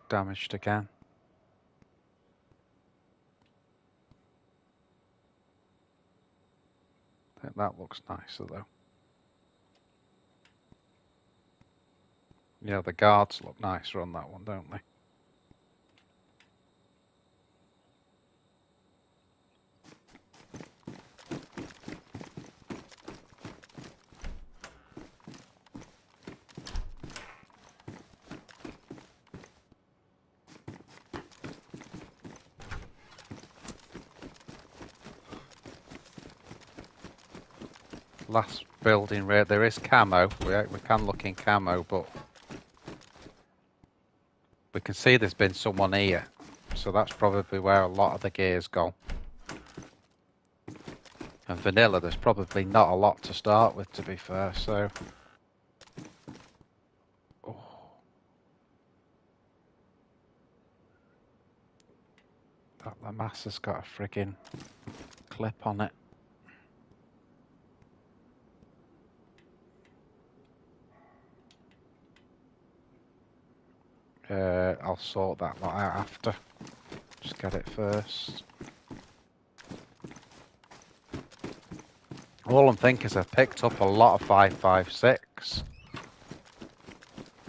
Damaged again. I think that looks nicer though. Yeah, the guards look nicer on that one, don't they? Last building, there is camo. We can look in camo, but we can see there's been someone here. So that's probably where a lot of the gear's gone. And vanilla, there's probably not a lot to start with, to be fair, so... Oh. That mass has got a friggin' clip on it. I'll sort that lot out after. Just get it first. All I'm thinking is I've picked up a lot of 556.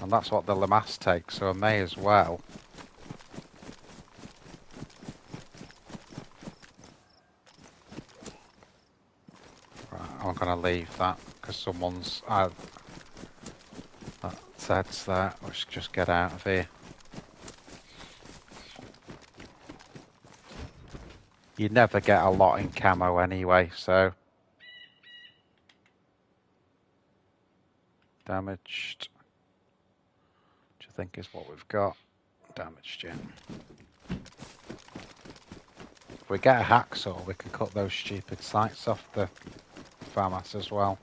And that's what the Lamass takes, so I may as well. Right, I'm going to leave that, because someone's... that Zed's there. Let's just get out of here. You never get a lot in camo anyway, so... Damaged. Which I think is what we've got. Damaged, yeah. If we get a hacksaw, we can cut those stupid sights off the FAMAS as well.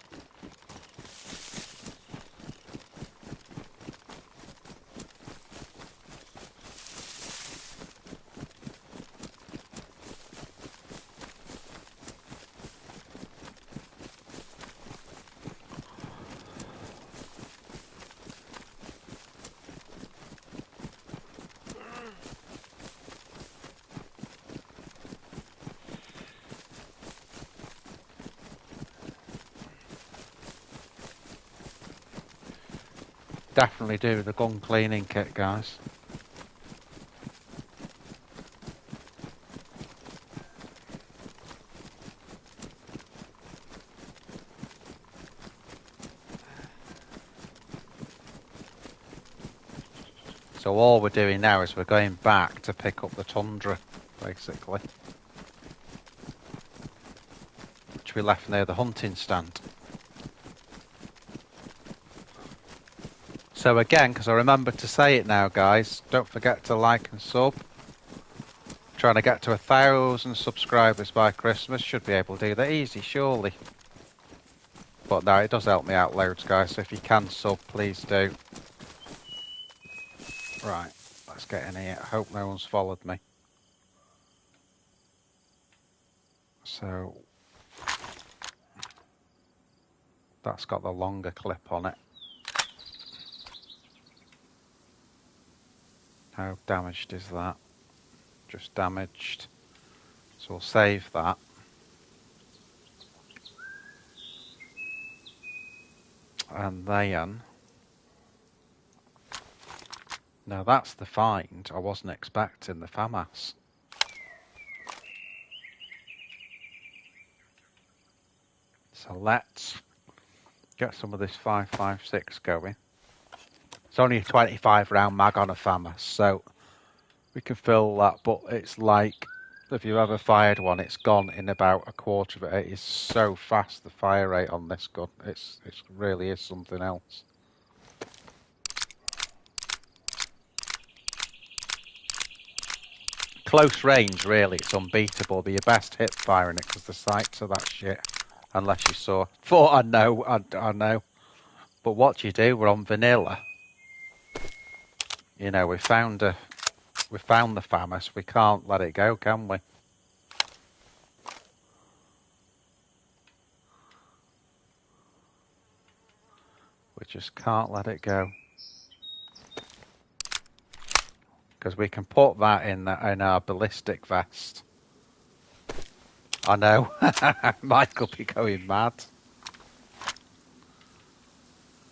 Definitely do the gun cleaning kit, guys. So all we're doing now is we're going back to pick up the Tundra, basically. Which we left near the hunting stand. So again, because I remember to say it now, guys, don't forget to like and sub. Trying to get to 1,000 subscribers by Christmas. Should be able to do that easy, surely. But no, it does help me out loads, guys. So if you can sub, please do. Right, let's get in here. I hope no one's followed me. So that's got the longer clip on it. How damaged is that? Just damaged. So we'll save that. And then, now that's the find. I wasn't expecting the FAMAS. So let's get some of this 5.56 going. It's only a 25 round mag on a FAMAS, so we can fill that, but it's like, if you've ever fired one, it's gone in about a quarter of it. It is so fast, the fire rate on this gun. It really is something else. Close range, really, it's unbeatable. Be your best hip firing it because the sights are that shit. Unless you saw. I know. But what do you do? We're on vanilla. You know, we found the FAMAS. We can't let it go, can we? We just can't let it go. Because we can put that in our ballistic vest. I know. Mike will be going mad.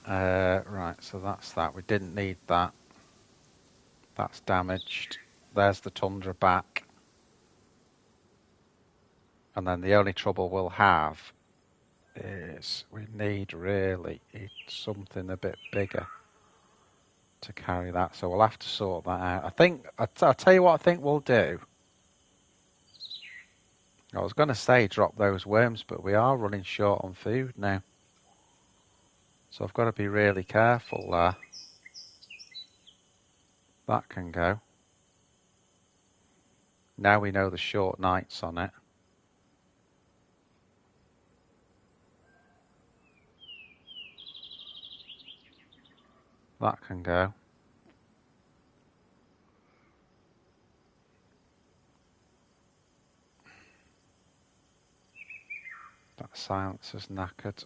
Right, so that's that. We didn't need that. That's damaged. There's the Tundra back. And then the only trouble we'll have is we need really something a bit bigger to carry that. So we'll have to sort that out. I think, I'll tell you what I think we'll do. I was going to say drop those worms, but we are running short on food now. So I've got to be really careful there. That can go. Now we know the short nights on it. That can go. That silencer's knackered.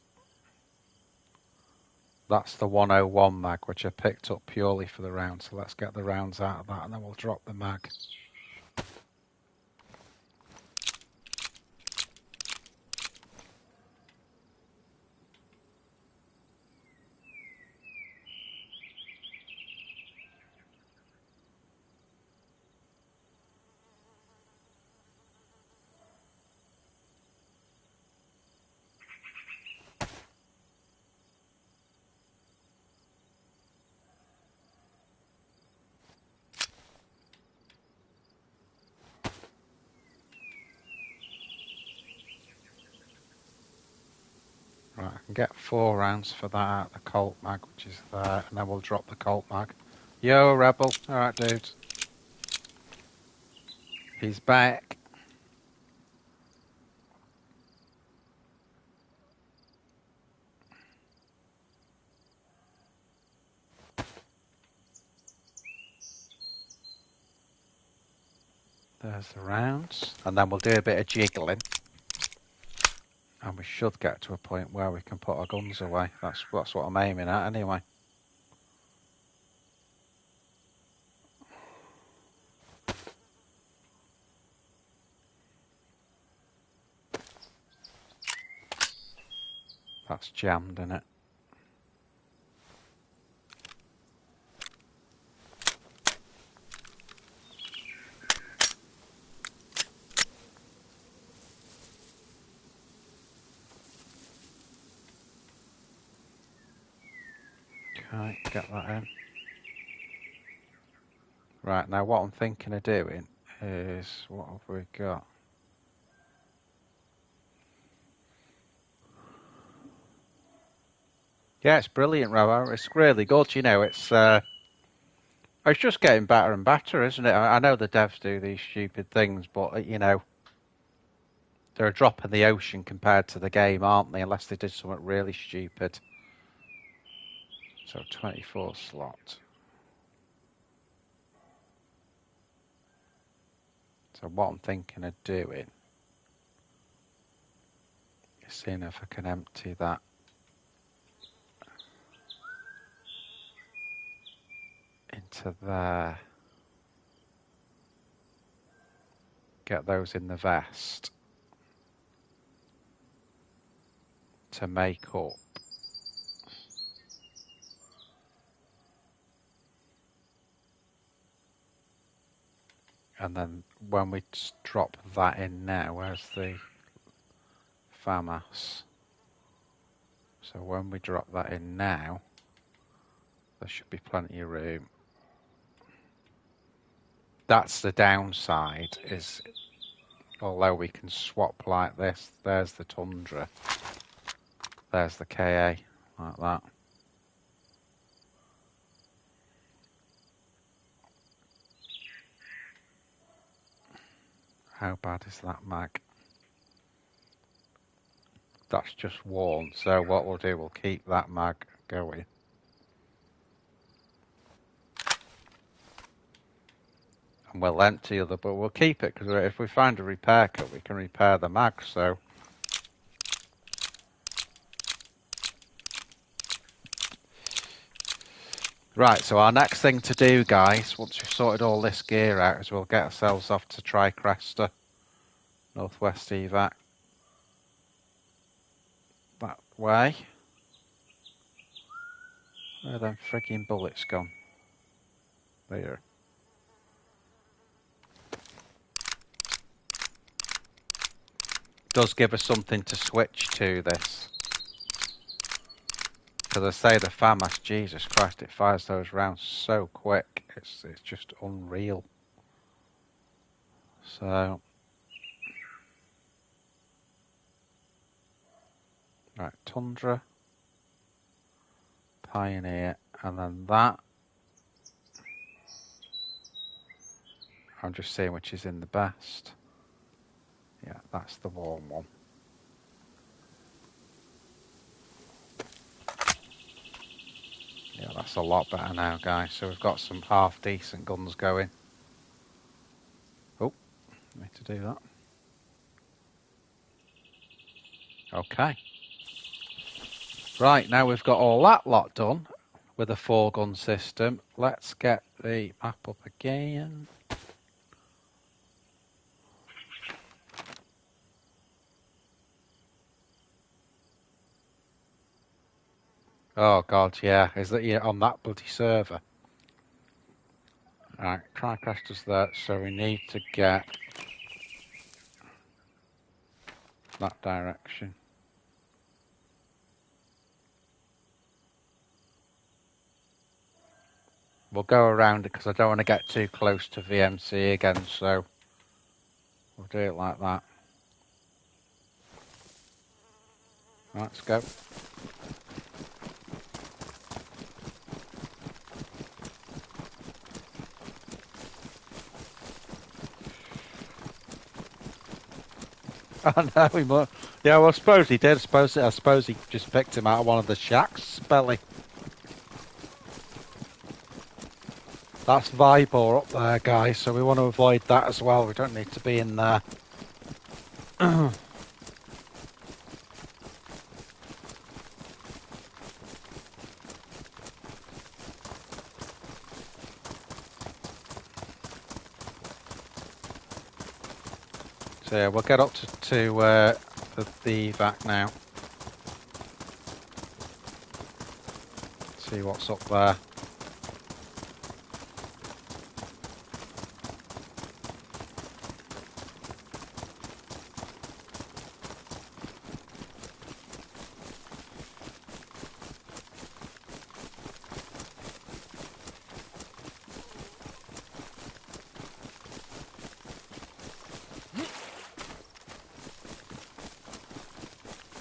That's the 101 mag, which I picked up purely for the round. So let's get the rounds out of that and then we'll drop the mag. Right, I can get 4 rounds for that out of the Colt mag, which is there, and then we'll drop the Colt mag. Yo, Rebel. Alright, dude. He's back. There's the rounds. And then we'll do a bit of jiggling. And we should get to a point where we can put our guns away. That's what I'm aiming at anyway. That's jammed, isn't it? Okay, get that in. Right, now what I'm thinking of doing is, what have we got? Yeah, it's brilliant, Robo. It's really good, you know, it's just getting better and better, isn't it? I know the devs do these stupid things, but, you know, they're a drop in the ocean compared to the game, aren't they? Unless they did something really stupid. So 24 slot. So what I'm thinking of doing Seeing if I can empty that. Into there. Get those in the vest. To make up. And then when we drop that in now, where's the FAMAS? So when we drop that in now, there should be plenty of room. That's the downside, is although we can swap like this, there's the Tundra, there's the KA, like that. How bad is that mag? That's just worn, so what we'll do, we'll keep that mag going. And we'll empty the other, but we'll keep it, because if we find a repair kit, we can repair the mag, so. Right, so our next thing to do, guys, once we've sorted all this gear out, is we'll get ourselves off to Tricresta, Northwest Evac. That way. Where are them frigging bullets gone? There. Does give us something to switch to, this. Because I say the FAMAS, Jesus Christ, it fires those rounds so quick. It's just unreal. So. Right, Tundra. Pioneer, and then that. I'm just seeing which is in the best. Yeah, that's the warm one. Yeah, that's a lot better now, guys. So we've got some half decent guns going. Oh, need to do that. Okay. Right, now we've got all that lot done with a 4-gun system. Let's get the map up again. Oh God, yeah. Is that on that bloody server? Right, Tricrester's there, so we need to get that direction. We'll go around it because I don't want to get too close to VMC again, so we'll do it like that. Let's go. I know he must. Yeah, well, I suppose he did. I suppose he just picked him out of one of the shacks, belly. That's Vibor up there, guys, so we want to avoid that as well. We don't need to be in there. So yeah, we'll get up to the evac now. See what's up there.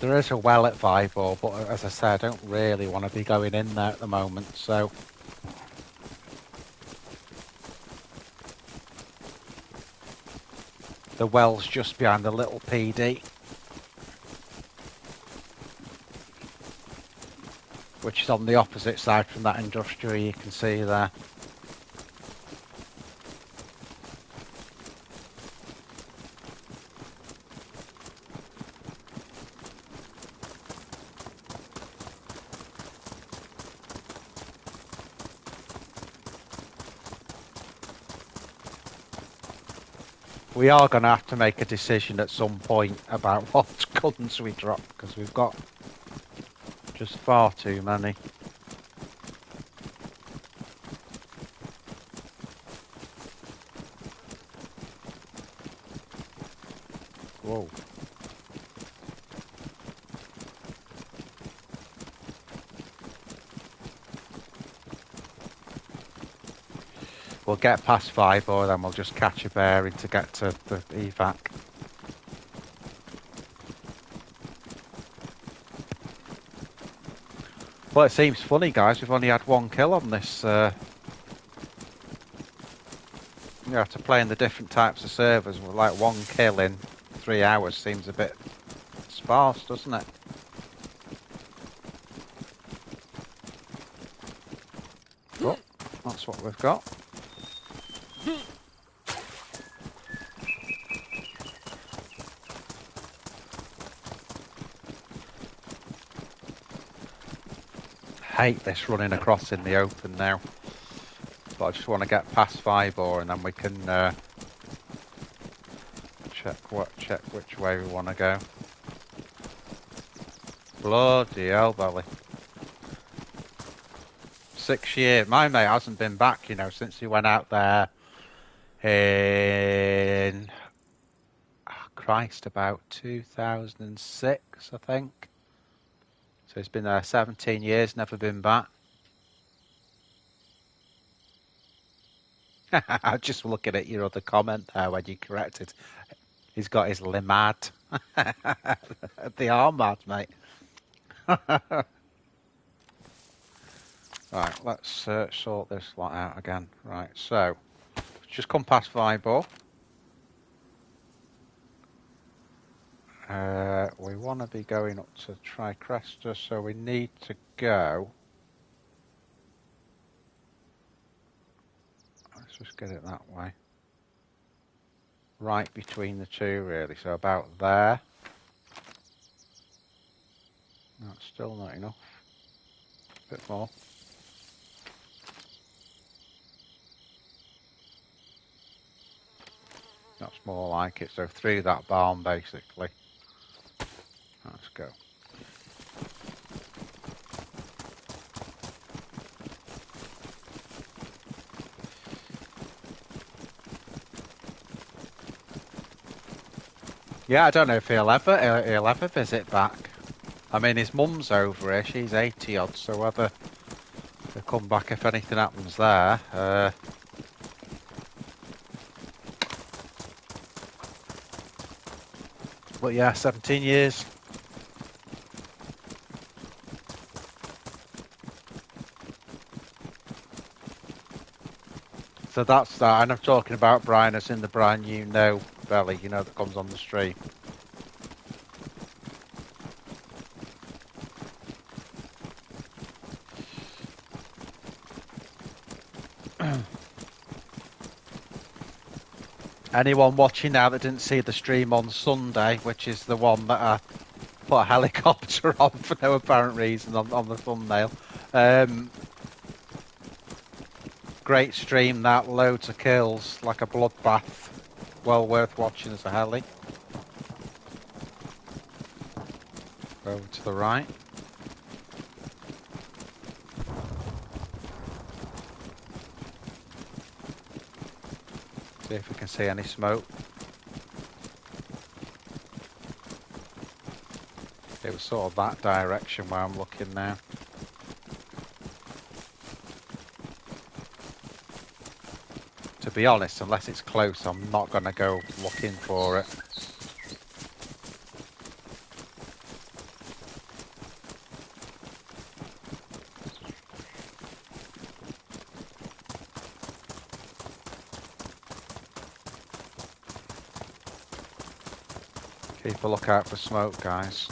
There is a well at Vibor, but as I say, I don't really want to be going in there at the moment, so. The well's just behind the little PD. Which is on the opposite side from that industrial you can see there. We are going to have to make a decision at some point about what guns we drop, because we've got just far too many. Whoa. We'll get past 5 or then we'll just catch a bearing to get to the evac. Well, it seems funny, guys. We've only had 1 kill on this. You have to play in the different types of servers. With like 1 kill in 3 hours seems a bit sparse, doesn't it? Oh, that's what we've got. Hate this running across in the open now, but I just want to get past 5 or and then we can check which way we want to go. Bloody hell, belly. 6 years. My mate hasn't been back, you know, since he went out there in Christ, about 2006, I think. So he's been there 17 years, never been back. I'm just looking at your other comment there when you corrected. He's got his limad. They are mad, mate. Right, let's sort this lot out again. Right, so just come past Vibor. We want to be going up to Tricresta, so we need to go. Let's just get it that way. Right between the two, really. So about there. That's still not enough. A bit more. That's more like it. So through that barn, basically. Let's go. Yeah, I don't know if he'll ever visit back. I mean, his mum's over here. She's 80 odd, so whether he'll come back if anything happens there. But yeah, 17 years. So that's that. And I'm talking about Brian, as in the Brian you know, Belly, you know, that comes on the stream. Anyone watching now that didn't see the stream on Sunday, which is the one that I put a helicopter on for no apparent reason on the thumbnail. Great stream, that. Loads of kills, like a bloodbath. Well worth watching as a heli. Over to the right. See if we can see any smoke. It was sort of that direction where I'm looking now. To be honest, unless it's close, I'm not going to go looking for it. Keep a lookout for smoke, guys.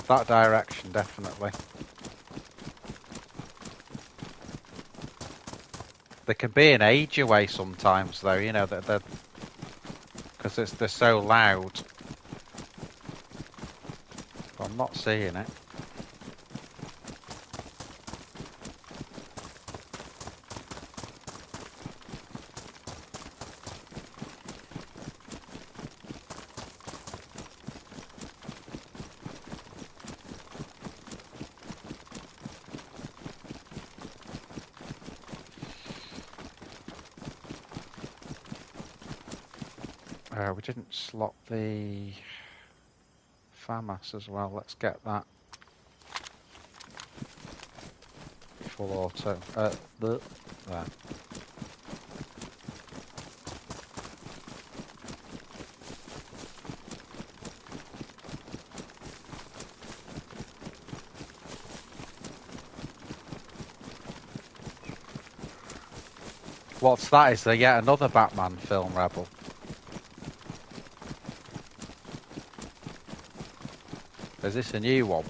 That direction, definitely. They can be an age away sometimes, though, you know, because they're so loud. But I'm not seeing it. We didn't slot the FAMAS as well. Let's get that full auto. There. What's that? Is there yet another Batman film, Rebel? Is this a new one?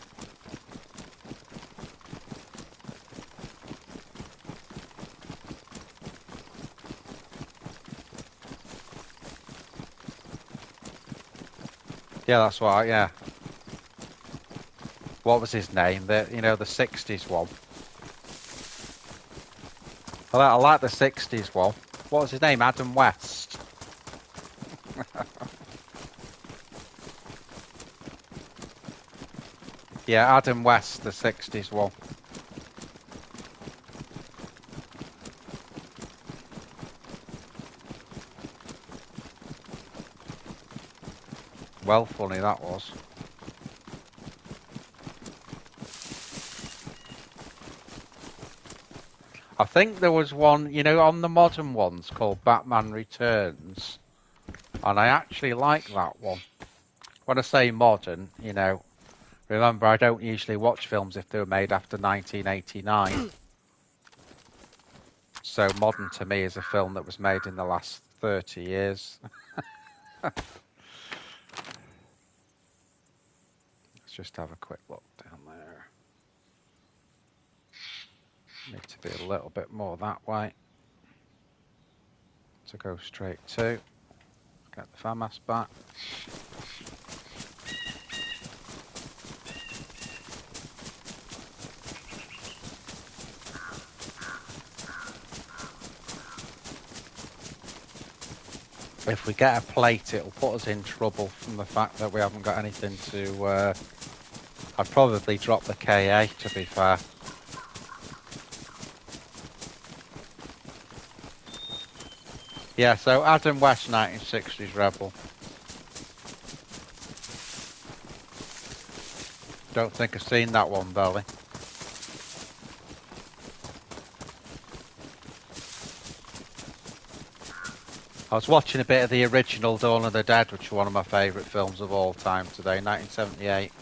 Yeah, that's right, yeah. What was his name? The 60s one. I like the 60s one. What was his name? Adam West. Yeah, Adam West, the 60s one. Well funny that was. I think there was one, on the modern ones called Batman Returns. And I actually like that one. When I say modern, remember I don't usually watch films if they were made after 1989. So modern to me is a film that was made in the last 30 years. Let's just have a quick look down there. Need to be a little bit more that way to go straight to. Get the FAMAS back. If we get a plate, it'll put us in trouble from the fact that we haven't got anything to... I'd probably drop the KA, to be fair. Yeah, so Adam West, 1960s Rebel. Don't think I've seen that one, Belly. I was watching a bit of the original Dawn of the Dead, which is one of my favourite films of all time today, 1978.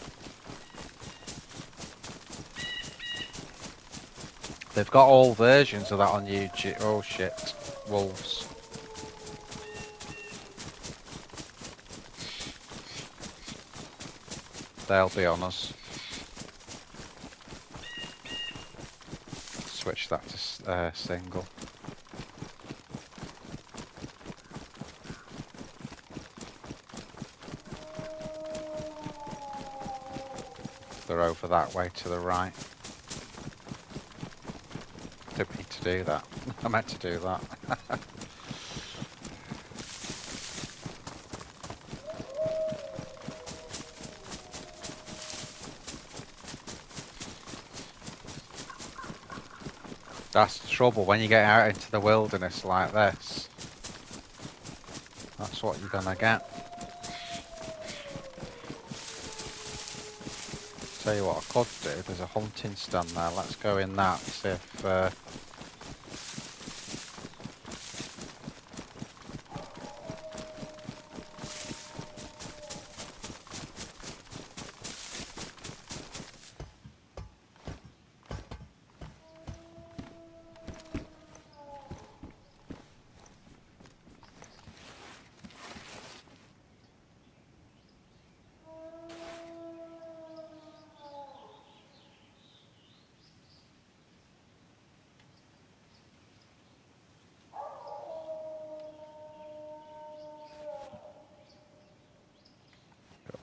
They've got all versions of that on YouTube. Oh shit, wolves. They'll be on us. Switch that to single. They're over that way to the right. Didn't mean to do that. I meant to do that. That's the trouble when you get out into the wilderness like this. That's what you're gonna get. Tell you what I could do, there's a hunting stand there. Let's go in that and see if...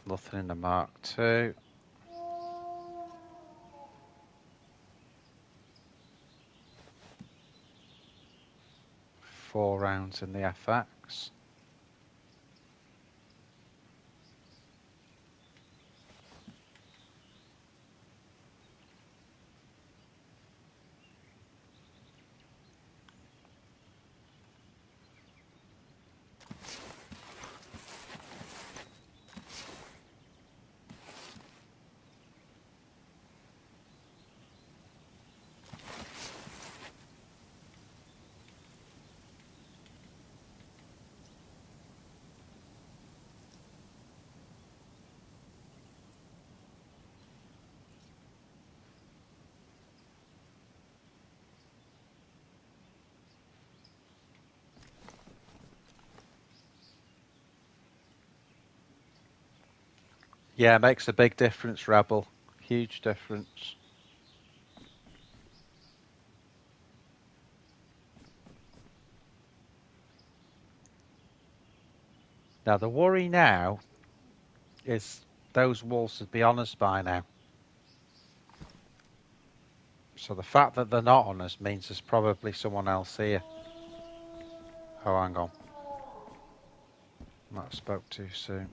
nothing in the Mark II. Four rounds in the FX. Yeah, it makes a big difference, Rebel. Huge difference. Now, the worry now is those wolves would be on us by now. So the fact that they're not on us means there's probably someone else here. Oh, hang on. Might have spoke too soon.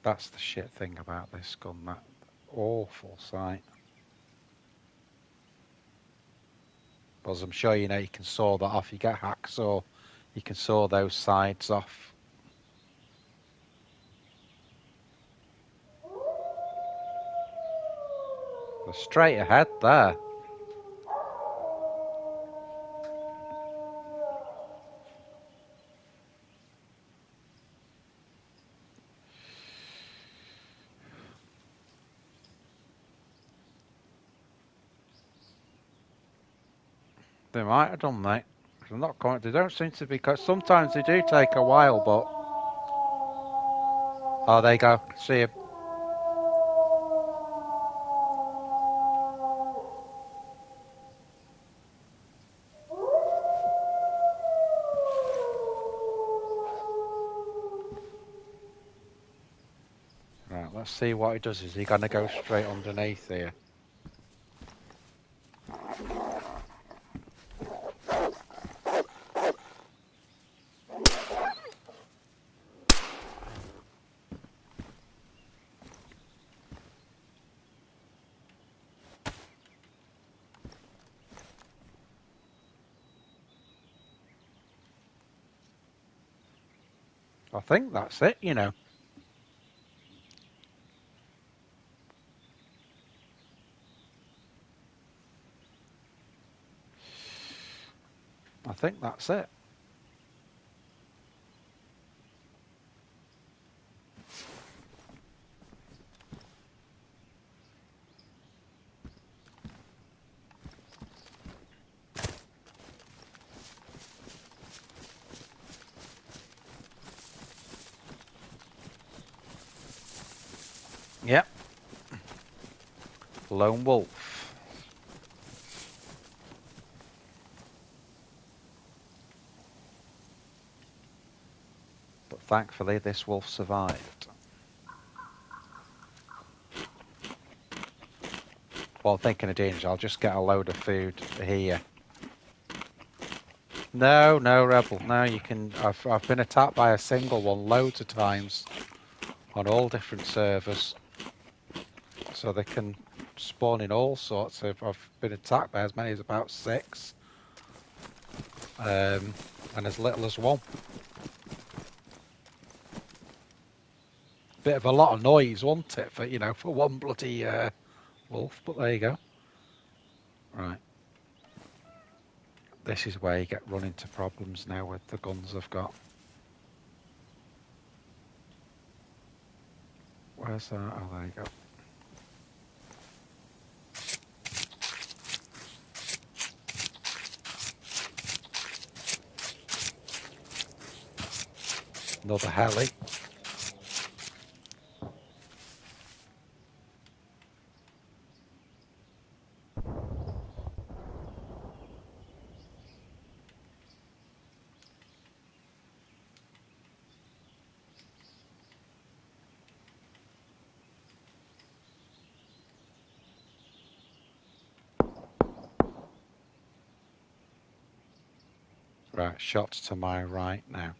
That's the shit thing about this gun, that awful sight. But as I'm sure you know, you can saw that off. You get hacksaw, you can saw those sides off. They're straight ahead there. They might have done, mate. They're not quite. They don't seem to be. Sometimes they do take a while, but oh, there you go. See him. Right, let's see what he does. Is he going to go straight underneath here? I think that's it, you know. I think that's it. Yep. Lone wolf. But thankfully, this wolf survived. Well, thinking of danger, I'll just get a load of food here. No, Rebel. No, you can. I've been attacked by a single one loads of times on all different servers, so they can spawn in all sorts of. I've been attacked by as many as about 6, and as little as 1. Bit of a lot of noise, wasn't it, for one bloody wolf? But there you go. Right. This is where you get run into problems now with the guns I've got. Where's that? Oh, there you go. Another heli. Right, shots to my right now.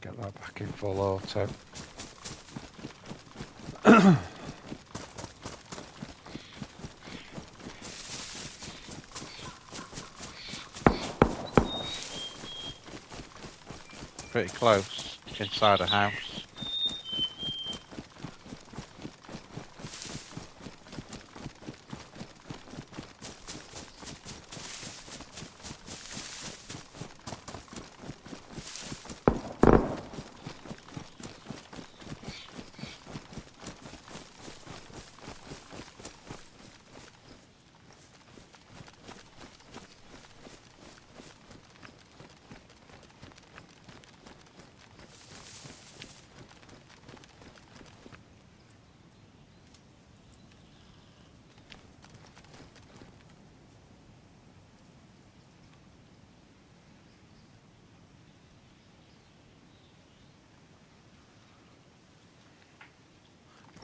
Get that back in full auto. Pretty close, inside a house.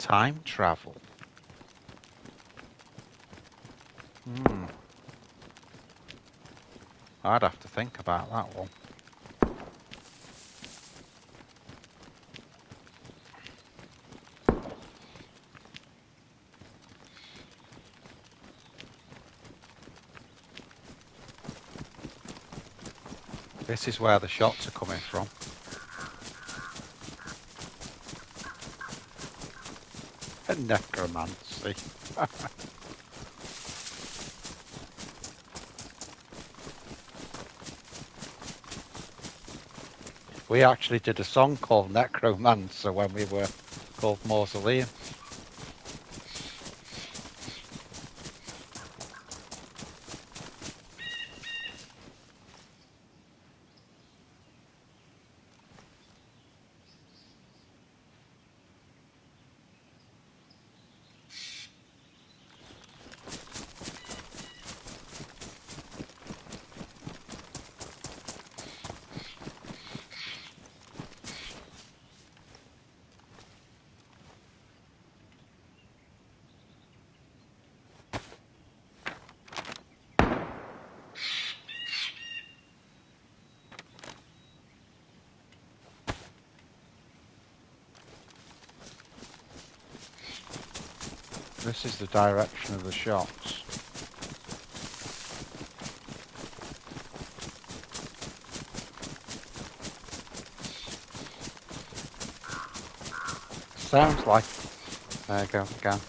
Time travel. I'd have to think about that one. This is where the shots are coming from. Necromancy. We actually did a song called Necromancer when we were called Mausoleum. This is the direction of the shots. Sounds like... There you go, again.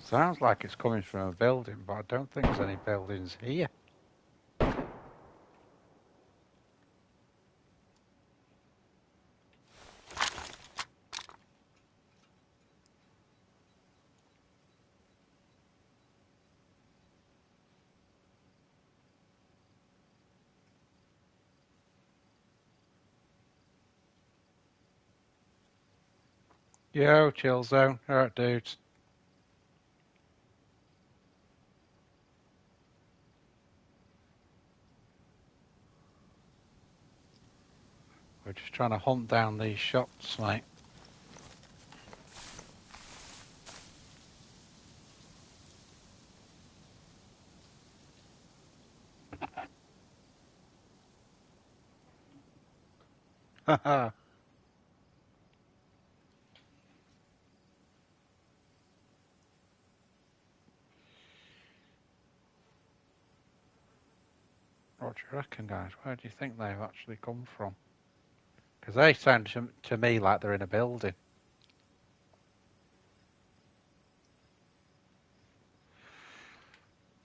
Sounds like it's coming from a building, but I don't think there's any buildings here. Yo, chill zone. Alright, dudes. We're just trying to hunt down these shots, mate. Haha. What do you reckon, guys? Where do you think they've actually come from? Because they sound to me like they're in a building.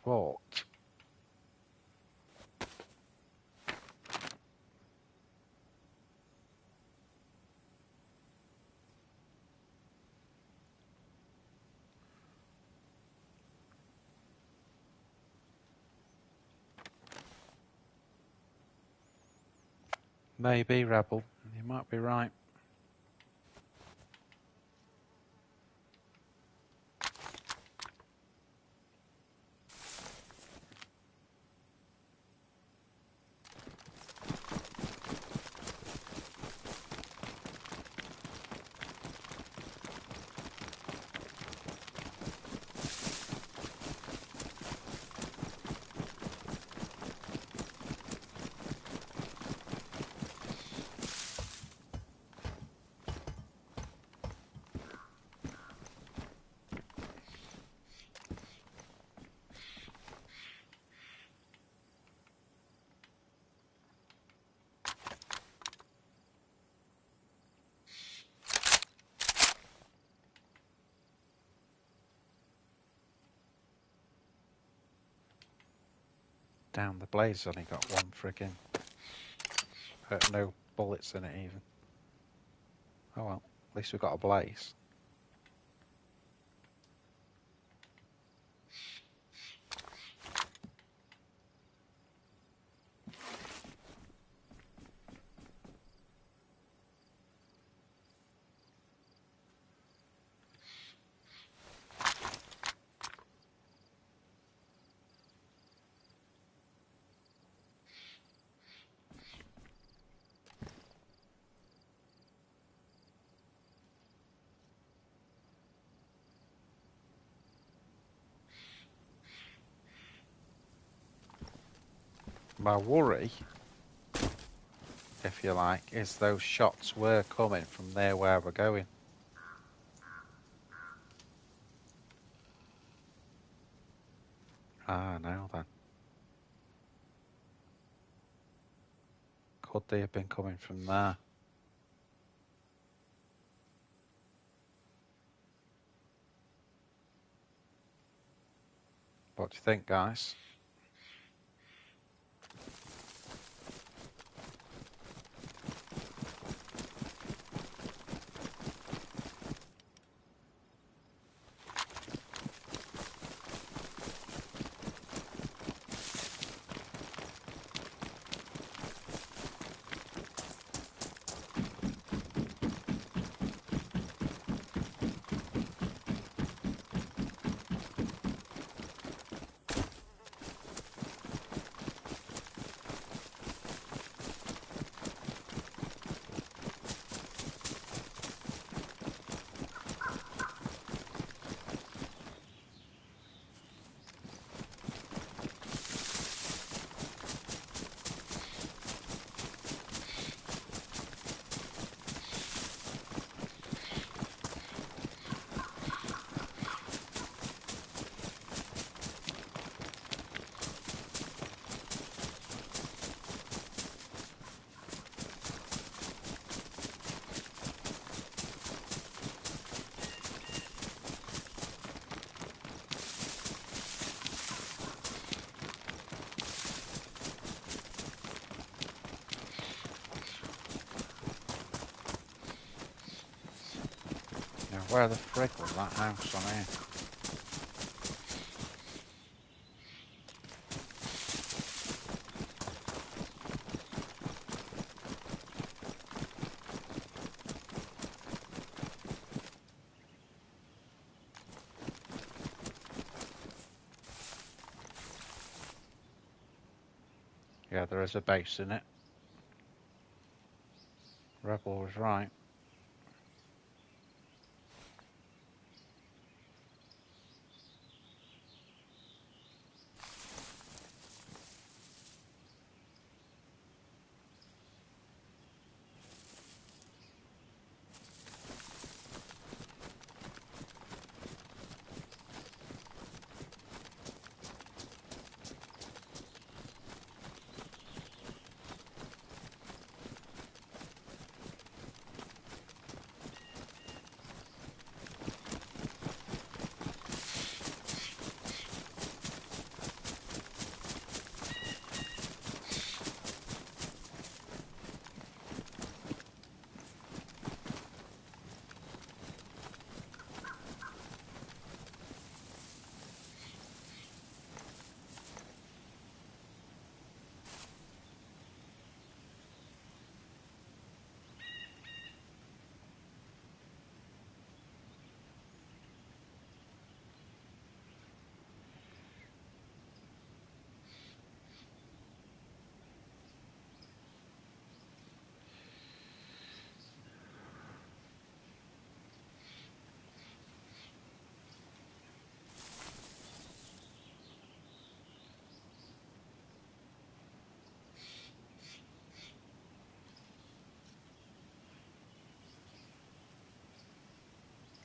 But... Maybe, Rebel. You might be right. Down the blaze only got one friggin' no bullets in it even. Oh well, at least we got a blaze. My worry, if you like, is those shots were coming from there where we're going. Ah, no then. Could they have been coming from there? What do you think, guys? Now, where the frig was that house on here? Yeah, there is a base in it. Rebel was right.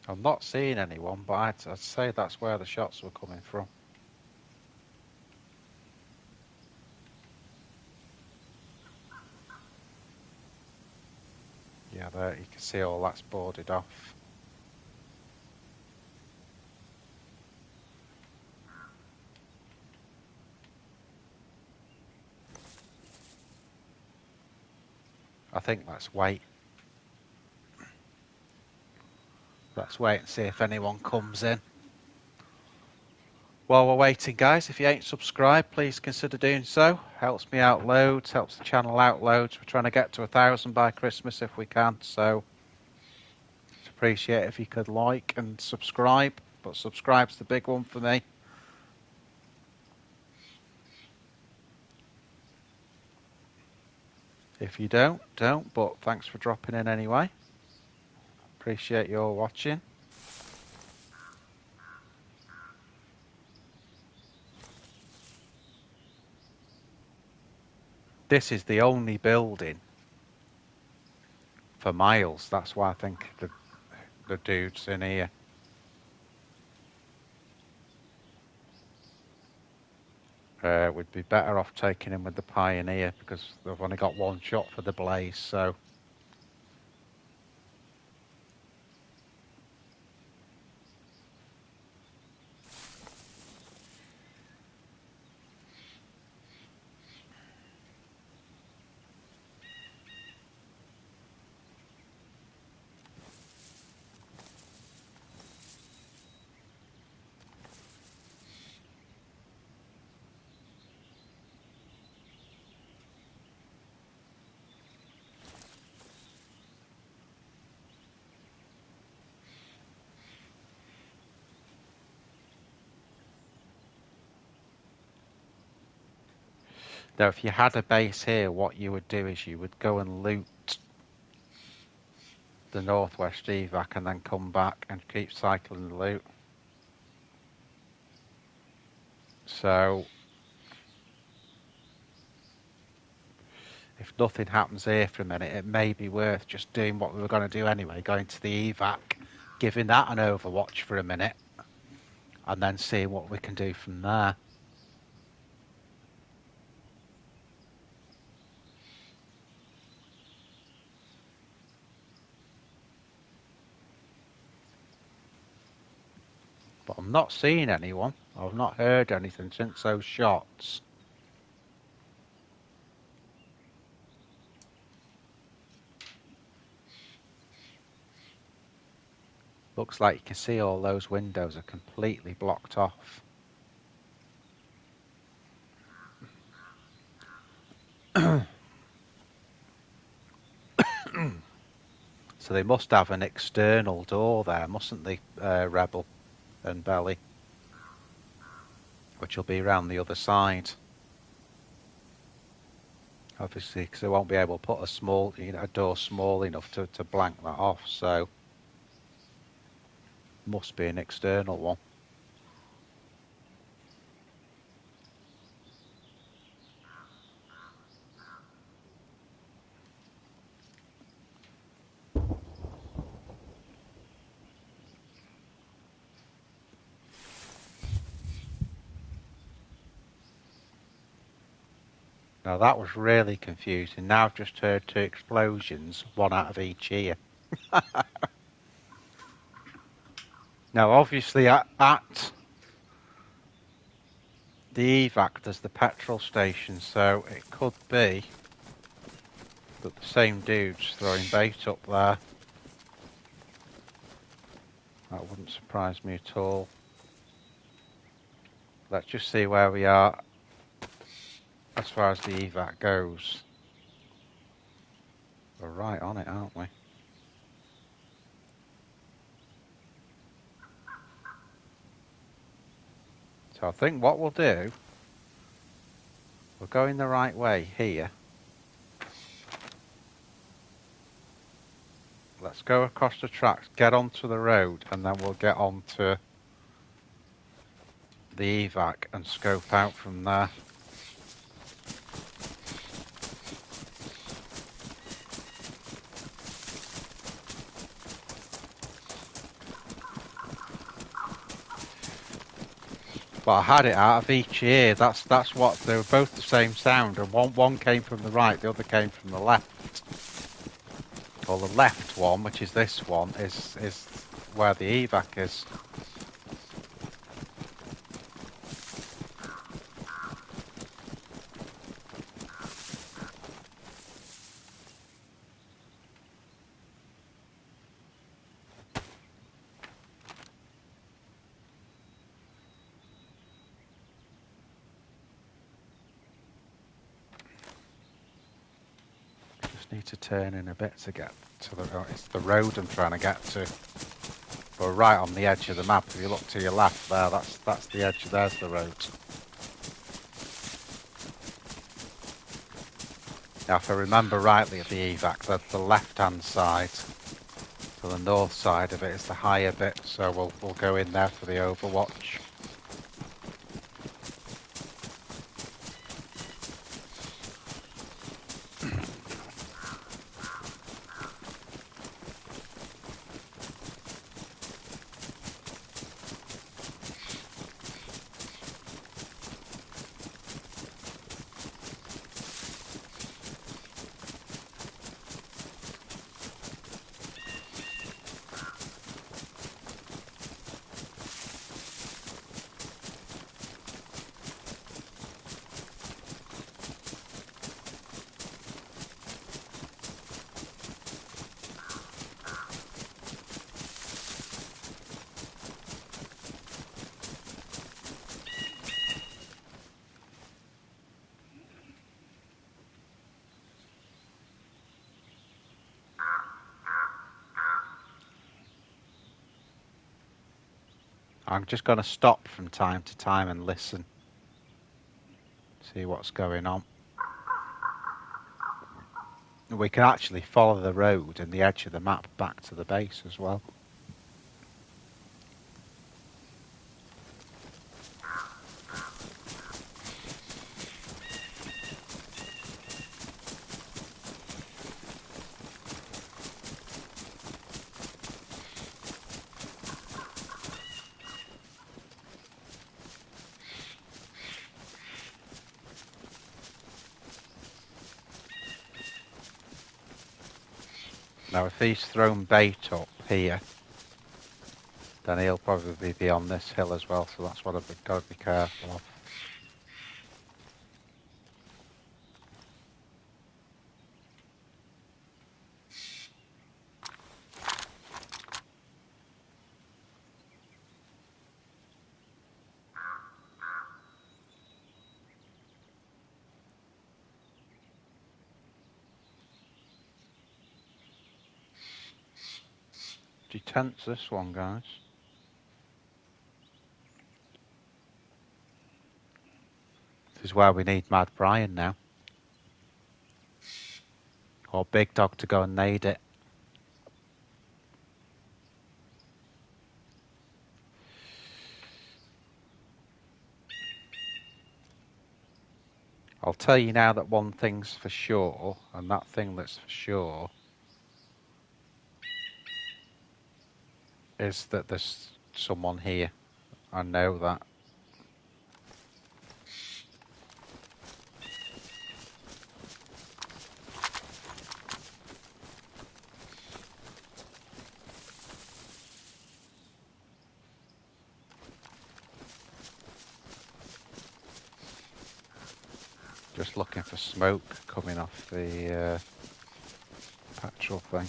I'm not seeing anyone, but I'd say that's where the shots were coming from. Yeah, there you can see all that's boarded off. I think let's wait. Let's wait and see if anyone comes in. While we're waiting, guys, if you ain't subscribed, please consider doing so. Helps me out loads, helps the channel out loads. We're trying to get to 1,000 by Christmas if we can, so I'd appreciate it if you could like and subscribe, but subscribe's the big one for me. If you don't, but thanks for dropping in anyway. Appreciate your watching. This is the only building for miles. That's why I think the dude's in here. We'd be better off taking him with the Pioneer because they've only got one shot for the Blaze, so... Now, if you had a base here, what you would do is you would go and loot the northwest evac and then come back and keep cycling the loot. So, if nothing happens here for a minute, it may be worth just doing what we were going to do anyway, going to the evac, giving that an overwatch for a minute, and then seeing what we can do from there. But I'm not seeing anyone. I've not heard anything since those shots. Looks like you can see all those windows are completely blocked off. So they must have an external door there, mustn't they, Rebel and Belly? Which will be around the other side. Obviously, because they won't be able to put a door small enough to blank that off, so must be an external one. Now that was really confusing. Now I've just heard 2 explosions, one out of each ear. Now obviously at the evac there's the petrol station, so it could be that the same dude's throwing bait up there. That wouldn't surprise me at all. Let's just see where we are as far as the evac goes. We're right on it, aren't we? So I think what we'll do, we're going the right way here. Let's go across the tracks, get onto the road, and then we'll get onto the evac and scope out from there. But I had it out of each ear. That's what they were both the same sound, and one came from the right, the other came from the left. Well, the left one, which is this one, is where the evac is. Need to turn in a bit to get to it's the road I'm trying to get to. We're right on the edge of the map. If you look to your left there, that's the edge. There's the road. Now, if I remember rightly at the evac, the left-hand side, so the north side of it is the higher bit. So we'll go in there for the overwatch. I'm just going to stop from time to time and listen. See what's going on. We can actually follow the road and the edge of the map back to the base as well. Now if he's thrown bait up here, then he'll probably be on this hill as well, so that's what I've got to be careful of. Do you tense this one, guys? This is where we need Mad Brian now. Or Big Dog to go and nade it. I'll tell you now that one thing's for sure, and that thing that's for sure is that there's someone here. I know that. Just looking for smoke coming off the petrol thing.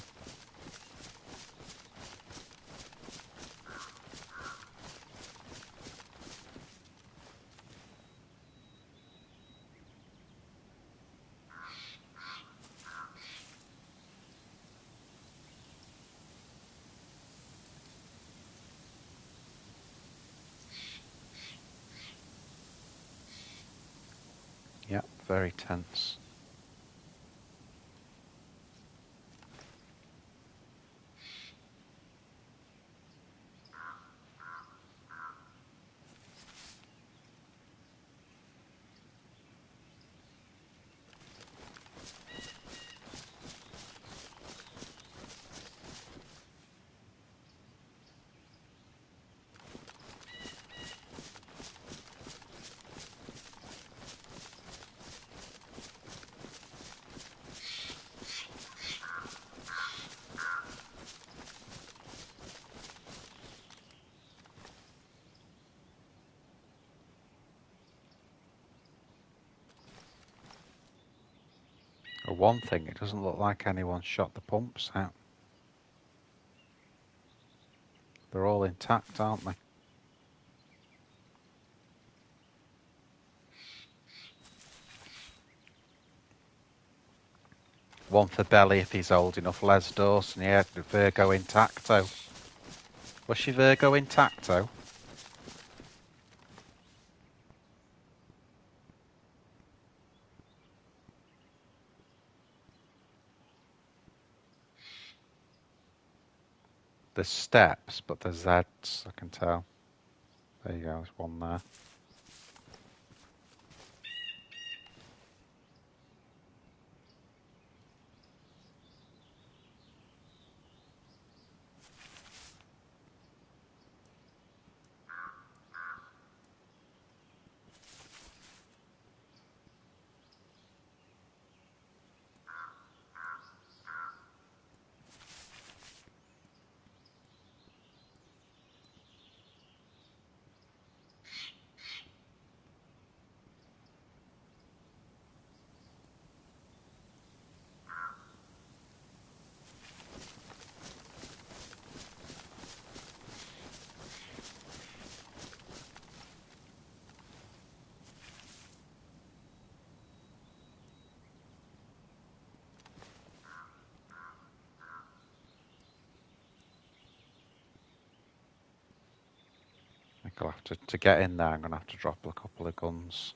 Yep, very tense. One thing, it doesn't look like anyone shot the pumps out. They're all intact, aren't they? One for Belly if he's old enough. Les Dawson, yeah, Virgo Intacto. Was she Virgo Intacto? There's steps, but there's Z's, I can tell. There you go, there's one there. think I'll have to get in there, I'm going to have to drop a couple of guns.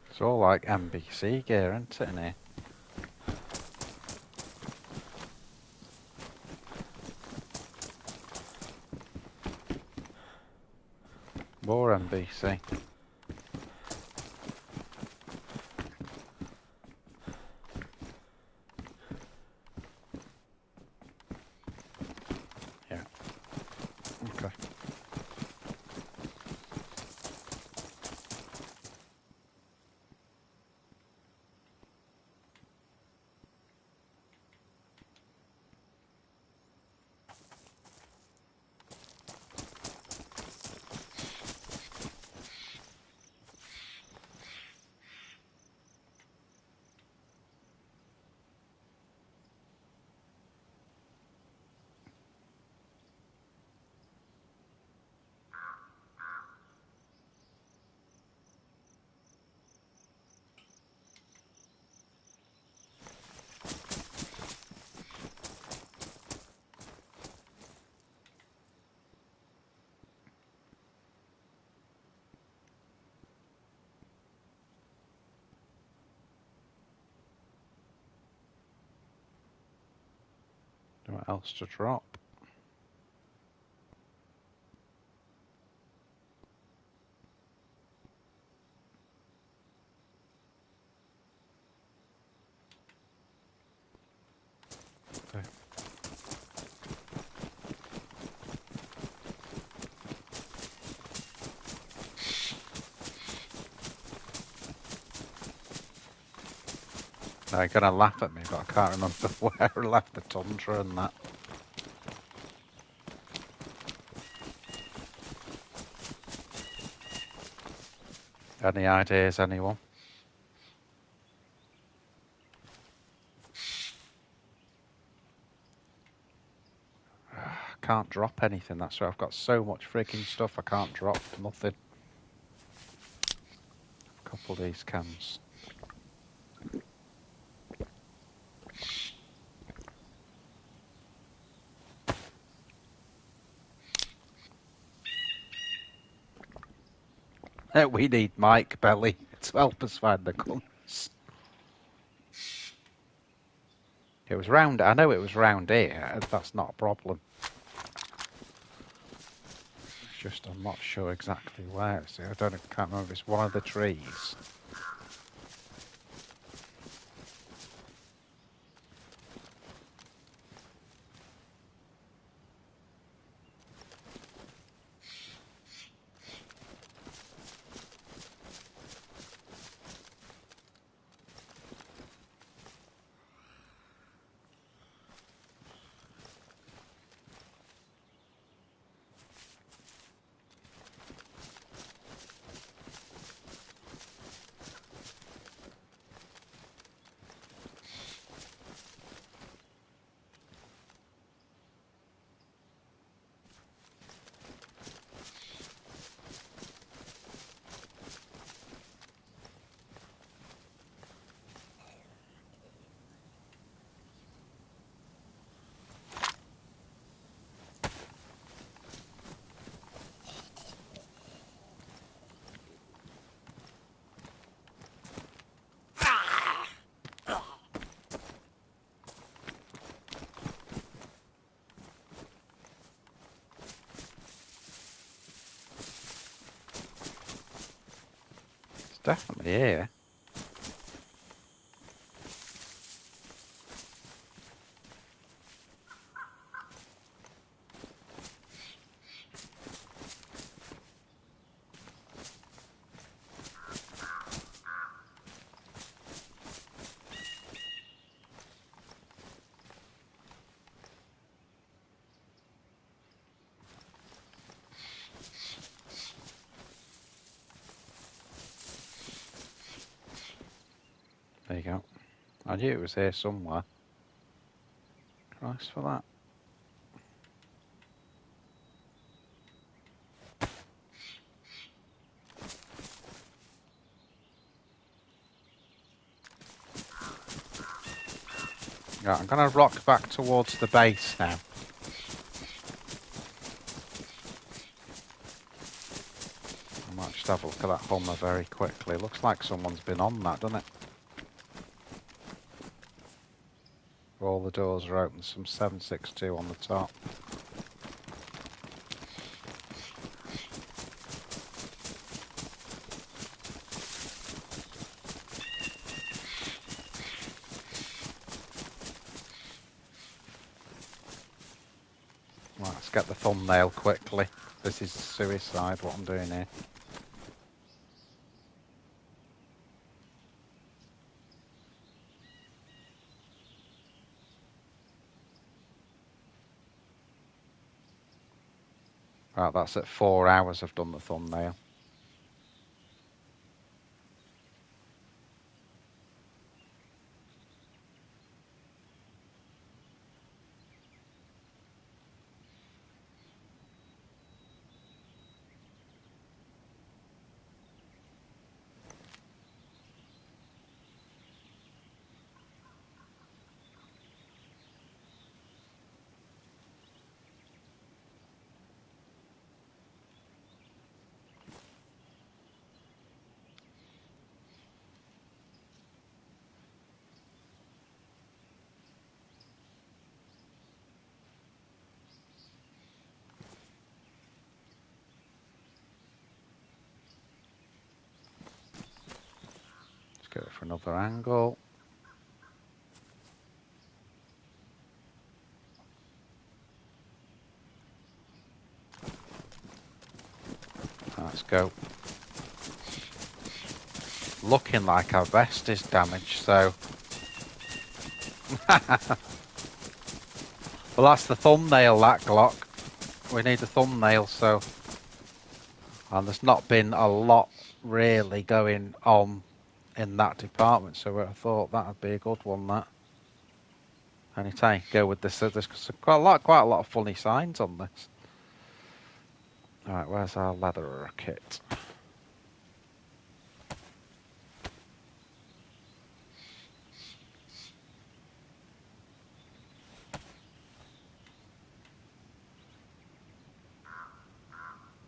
It's all like NBC gear, isn't it, in here? More NBC. Yeah. Okay. What else to drop? Okay. Now you're gonna laugh at me, but I can't remember where I left the tundra and that. Any ideas, anyone? I can't drop anything, that's why I've got so much freaking stuff I can't drop nothing. A couple of these cans. We need Mike Belly to help us find the guns. It was round, I know it was round here, that's not a problem. It's just I'm not sure exactly where it's here. Can't remember if it's one of the trees. Definitely here. There you go. I knew it was here somewhere. Christ for that. Right, I'm going to rock back towards the base now. I might just have a look at that Hummer very quickly. Looks like someone's been on that, doesn't it? All the doors are open. Some 762 on the top. Right, let's get the thumbnail quickly. This is suicide, what I'm doing here. Right, that's at 4 hours I've done the thumbnail. Let's go for another angle. Let's go. Looking like our vest is damaged, so... Well, that's the thumbnail, that Glock. We need a thumbnail, so... And there's not been a lot really going on in that department, so I thought that would be a good one, that. Anytime you go with this, there's quite a lot of funny signs on this. Alright, where's our leather kit?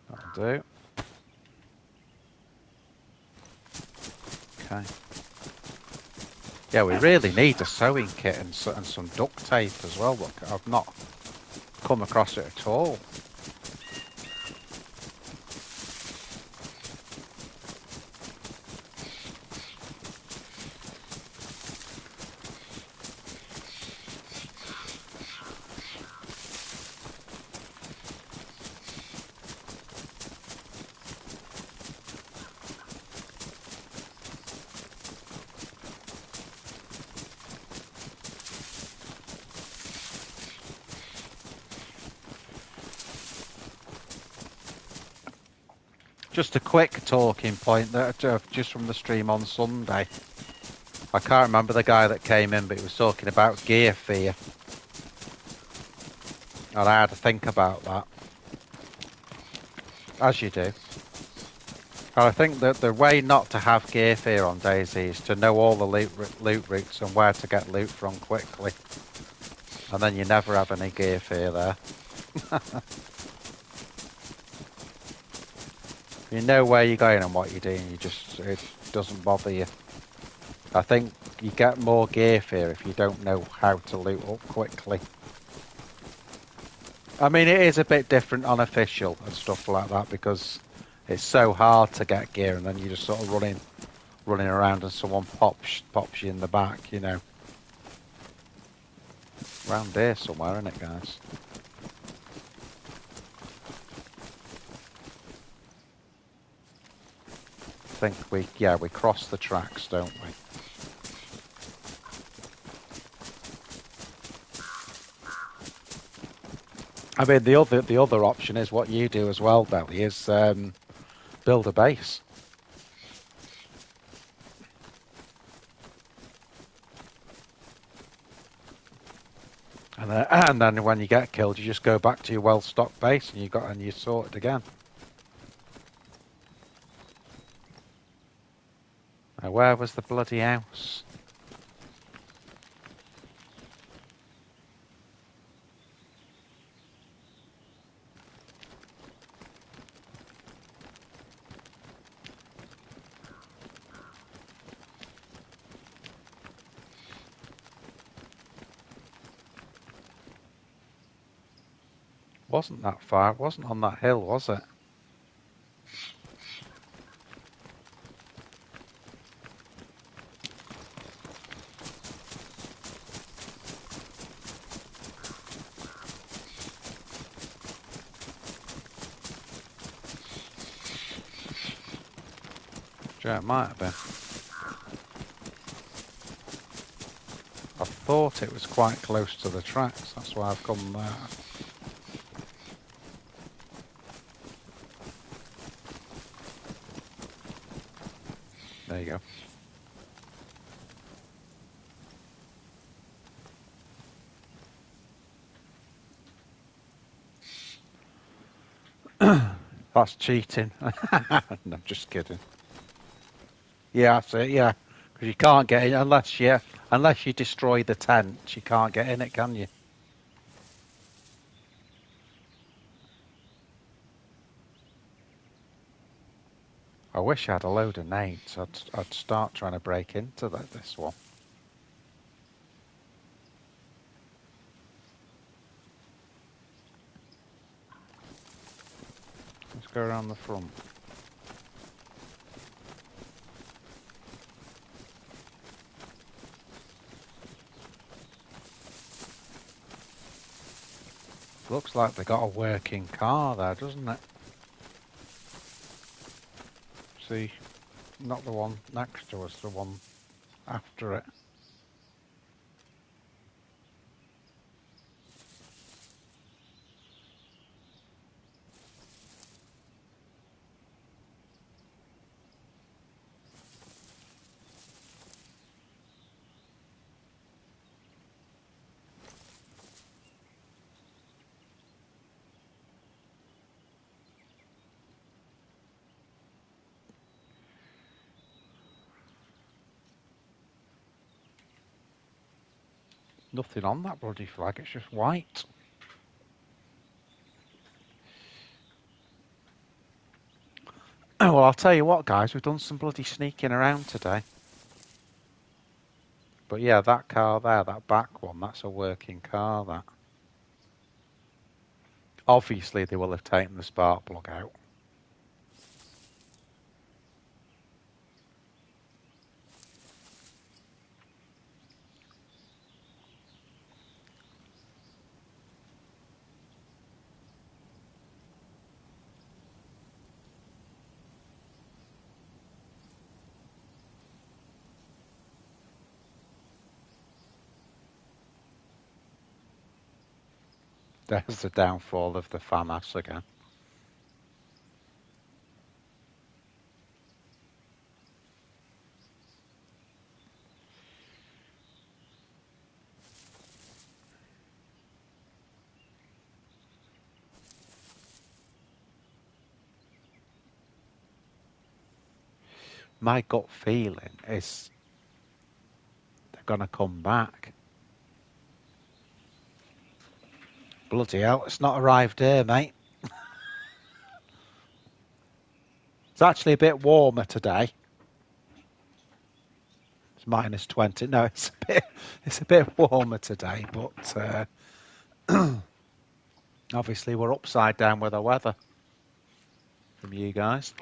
That'll do. Okay. Yeah, we really need a sewing kit and some duct tape as well. Look, I've not come across it at all. Just a quick talking point that just from the stream on Sunday. I can't remember the guy that came in, but he was talking about gear fear. And I had to think about that. As you do. And I think that the way not to have gear fear on DayZ is to know all the loot routes and where to get loot from quickly. And then you never have any gear fear there. You know where you're going and what you're doing, it doesn't bother you. I think you get more gear fear if you don't know how to loot up quickly. I mean, it is a bit different on official and stuff like that because it's so hard to get gear and then you just sort of run in running around and someone pops you in the back, you know. Around here somewhere, isn't it, guys? I think we cross the tracks, don't we? I mean, the other option is what you do as well, Belly, is build a base. And then when you get killed, you just go back to your well-stocked base and you sort it again. Now, where was the bloody house? Wasn't that far. It wasn't on that hill, was it? Yeah, it might have been. I thought it was quite close to the tracks. That's why I've come there. There you go. That's cheating. No, I'm just kidding. Yeah, that's it. Yeah, because you can't get in unless you destroy the tent. You can't get in it, can you? I wish I had a load of nades. I'd start trying to break into this one. Let's go around the front. Looks like they got a working car there, doesn't it? See, not the one next to us, the one after it. Nothing on that bloody flag, it's just white. Oh, well, I'll tell you what, guys, we've done some bloody sneaking around today. But yeah, that car there, that back one, that's a working car, that. Obviously, they will have taken the spark plug out. There's the downfall of the FAMAS again. My gut feeling is they're going to come back. Bloody hell, it's not arrived here, mate. It's actually a bit warmer today. It's minus 20. No, it's a bit warmer today, but obviously we're upside down with the weather from you guys.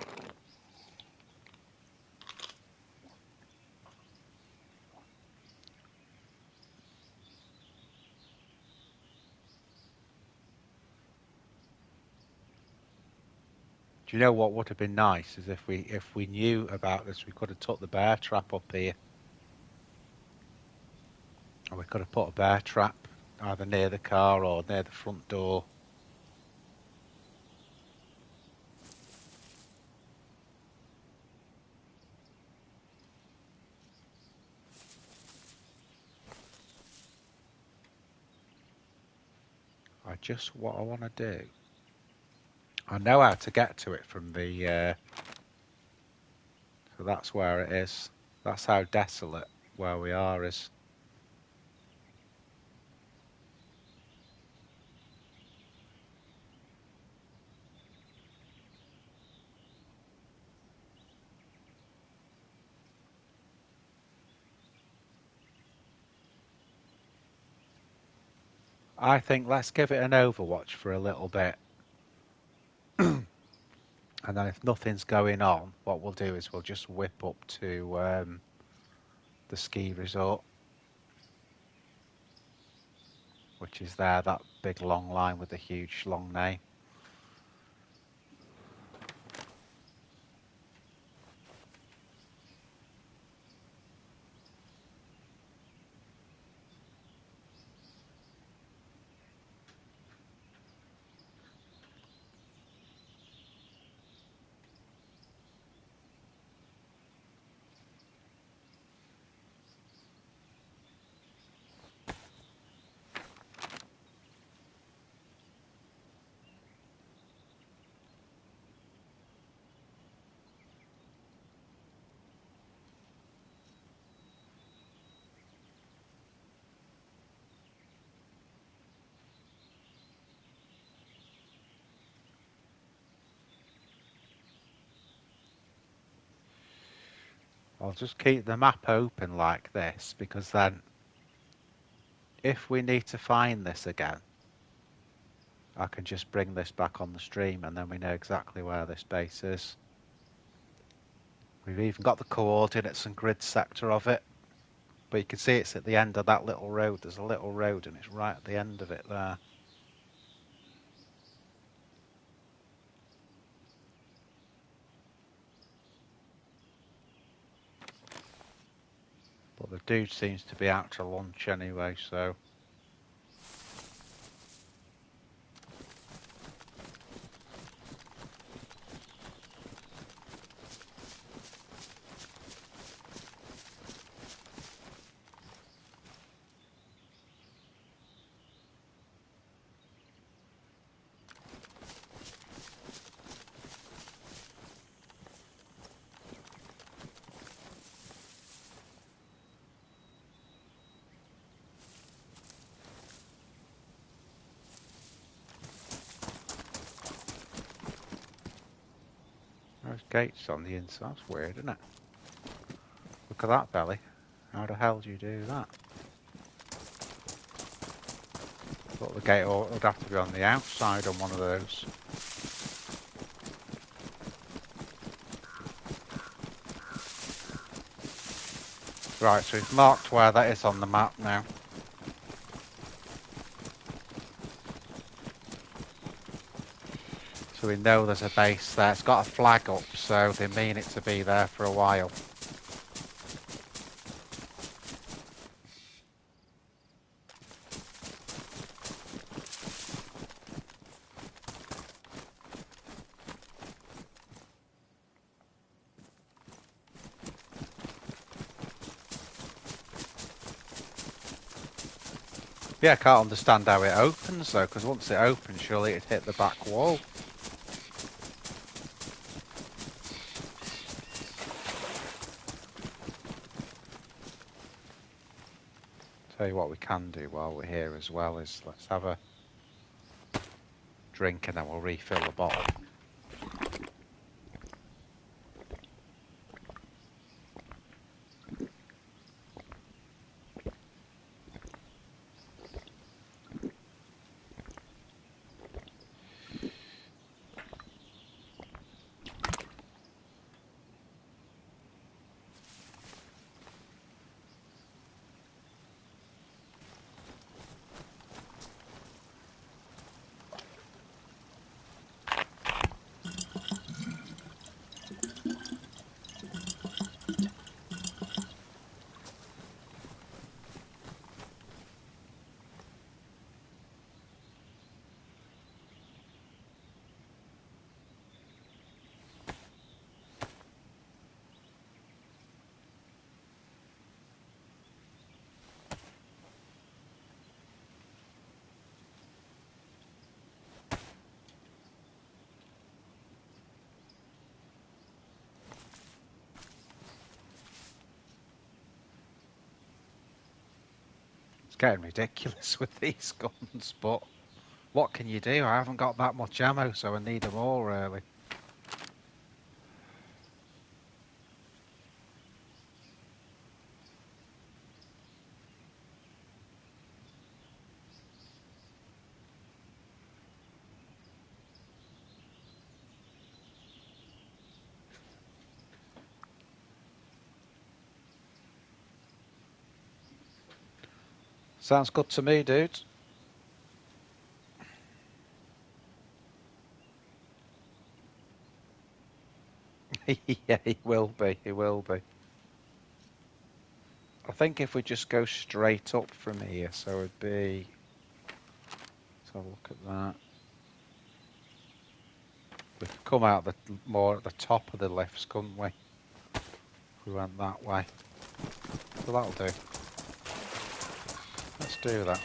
Do you know what would have been nice is if we knew about this, we could have took the bear trap up here. And we could have put a bear trap either near the car or near the front door. What I want to do, I know how to get to it from the, so that's where it is. That's how desolate where we are is. I think let's give it an overwatch for a little bit. And then if nothing's going on, what we'll do is we'll just whip up to the ski resort, which is there, that big long line with the huge long name. I'll just keep the map open like this, because then if we need to find this again, I can just bring this back on the stream and then we know exactly where this base is. We've even got the coordinates and grid sector of it, but you can see it's at the end of that little road. There's a little road and it's right at the end of it there. But the dude seems to be out to lunch anyway, so... There's gates on the inside. That's weird, isn't it? Look at that belly. How the hell do you do that? Thought the gate would have to be on the outside on one of those. Right, so we've marked where that is on the map now. So we know there's a base there. It's got a flag up, so they mean it to be there for a while. Yeah, I can't understand how it opens though, because once it opens, surely it'd hit the back wall. Tell you what we can do while we're here as well is let's have a drink and then we'll refill the bottle. getting ridiculous with these guns, but what can you do? I haven't got that much ammo, so I need them all, really. Sounds good to me, dude. Yeah, he will be. He will be. I think if we just go straight up from here, so it'd be... Let's have a look at that. We could come out more at the top of the lifts, couldn't we? If we went that way. So that'll do. Let's do that.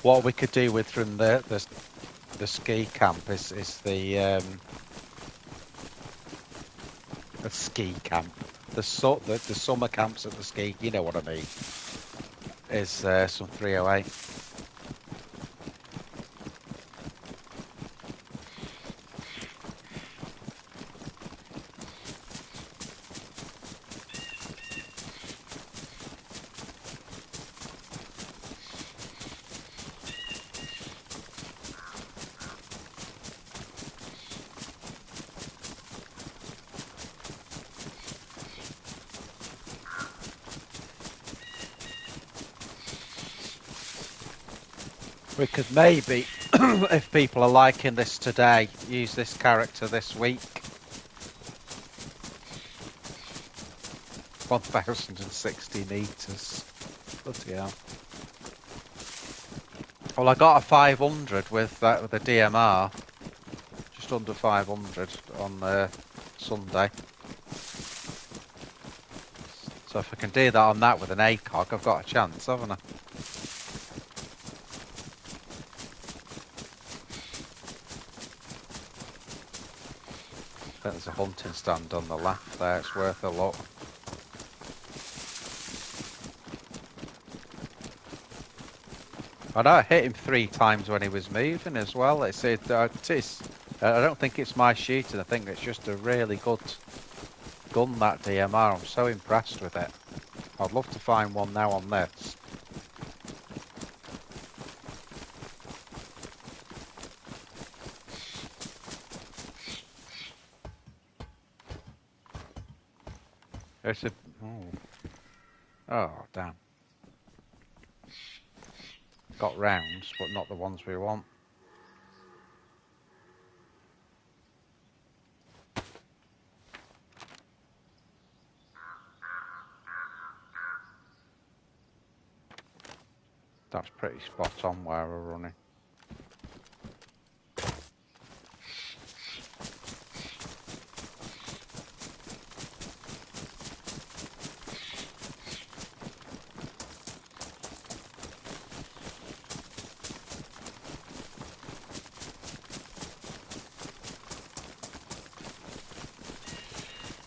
What we could do with from the ski camp is the ski camp. The summer camps at the ski, you know what I mean, is some 308. We could maybe, if people are liking this today, use this character this week. 1,060 meters. Bloody hell. Well, I got a 500 with the DMR. Just under 500 on Sunday. So if I can do that on that with an ACOG, I've got a chance, haven't I? There's a hunting stand on the left there, it's worth a look. I know I hit him 3 times when he was moving as well. I don't think it's my shooting, I think it's just a really good gun, that DMR. I'm so impressed with it. I'd love to find one now on this. It's a... Oh, damn. Got rounds, but not the ones we want. That's pretty spot on where we're running.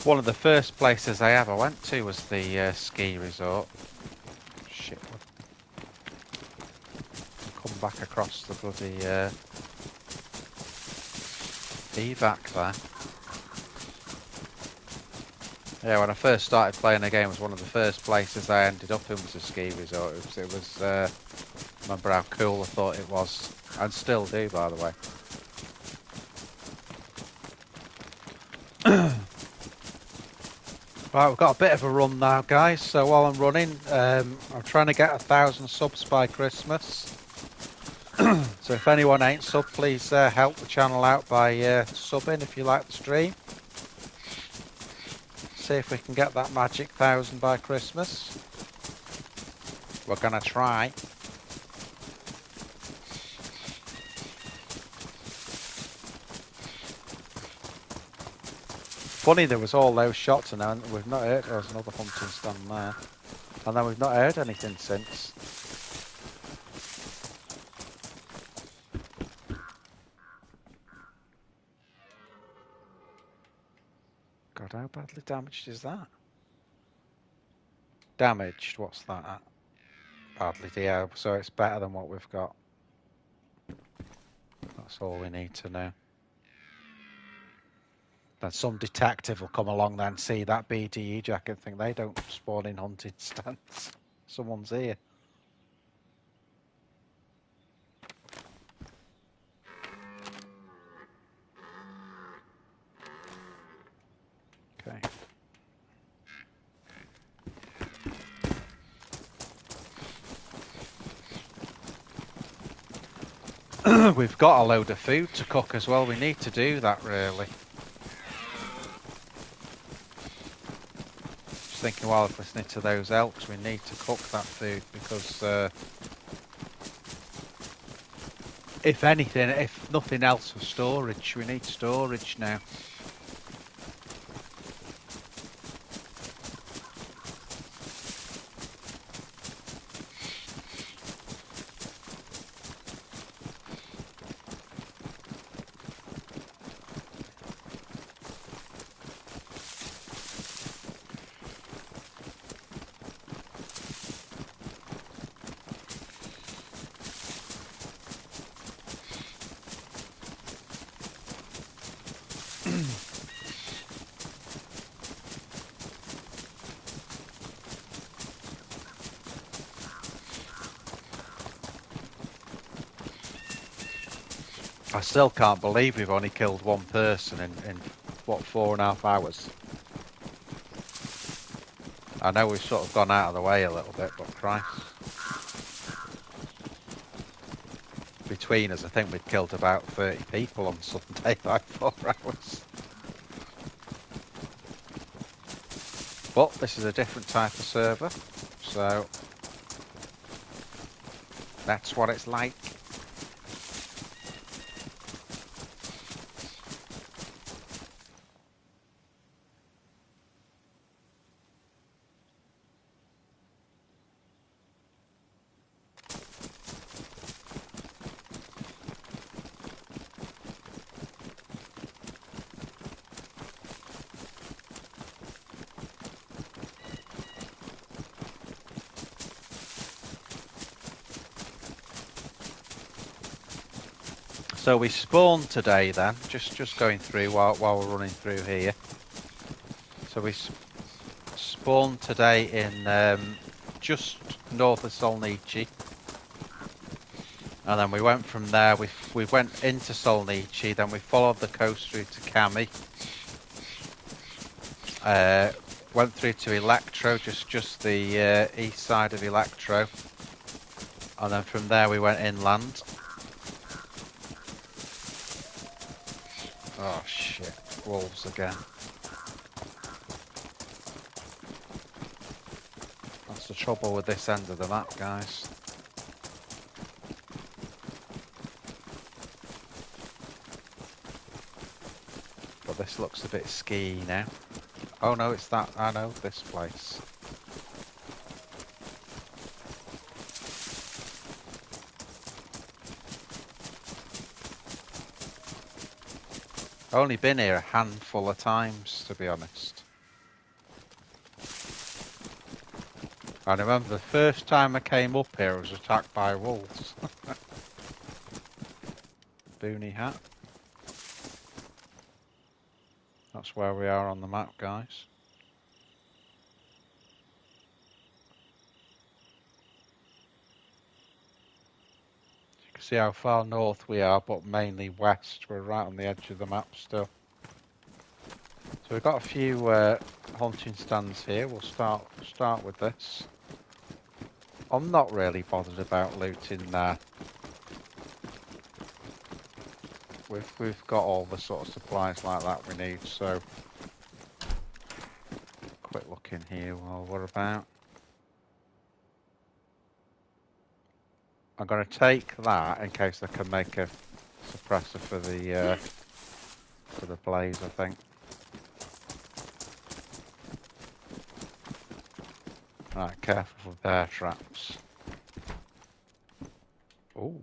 One of the first places I ever went to was the ski resort. Shit. Come back across the bloody evac there. Yeah, when I first started playing the game, it was one of the first places I ended up in was a ski resort. It was remember how cool I thought it was, and still do, by the way. Right, we've got a bit of a run now, guys. So while I'm running, I'm trying to get 1,000 subs by Christmas. So if anyone ain't sub, please help the channel out by subbing if you like the stream. See if we can get that magic 1,000 by Christmas. We're gonna try. Funny, there was all those shots and then we've not heard. There's another hunting stand there, and then we've not heard anything since. God, badly damaged is that? Damaged, what's that? Badly, yeah, so it's better than what we've got. That's all we need to know. Then some detective will come along then, see that BDE jacket and think they don't spawn in haunted stands. Someone's here. Okay. We've got a load of food to cook as well. We need to do that, really. Just thinking while I was listening to those elks, we need to cook that food because if anything, if nothing else for storage, we need storage now. I still can't believe we've only killed one person in what, 4.5 hours. I know we've sort of gone out of the way a little bit, but Christ. Between us, I think we'd killed about 30 people on Sunday by 4 hours. But this is a different type of server, so that's what it's like. So we spawned today then, just going through while we're running through here. So we spawned today in just north of Solnici. And then we went from there, we went into Solnici, then we followed the coast through to Kami. Went through to Electro, just the east side of Electro. And then from there we went inland. Oh shit, wolves again. That's the trouble with this end of the map, guys. But this looks a bit ski now. Oh no, it's that, I know this place. I've only been here a handful of times, to be honest. I remember the first time I came up here, I was attacked by wolves. Boonie hat. That's where we are on the map, guys. You can see how far north we are, but mainly west. We're right on the edge of the map still. So we've got a few hunting stands here. We'll start with this. I'm not really bothered about looting there. We've got all the sort of supplies like that we need, so quick look in here while we're about. I'm going to take that in case I can make a suppressor for the blaze, I think. Right, careful for bear traps. Ooh.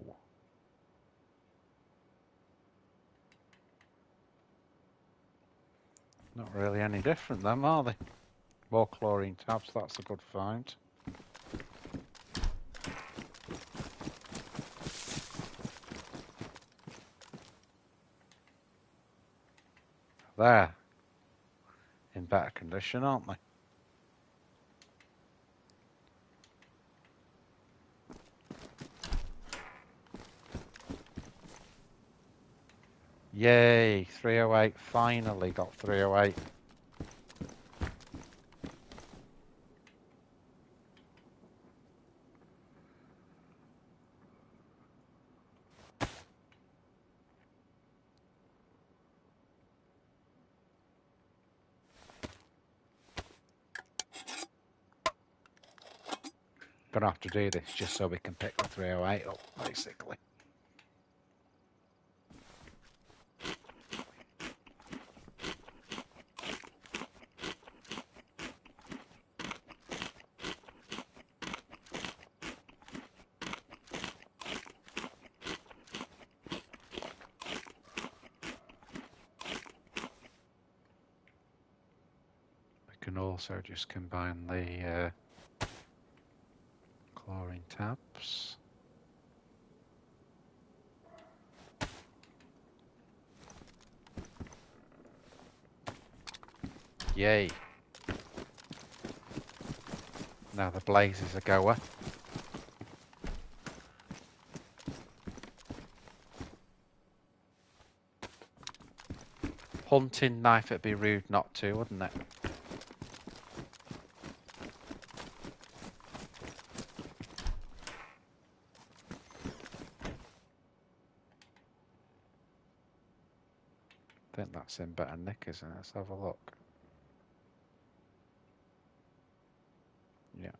Not really any different them, are they? More chlorine tabs, that's a good find. They're in better condition, aren't they? Yay, 308, finally got 308. Gonna have to do this just so we can pick the 308 up, basically. We can also just combine the chlorine tabs. Yay. Now the blaze is a goer. Hunting knife, it'd be rude not to, wouldn't it? I think that's in better nick, isn't it? Let's have a look. Yeah.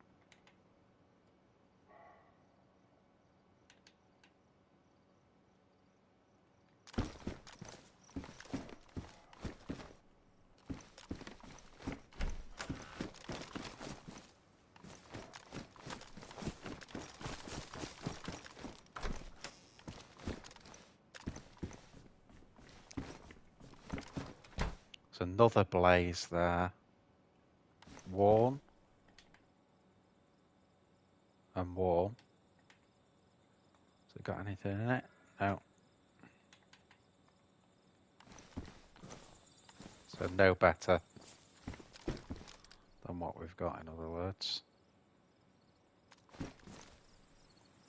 There's another blaze there. Warm. And warm. Has it got anything in it? No. So no better than what we've got, in other words. I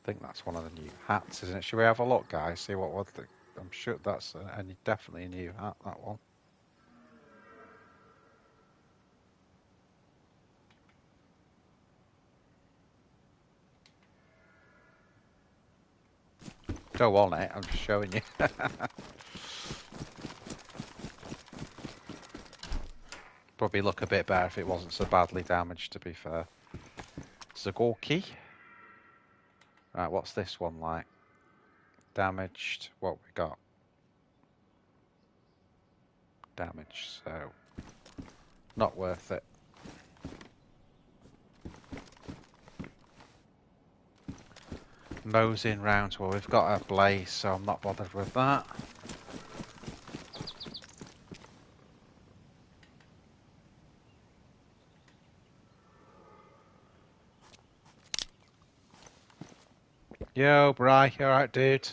think that's one of the new hats, isn't it? Should we have a look, guys? See what was the... I'm sure that's definitely a new hat, that one. Don't want it, I'm just showing you. Probably look a bit better if it wasn't so badly damaged, to be fair. Zagorki. Right, what's this one like? Damaged. What we got? Damaged, so not worth it. Moseying round. Well, we've got a blaze, so I'm not bothered with that. Yo, Bri, you alright, dude?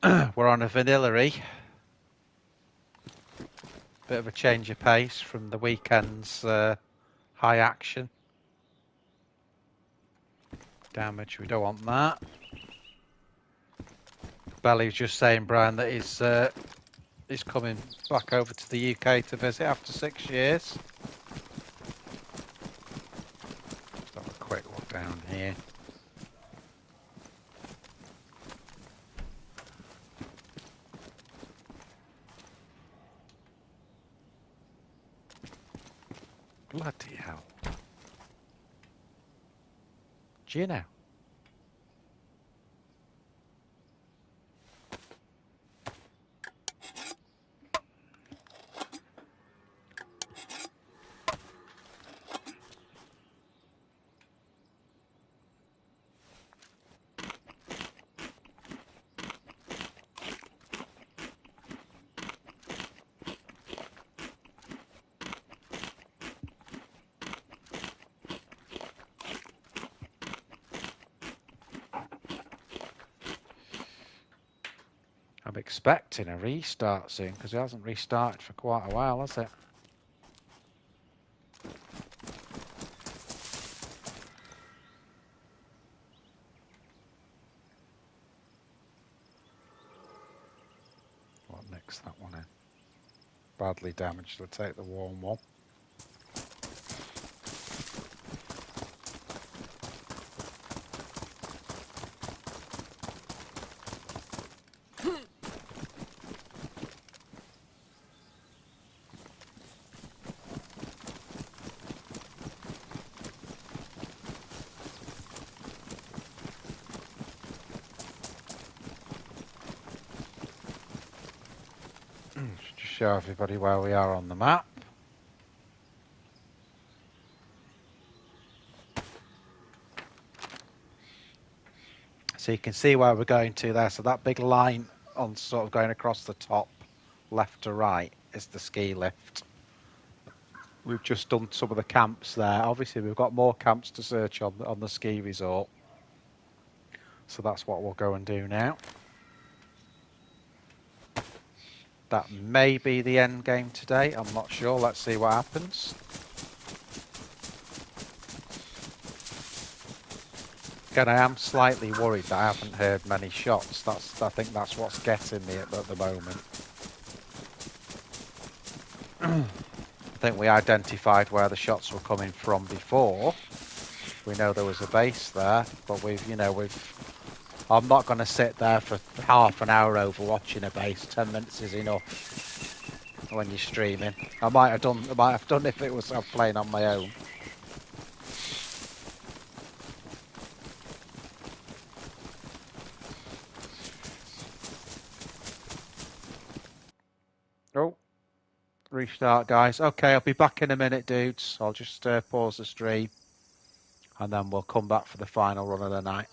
We're on a vanillary. Bit of a change of pace from the weekend's high action. Damage, we don't want that. Belly's just saying, Brian, that he's coming back over to the UK to visit after 6 years. Let's have a quick look down here. Bloody hell. Do you know? I'm expecting a restart soon because it hasn't restarted for quite a while, has it? What mix that one in? Badly damaged. I'll take the warm one. Just show everybody where we are on the map. So you can see where we're going to there. So that big line on sort of going across the top, left to right, is the ski lift. We've just done some of the camps there. Obviously, we've got more camps to search on the ski resort. So that's what we'll go and do now. That may be the end game today. I'm not sure. Let's see what happens. Again, I am slightly worried that I haven't heard many shots. I think that's what's getting me at the moment. I think we identified where the shots were coming from before. We know there was a base there, but I'm not going to sit there for half an hour overwatching a base. 10 minutes is enough when you're streaming. I might have done if it was playing on my own. Oh, restart, guys. Okay, I'll be back in a minute, dudes. I'll just pause the stream, and then we'll come back for the final run of the night.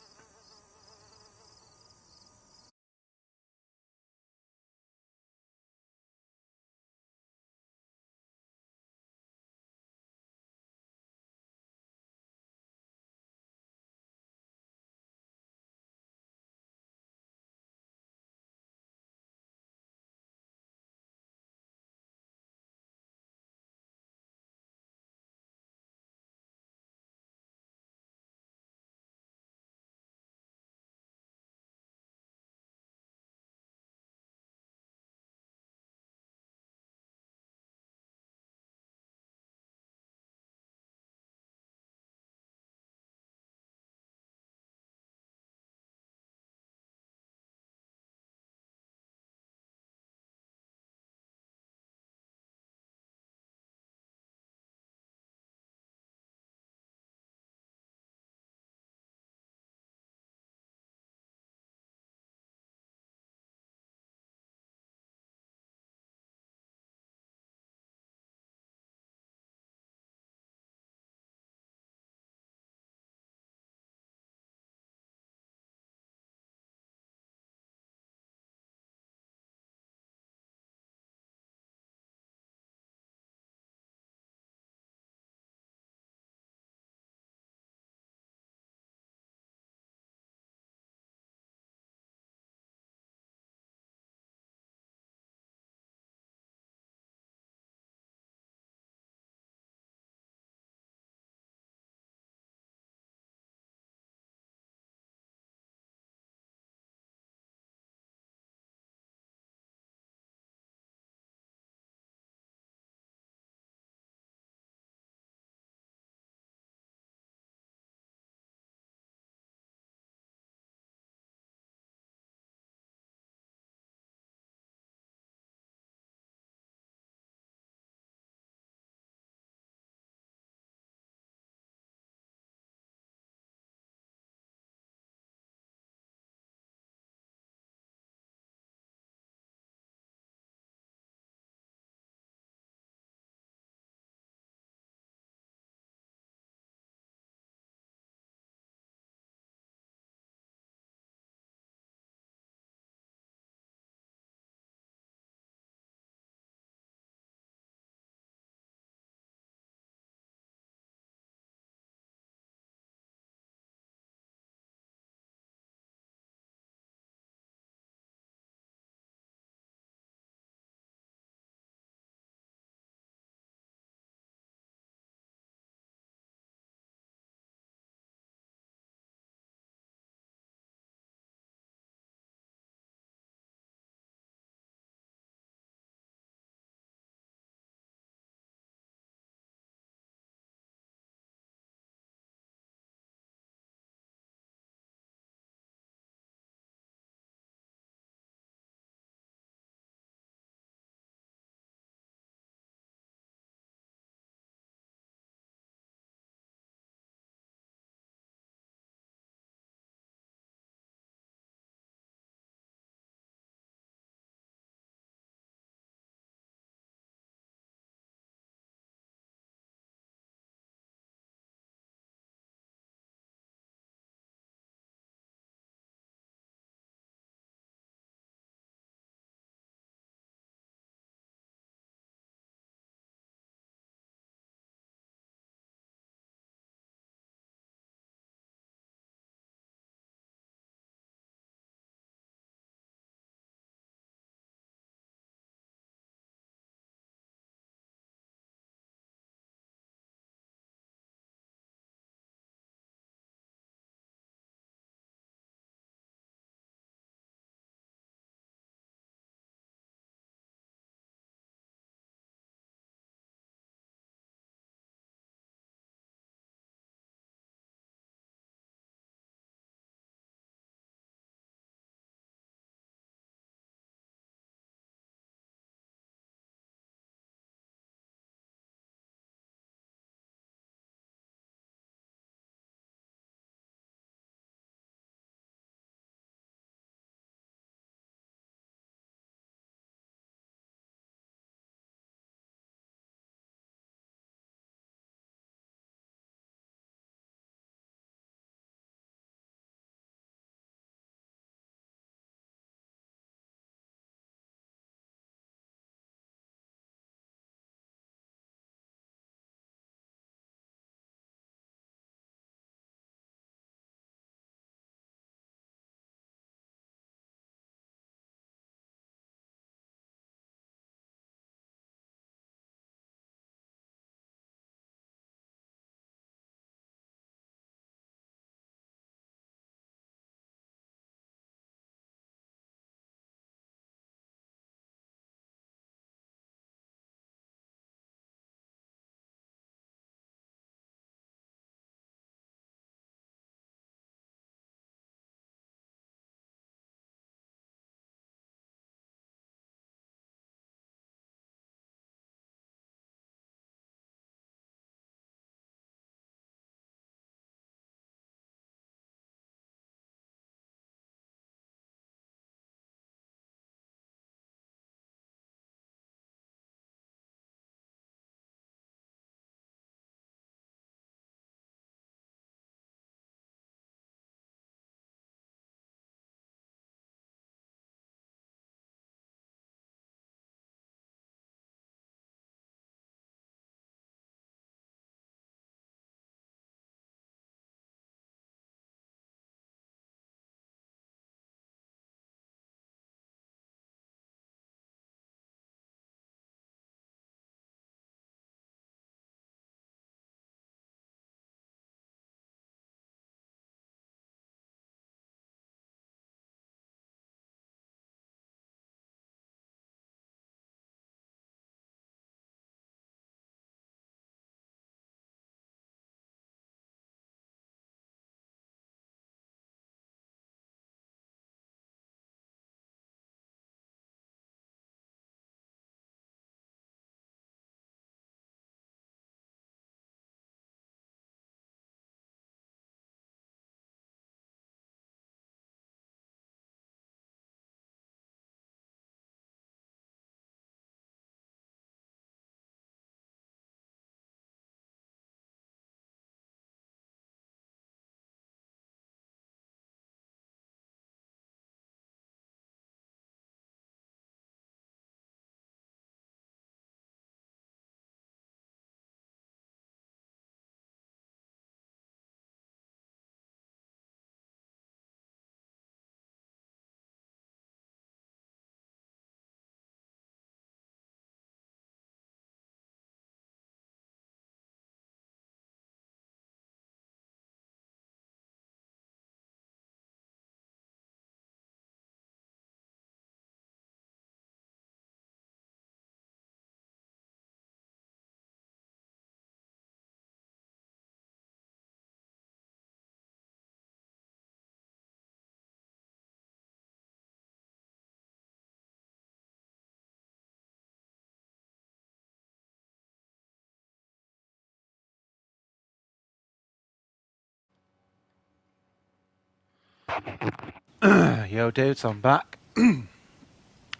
Yo dudes, I'm back.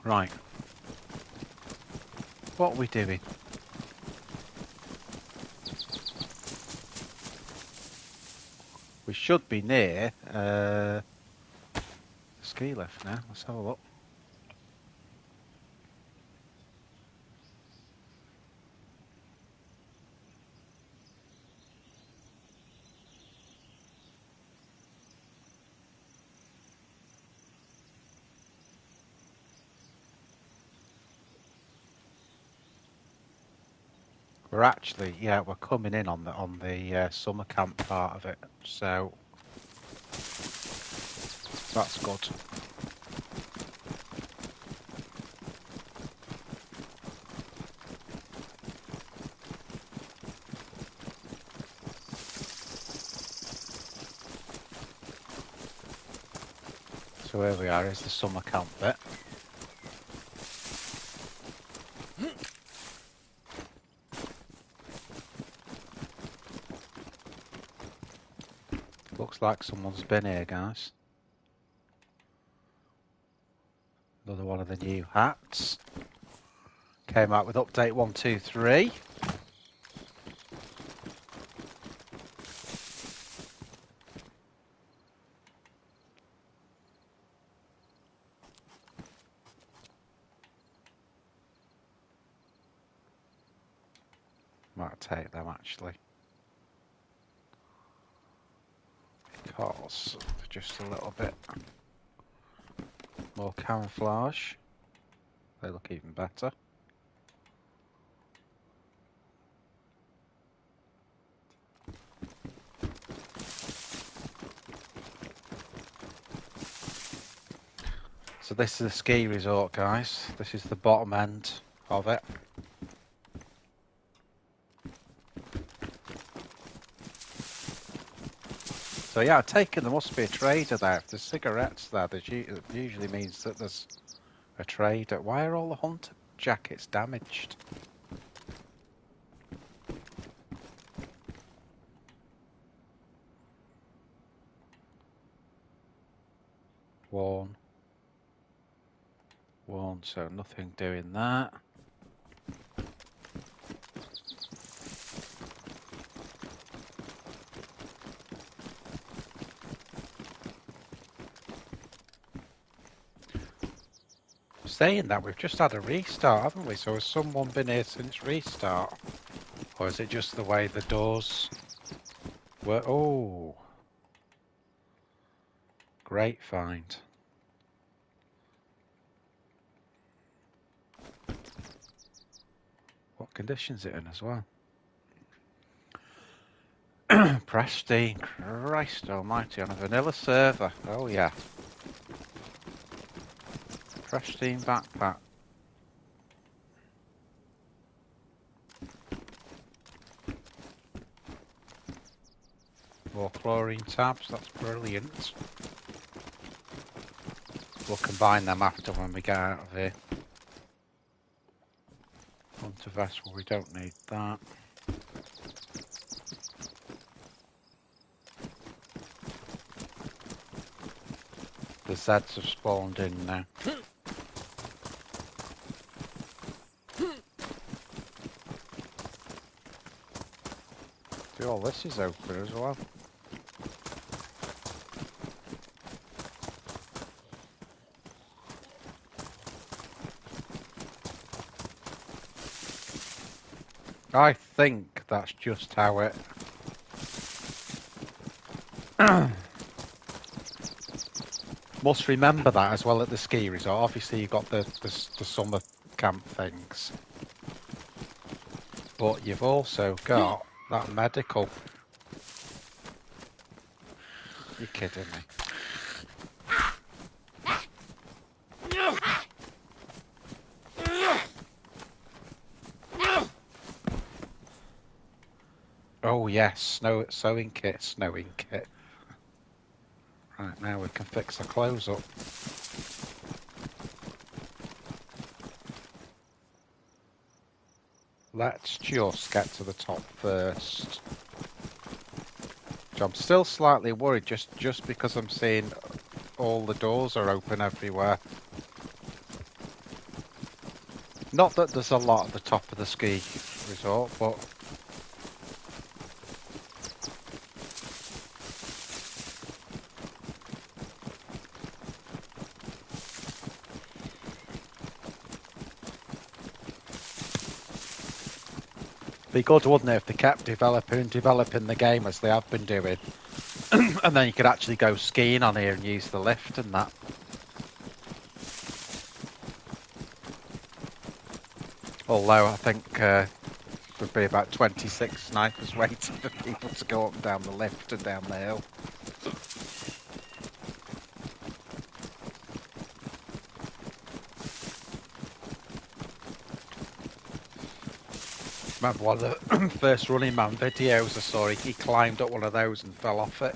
Right. What are we doing? We should be near the ski lift now. Let's have a look. We're actually, yeah, we're coming in on the summer camp part of it, so that's good. So here we are, is the summer camp bit. Looks like someone's been here, guys. Another one of the new hats. Came out with update 123. Might take them actually. Because they're just a little bit more camouflage. They look even better. So this is a ski resort, guys. This is the bottom end of it. So yeah, I take it there must be a trader there. If there's cigarettes there, it usually means that there's a trader. Why are all the hunter jackets damaged? Worn, so nothing doing that. Saying that, we've just had a restart, haven't we? So has someone been here since restart? Or is it just the way the doors were? Oh, great find. What condition's it in as well? Pristine, Christ almighty, on a vanilla server. Oh yeah. Pristine backpack. More chlorine tabs, that's brilliant. We'll combine them after when we get out of here. Hunter vest, well, we don't need that. The Zeds have spawned in now. See, all this is open as well. I think that's just how it... Must remember that as well at the ski resort. Obviously you've got the summer camp things. But you've also got that medical. You're kidding me. Oh yes, sewing kit, snowing kit. Right, now we can fix our clothes up. Let's just get to the top first. I'm still slightly worried just because I'm seeing all the doors are open everywhere. Not that there's a lot at the top of the ski resort, but it'd be good, wouldn't it, if they kept developing the game as they have been doing. And then you could actually go skiing on here and use the lift and that. Although I think there'd be about 26 snipers waiting for people to go up and down the lift and down the hill. Remember one of the first Running Man videos I saw, he climbed up one of those and fell off it.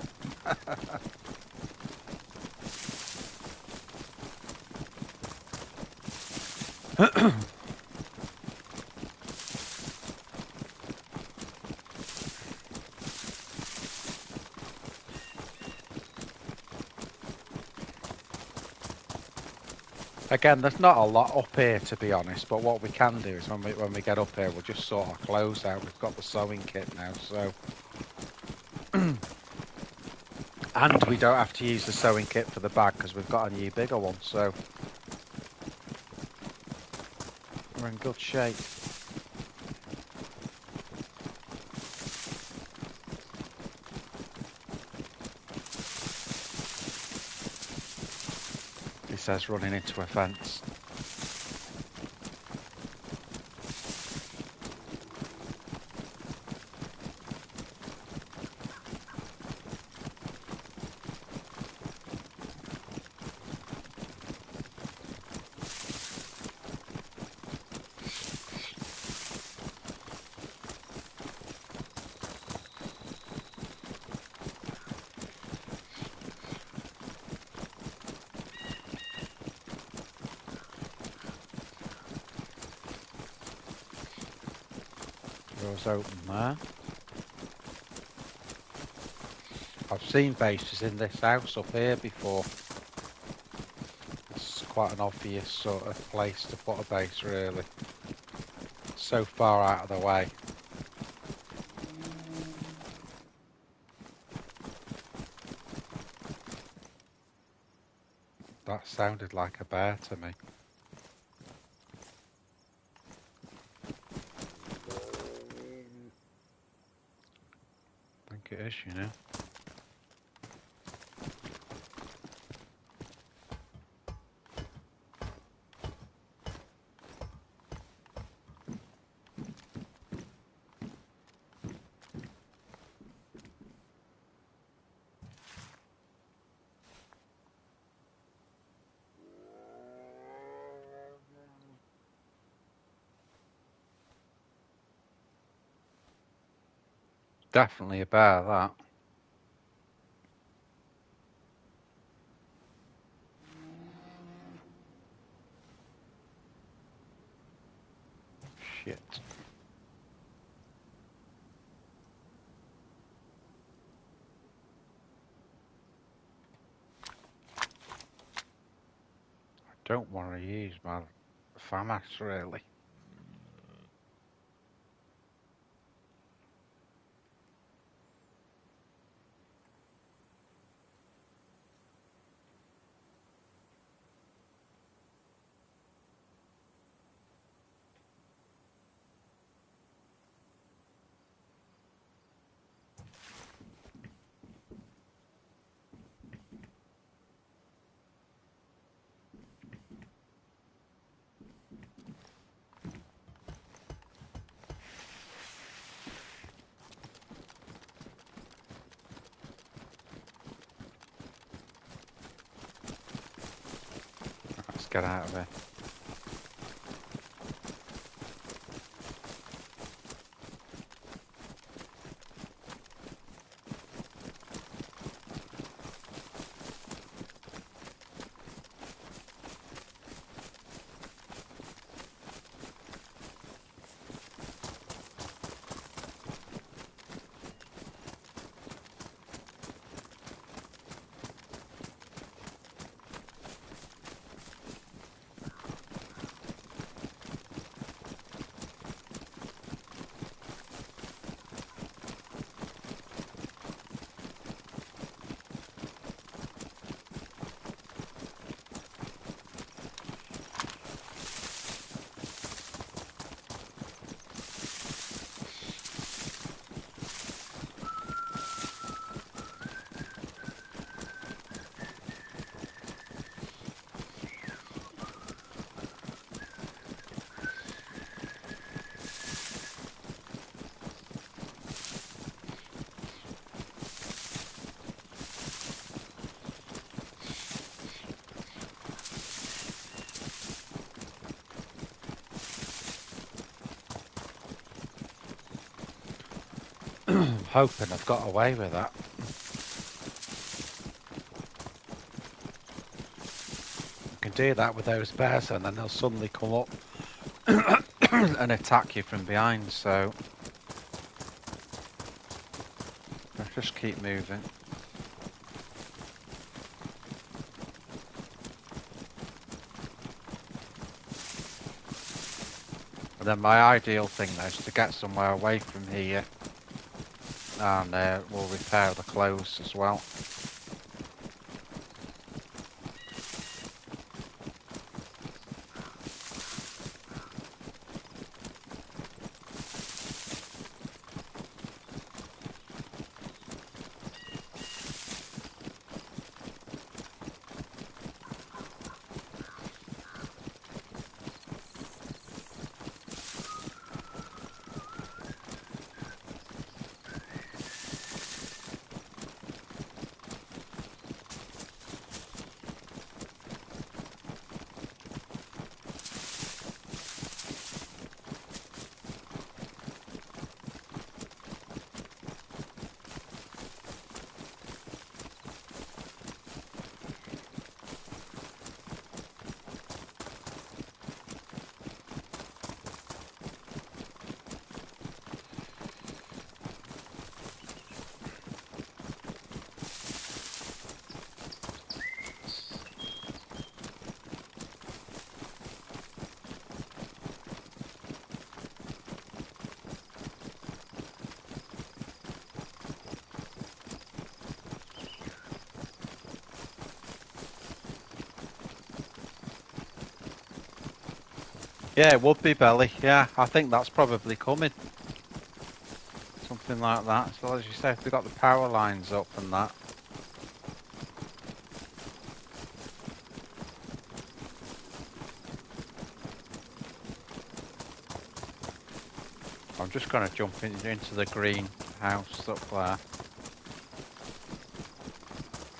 Again, there's not a lot up here, to be honest, but what we can do is when we get up here, we'll just sort our clothes out. We've got the sewing kit now, so... And we don't have to use the sewing kit for the bag because we've got a new bigger one, so... We're in good shape. He says running into a fence. Doors open there. I've seen bases in this house up here before. It's quite an obvious sort of place to put a base, really. So far out of the way. That sounded like a bear to me. I think it is, you know. Definitely a bear, that. Shit. I don't want to use my FAMAS, really. Let's get out of here. hoping I've got away with that. You can do that with those bears and then they'll suddenly come up and attack you from behind, so let's just keep moving. And then my ideal thing now is to get somewhere away from here, and we'll repair the clothes as well. Yeah, it would be belly. Yeah, I think that's probably coming. Something like that. So as you say, if they've got the power lines up and that. I'm just going to jump into the green house up there.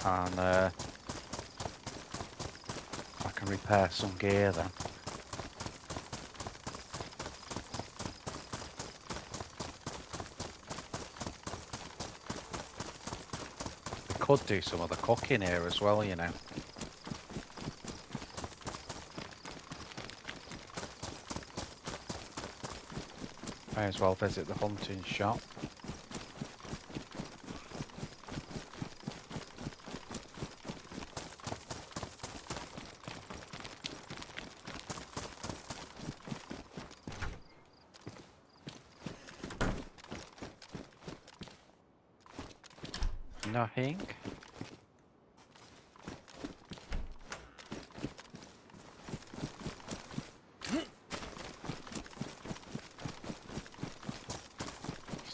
And I can repair some gear then. Could do some of the cooking here as well, you know. May as well visit the hunting shop. Nothing.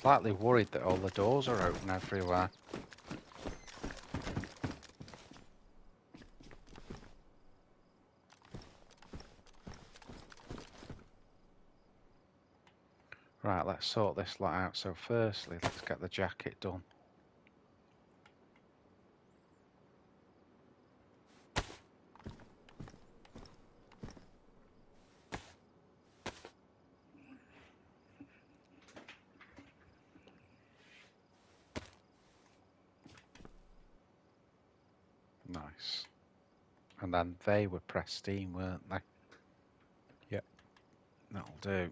Slightly worried that all the doors are open everywhere. Right, let's sort this lot out. So firstly, let's get the jacket done. Nice. And then they were pristine, weren't they? Yep. That'll do.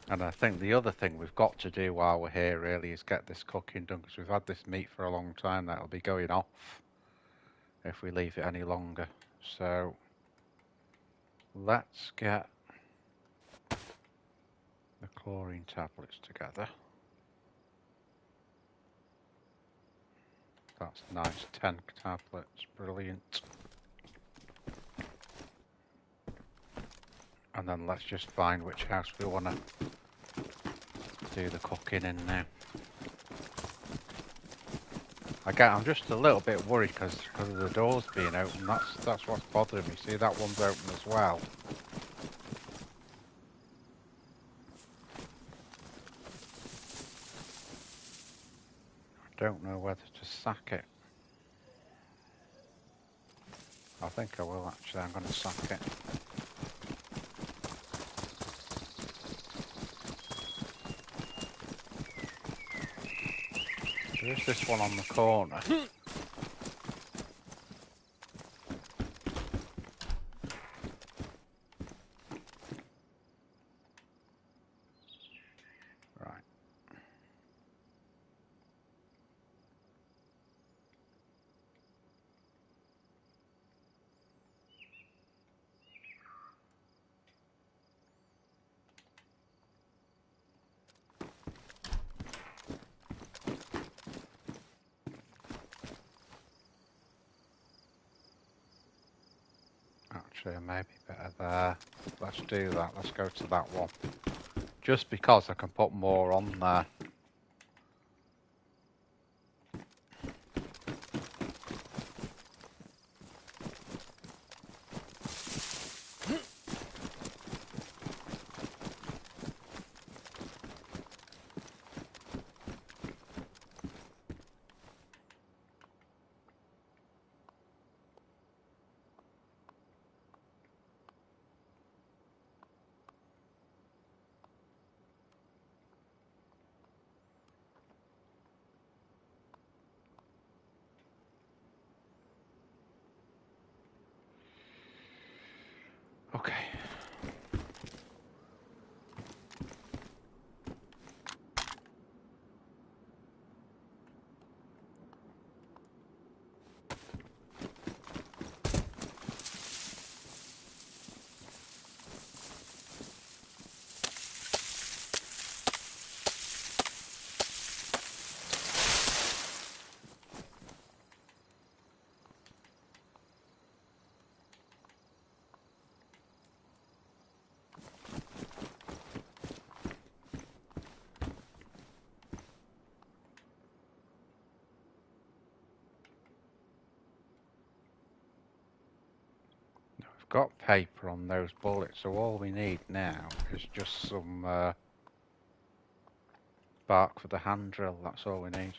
And I think the other thing we've got to do while we're here really is get this cooking done, because we've had this meat for a long time. That'll be going off if we leave it any longer. So let's get the chlorine tablets together. That's nice, 10 tablets, brilliant. And then let's just find which house we want to do the cooking in now. Again, I'm just a little bit worried because of the doors being open. That's what's bothering me. See, that one's open as well. I don't know whether to sack it. I think I will actually. I'm going to sack it. There is this one on the corner. Right. Actually, maybe better there. Let's do that. Let's go to that one. Just because I can put more on there. Okay. Got paper on those bullets, so all we need now is just some bark for the hand drill. That's all we need.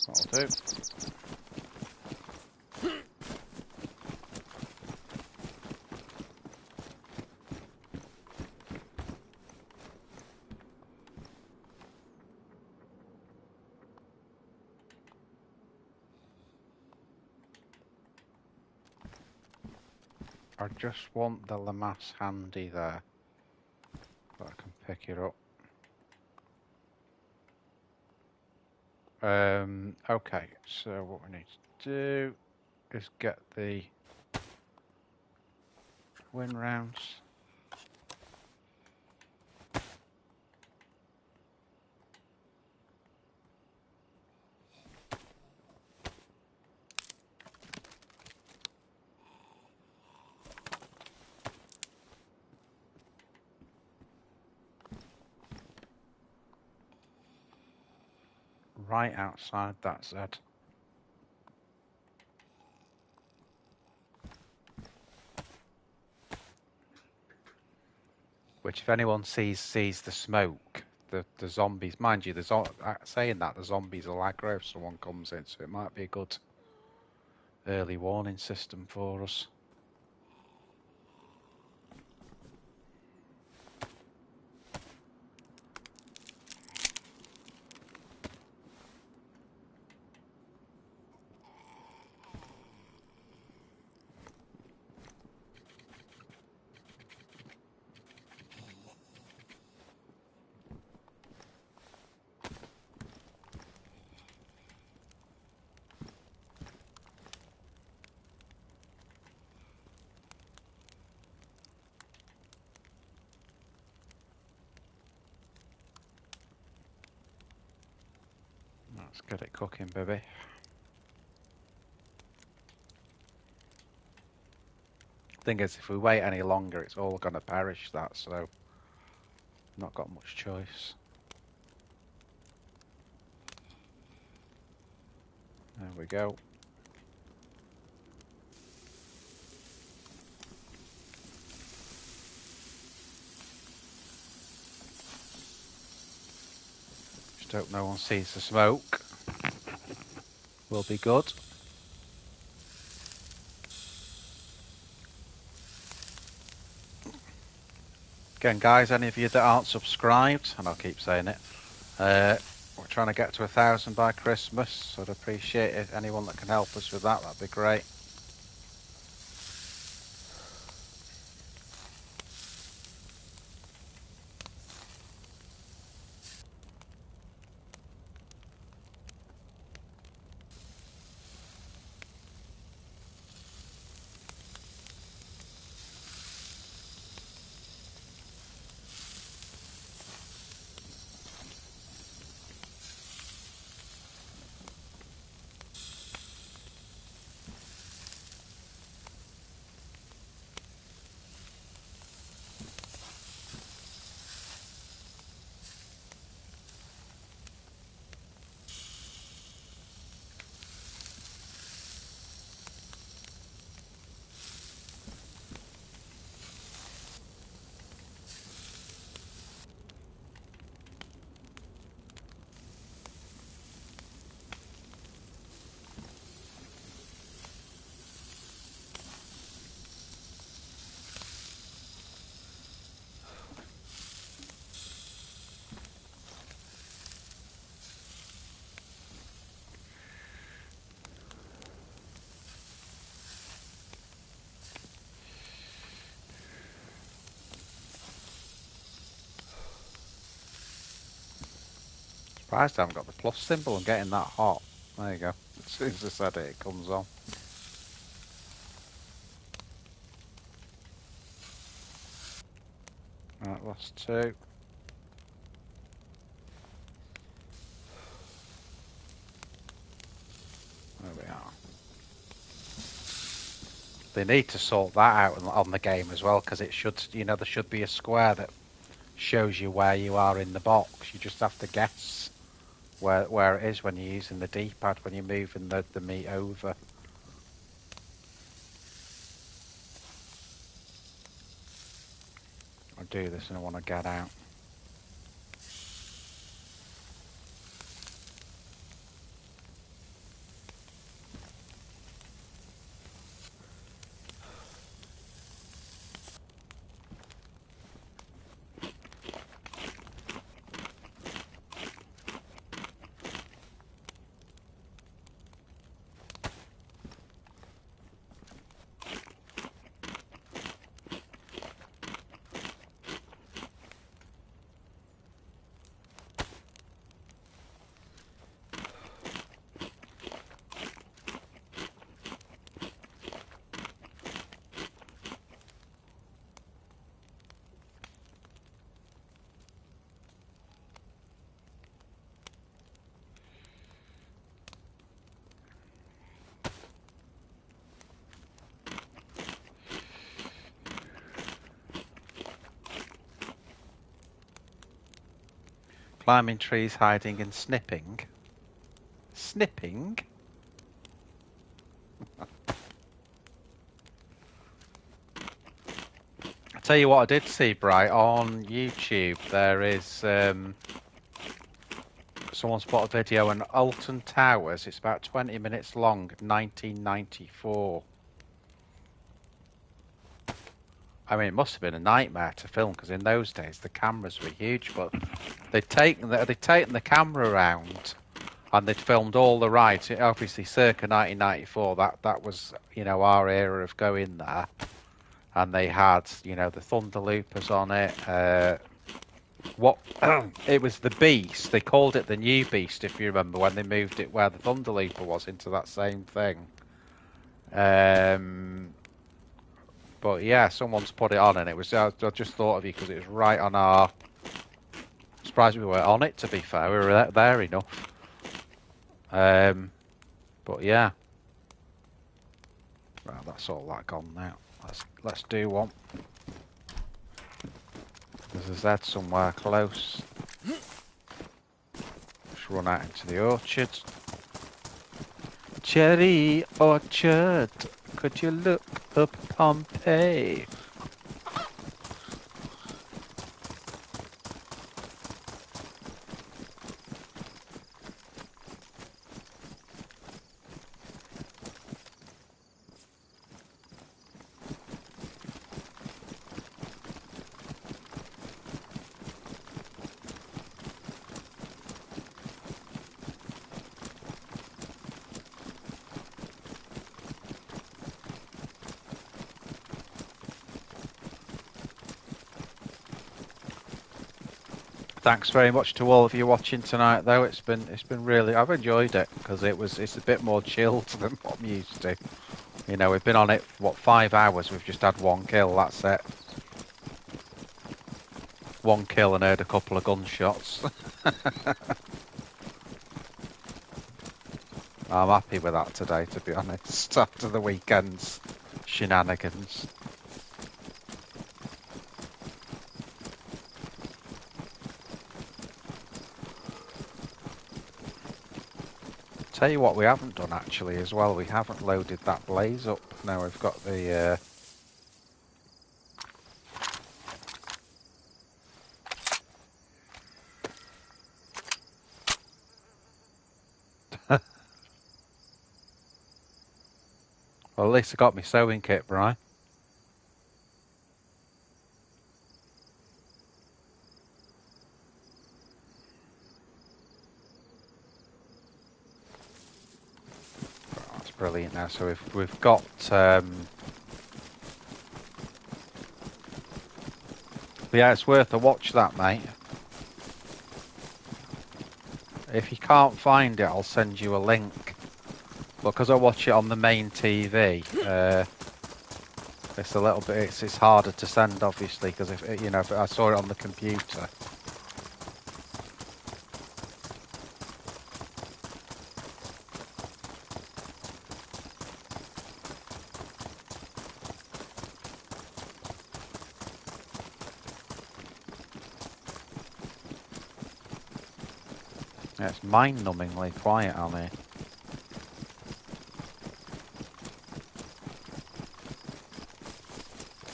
That'll do. I just want the Lamass handy there, so I can pick it up. Okay, so what we need to do is get the wind rounds. Right outside that Z. Which, if anyone sees the smoke, the zombies. Mind you, saying that the zombies will aggro if someone comes in, so it might be a good early warning system for us. Let's get it cooking, baby. Thing is, if we wait any longer, it's all going to perish, that, so not got much choice. There we go. Just hope no one sees the smoke. Will be good. Again, guys, any of you that aren't subscribed, and I'll keep saying it, we're trying to get to 1,000 by Christmas, so I'd appreciate it. Anyone that can help us with that, that'd be great. Surprised I haven't got the plus symbol and getting that hot. There you go. As soon as I said it, it comes on. Right, lost 2. There we are. They need to sort that out on the game as well, because it should, you know, there should be a square that shows you where you are in the box. You just have to guess where it is when you're using the D-pad, when you're moving the meat over. I do this and I want to get out. Climbing trees, hiding and snipping. Snipping? I tell you what, I did see, Bright, on YouTube. There is someone's put a video on Alton Towers. It's about 20 minutes long, 1994. I mean, it must have been a nightmare to film, because in those days the cameras were huge, but they'd taken the camera around and they'd filmed all the rides. Obviously, circa 1994, that was, you know, our era of going there. And they had, you know, the Thunder Loopers on it. It was the Beast. They called it the New Beast, if you remember, when they moved it where the Thunder Looper was into that same thing. But yeah, someone's put it on, and it was. I just thought of you because it was right on our. Surprised we weren't on it. To be fair, we were there enough. But yeah, right, that's all that gone now. Let's do one. There's a Z somewhere close. Just run out into the orchard. cherry orchard. Could you look up Pompeii? Thanks very much to all of you watching tonight, though. It's been really, I've enjoyed it because it's a bit more chilled than what I'm used to. You know, we've been on it for, what, 5 hours. We've just had 1 kill. That's it. 1 kill and heard a couple of gunshots. I'm happy with that today, to be honest. After the weekend's shenanigans. Tell you what we haven't done actually as well, we haven't loaded that blaze up. Now we've got the well, at least I got my sewing kit, Brian. That's brilliant now. So we've got yeah, it's worth a watch that, mate. If you can't find it, I'll send you a link. Because I watch it on the main TV, it's a little bit. It's harder to send, obviously, because if I saw it on the computer. Yeah, it's mind-numbingly quiet on here.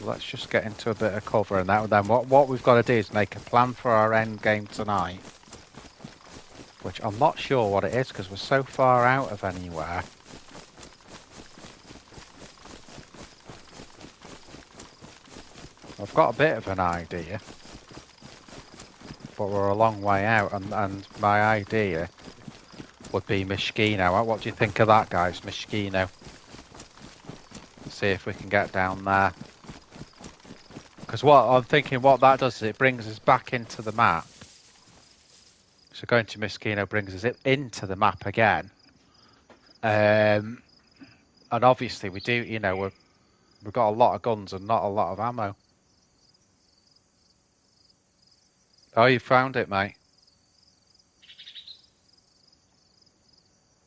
Let's just get into a bit of cover, and then what we've got to do is make a plan for our end game tonight, which I'm not sure what it is because we're so far out of anywhere. I've got a bit of an idea, but we're a long way out, and my idea would be Mishkino. What do you think of that, guys? Mishkino. See if we can get down there. Because what I'm thinking, what that does is it brings us back into the map. So going to Mishkino brings us into the map again. And obviously we do, we've got a lot of guns and not a lot of ammo. Oh, you found it, mate.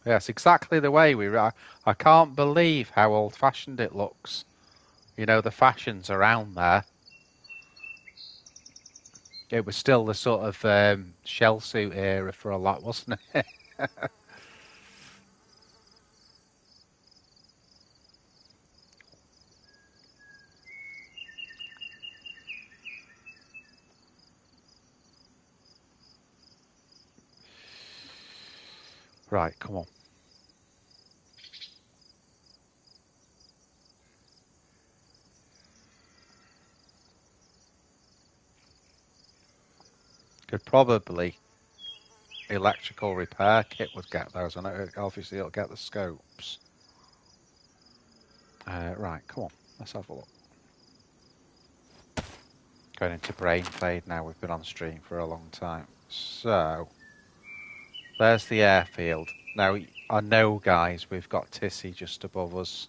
Yes, exactly the way I can't believe how old-fashioned it looks. You know, the fashions around there. It was still the sort of shell suit era for a lot, wasn't it? Right, come on. Could probably electrical repair kit would get those, and obviously it'll get the scopes. Right, come on, let's have a look. Going into brain fade now. We've been on stream for a long time. So there's the airfield. Now I know, guys, we've got Tissy just above us.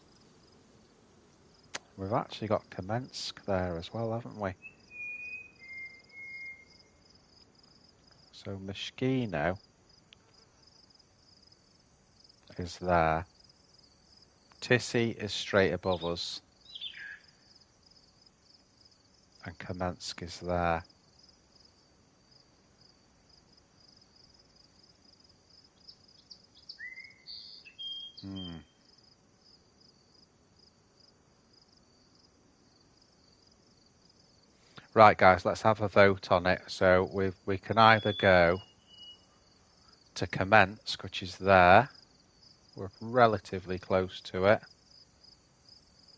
We've actually got Kamensk there as well, haven't we? So Mishkino is there. Tissy is straight above us. And Kamensk is there. Right, guys, let's have a vote on it. So we can either go to commence, which is there. We're relatively close to it.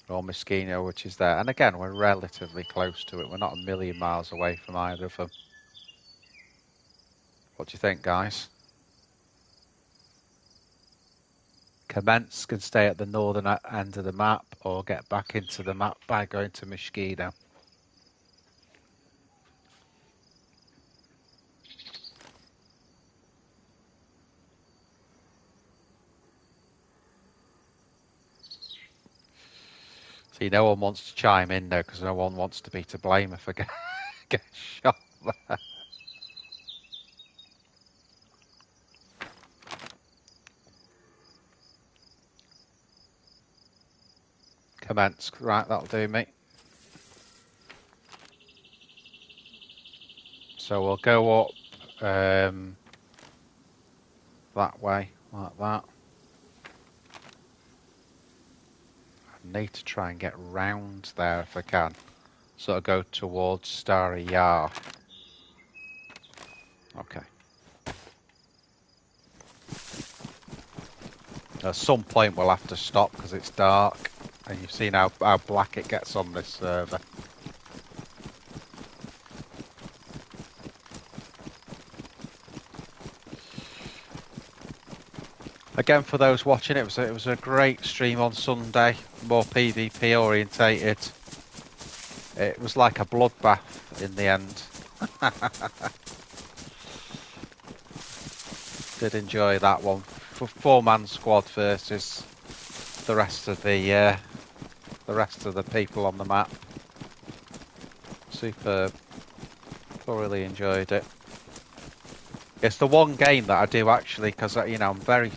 Or Mosquito, which is there. And again, we're relatively close to it. We're not a million miles away from either of them. What do you think, guys? Commence can stay at the northern end of the map or get back into the map by going to Mosquito. See, no one wants to chime in though, because no one wants to be to blame if I get shot there. Commence, right, that'll do me. So we'll go up that way, like that. I need to try and get round there if I can. Sort of go towards Starry Yar. Okay. At some point we'll have to stop because it's dark. And you've seen how black it gets on this server. Again, for those watching, it was a great stream on Sunday, more PvP orientated. It was like a bloodbath in the end. Did enjoy that one. For 4-man squad versus the rest of the people on the map. Superb. Thoroughly enjoyed it. It's the one game that I do actually, because you know I'm very.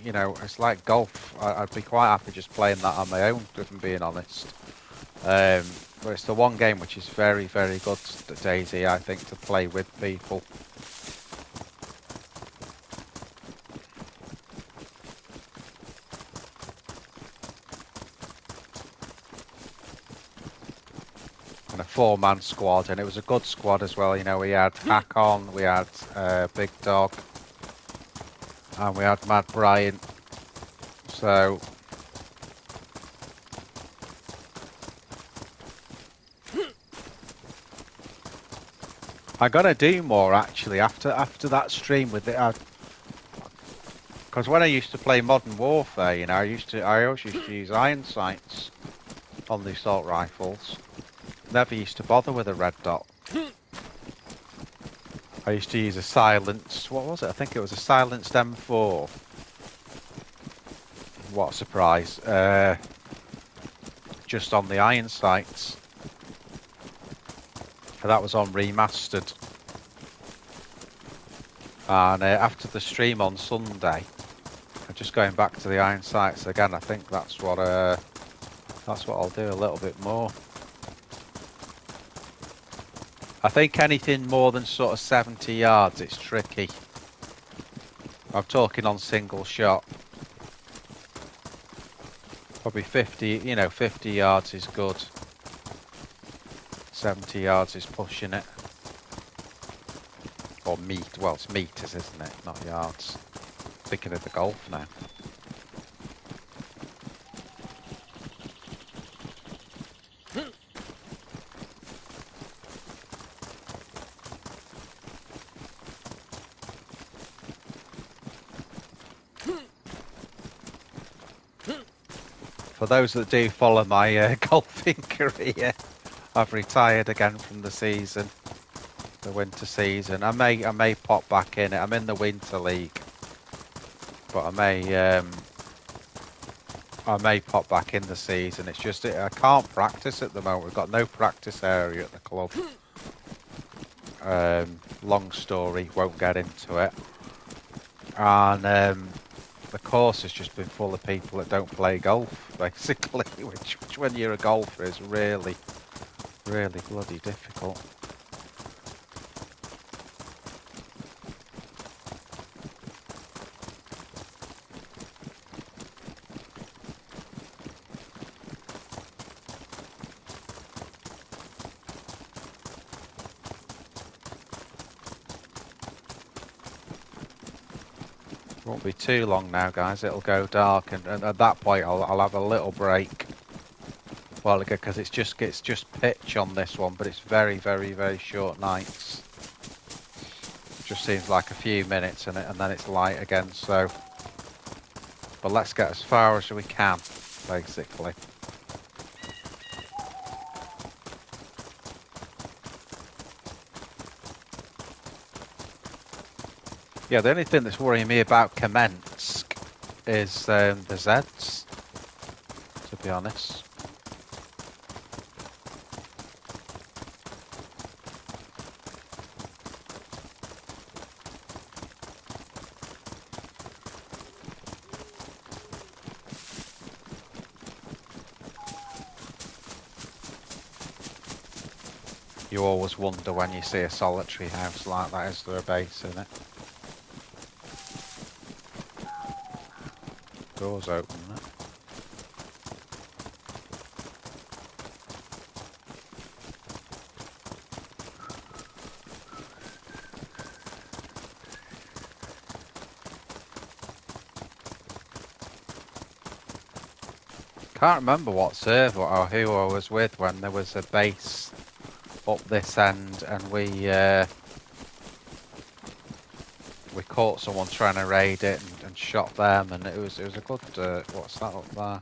You know, it's like golf. I'd be quite happy just playing that on my own, if I'm being honest. But it's the one game which is very, very good, DayZ, I think, to play with people. And a 4-man squad, and it was a good squad as well. You know, we had Hack on, we had Big Dog, and we had Mad Brian. So I'm gonna do more actually after that stream with it. Because when I used to play Modern Warfare, you know, I always used to use iron sights on the assault rifles. Never used to bother with a red dot. I used to use a silenced. What was it? I think it was a silenced M4. What a surprise! Just on the iron sights. That was on remastered. And after the stream on Sunday, I'm just going back to the iron sights again. I think that's what I'll do a little bit more. I think anything more than sort of 70 yards, it's tricky. I'm talking on single shot. Probably 50, you know, 50 yards is good. 70 yards is pushing it. Or well, it's meters, isn't it? Not yards. Thinking of the golf now. For those that do follow my golfing career, I've retired again from the season, the winter season. I may pop back in it. I'm in the winter league, but I may pop back in the season. It's just I can't practice at the moment. We've got no practice area at the club. Long story, won't get into it. And the course has just been full of people that don't play golf, basically, which when you're a golfer is really, really bloody difficult. Won't be too long now, guys. It'll go dark, and at that point, I'll have a little break. Well, because it's just pitch on this one, but it's very, very, very short nights. It just seems like a few minutes, and then it's light again. So, but let's get as far as we can, basically. Yeah, the only thing that's worrying me about Kamensk is the Zeds, to be honest. You always wonder when you see a solitary house like that, is there a base in it? Doors open, isn't it? Can't remember what server or who I was with when there was a base up this end, and we caught someone trying to raid it and shot them, and it was a good. What's that up there?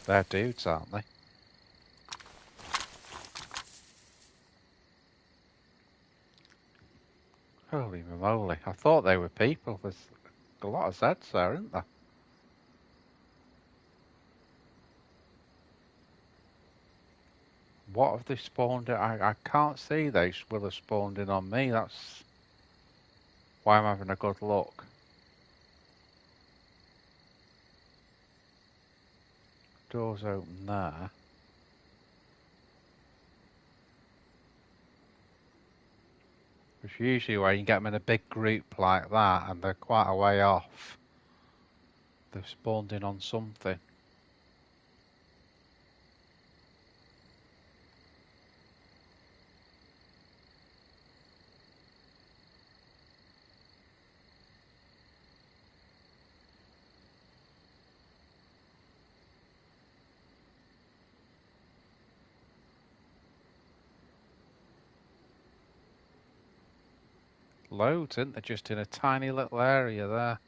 They're dudes, aren't they? Holy moly! I thought they were people. There's a lot of Zeds there, isn't there? What have they spawned in? I can't see they will have spawned in on me. That's why I'm having a good look. Doors open there. Which usually where you get them in a big group like that and they're quite a way off. They've spawned in on something. Loads, isn't there? Just in a tiny little area there.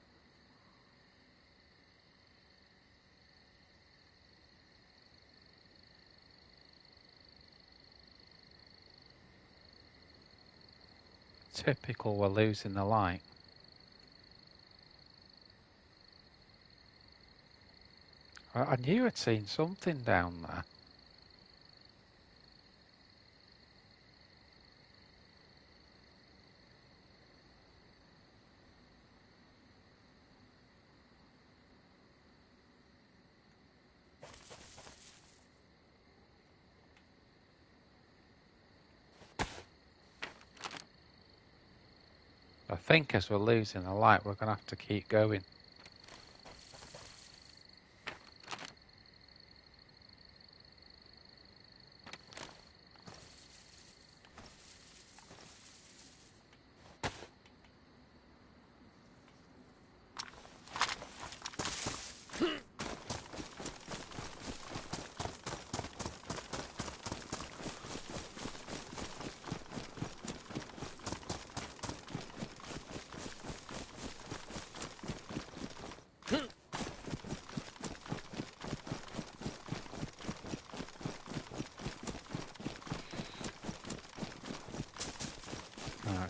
Typical, we're losing the light. I knew I'd seen something down there. I think as we're losing the light, we're going to have to keep going.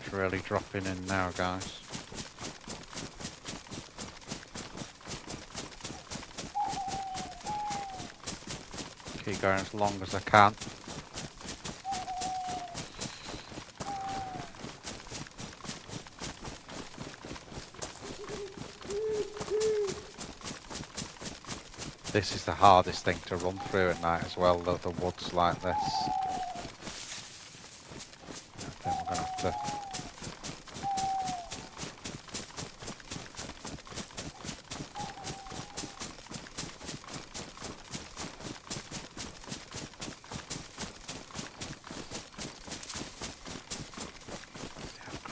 It's really dropping in now, guys. Keep going as long as I can. This is the hardest thing to run through at night as well, the woods like this. I think we're going to have to...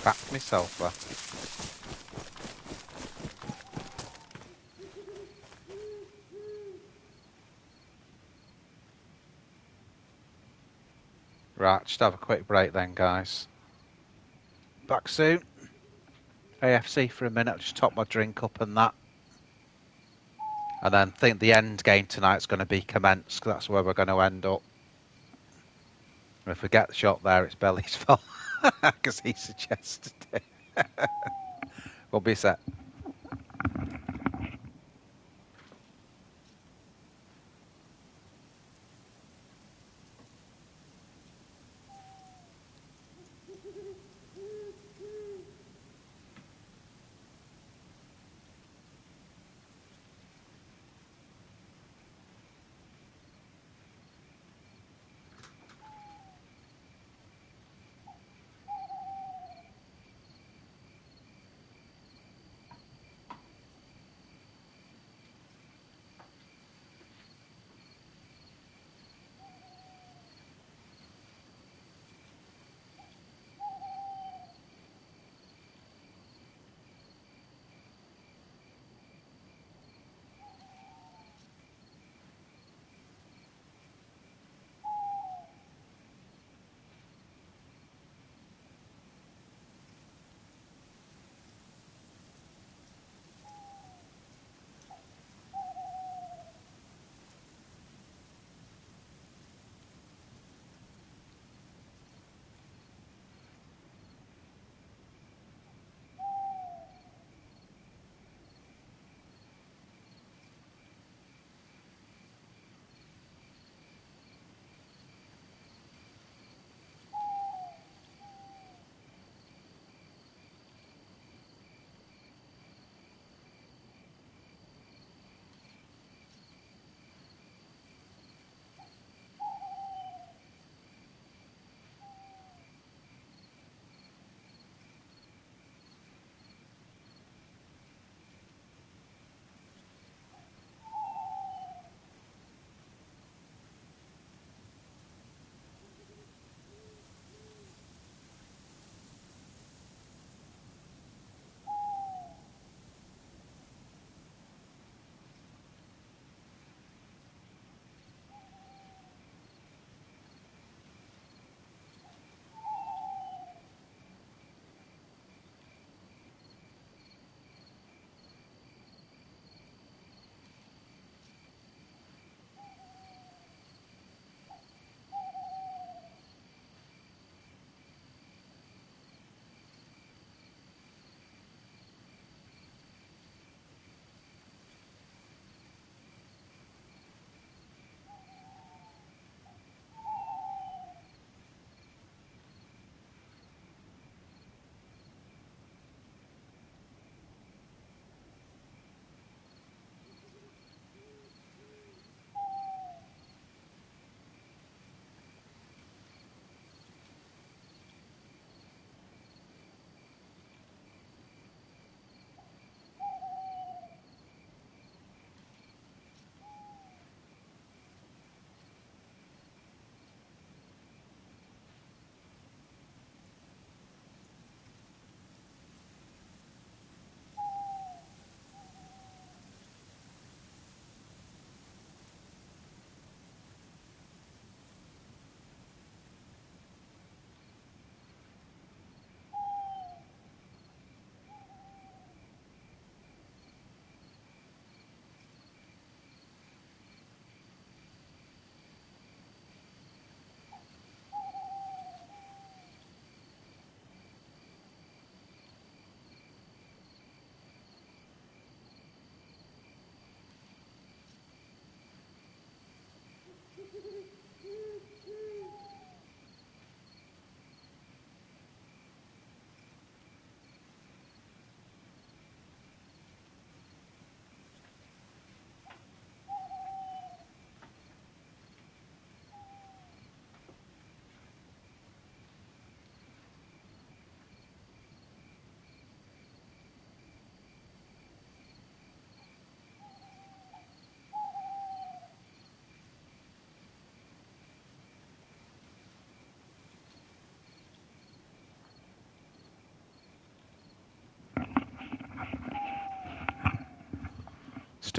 cracked myself there. Right, just have a quick break then, guys. Back soon. AFC for a minute, just top my drink up and that. And then think the end game tonight's going to be commenced, 'cause that's where we're going to end up. And if we get the shot there, it's Belly's fault, because he suggested it. We'll be set.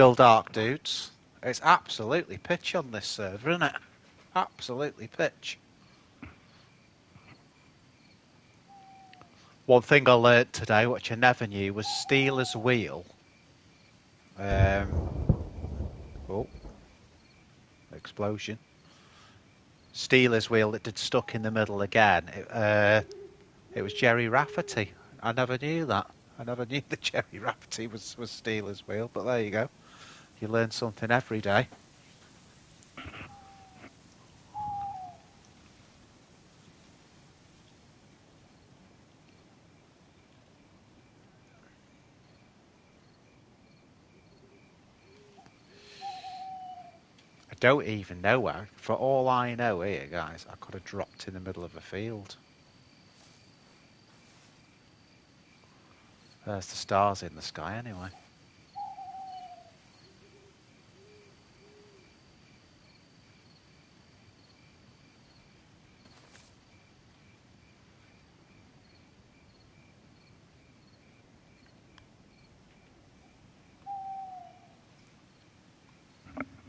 still dark, dudes. It's absolutely pitch on this server, isn't it? Absolutely pitch. One thing I learnt today, which I never knew, was Steeler's wheel. Oh, explosion. Steeler's wheel that did stuck in the middle again. It was Jerry Rafferty. I never knew that. I never knew that Jerry Rafferty was Steeler's wheel, but there you go. You learn something every day. I don't even know where. For all I know here, guys, I could have dropped in the middle of a field. There's the stars in the sky anyway.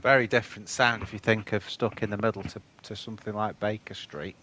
Very different sound if you think of stuck in the middle to something like Baker Street.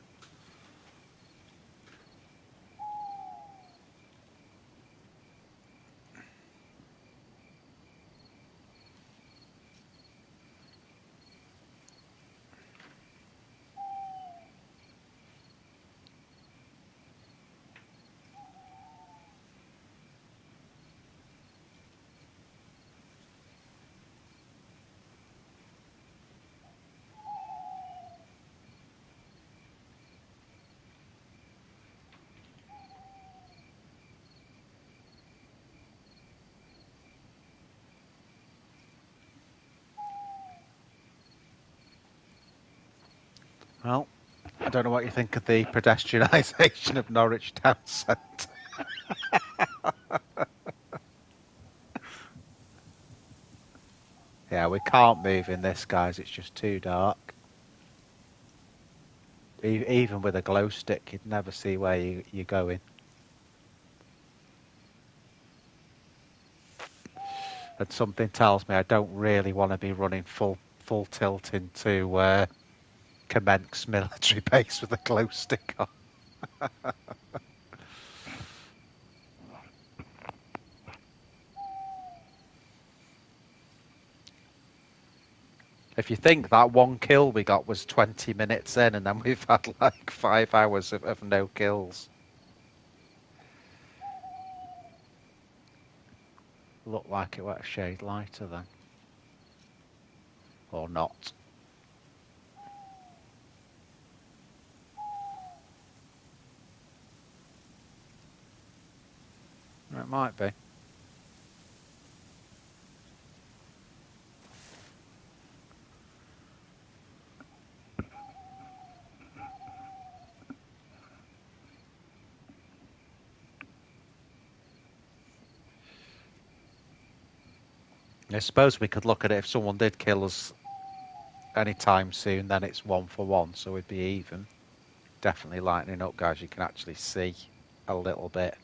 Well, I don't know what you think of the pedestrianisation of Norwich Town Centre. Yeah, we can't move in this, guys. It's just too dark. Even with a glow stick, you'd never see where you're going. And something tells me I don't really want to be running full tilt into commence military base with a glow stick on. If you think that one kill we got was 20 minutes in, and then we've had like 5 hours of no kills. Looked like it went a shade lighter then. Or not. It might be. I suppose we could look at it if someone did kill us anytime soon, then it's 1 for 1, so we'd be even. Definitely lightening up, guys. You can actually see a little bit.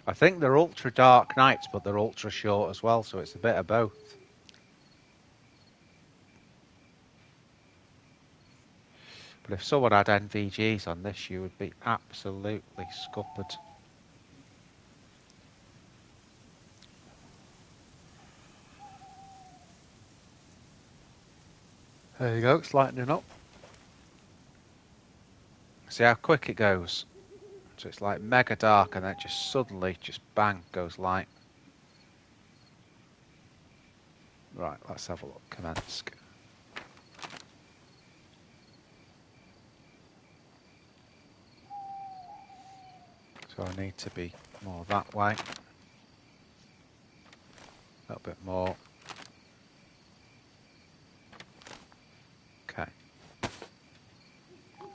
I think they're ultra dark nights, but they're ultra short as well, so it's a bit of both. But if someone had NVGs on this, you would be absolutely scuppered. There you go, it's lightening up. See how quick it goes. So it's like mega dark and then just suddenly, just bang, goes light. Right, let's have a look. Commence. So I need to be more that way. A little bit more. Okay.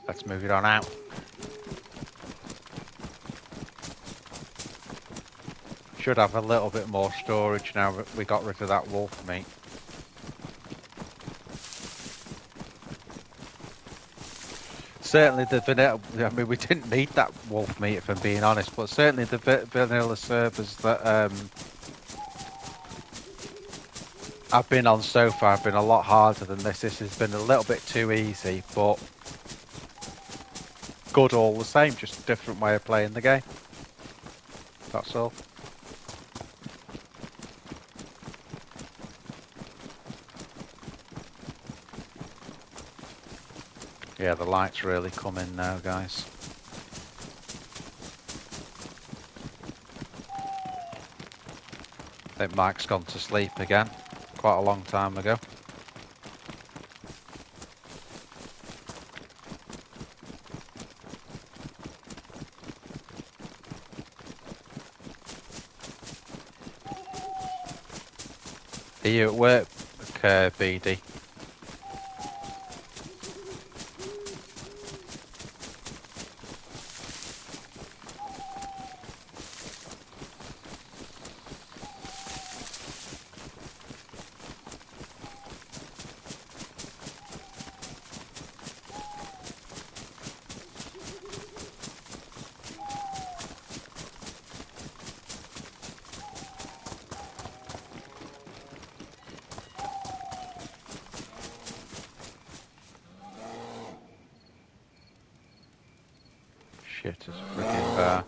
Let's move it on out. Should have a little bit more storage now that we got rid of that wolf meat. Certainly the vanilla. I mean, we didn't need that Wolff meat, if I'm being honest, but certainly the vanilla servers that I've been on so far have been a lot harder than this. This has been a little bit too easy, but good all the same. Just a different way of playing the game. That's all. Yeah, the light's really coming now, guys. I think Mike's gone to sleep again. Quite a long time ago. Are you at work, BD? Shit, it's freaking bad.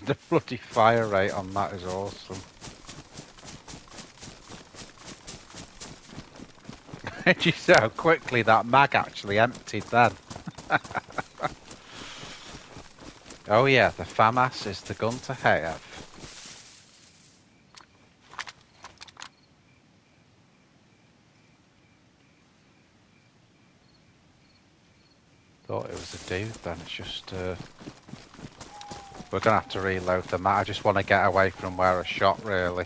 The bloody fire rate on that is awesome. Did you see how quickly that mag actually emptied then? Oh yeah, the FAMAS is the gun to have. Thought it was a dude then, it's just... We're going to have to reload the mat. I just want to get away from where I shot, really.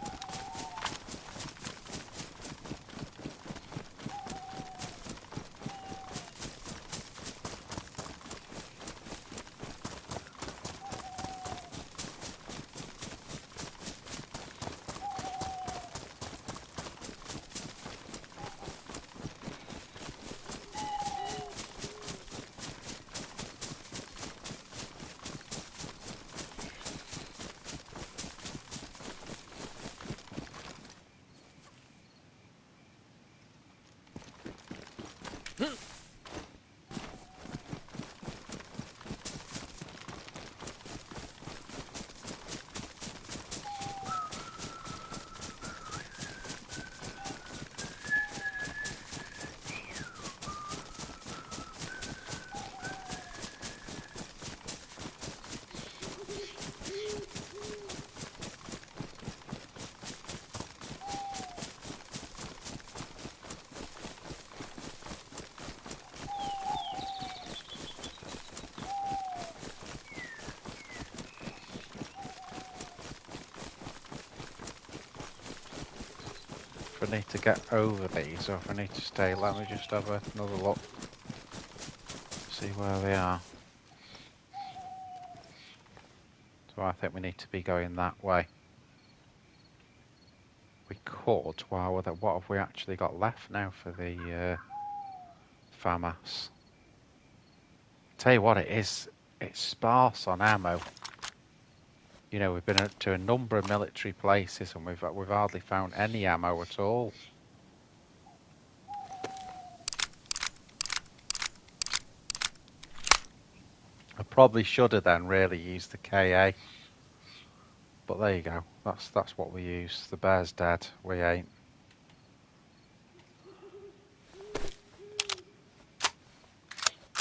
If I need to get over these or if I need to stay, let me just have another look. See where we are. So I think we need to be going that way. We could, wow, what have we actually got left now for the FAMAS? Tell you what it is, it's sparse on ammo. You know, we've been to a number of military places and we've hardly found any ammo at all. I probably should have then really used the KA. But there you go. That's what we use. The bear's dead. We ain't.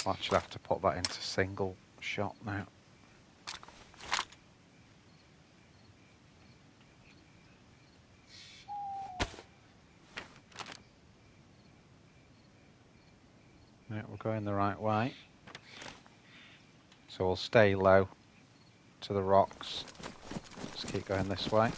I'll actually have to put that into single shot now. Yeah, we're going the right way. So we'll stay low to the rocks. Just keep going this way.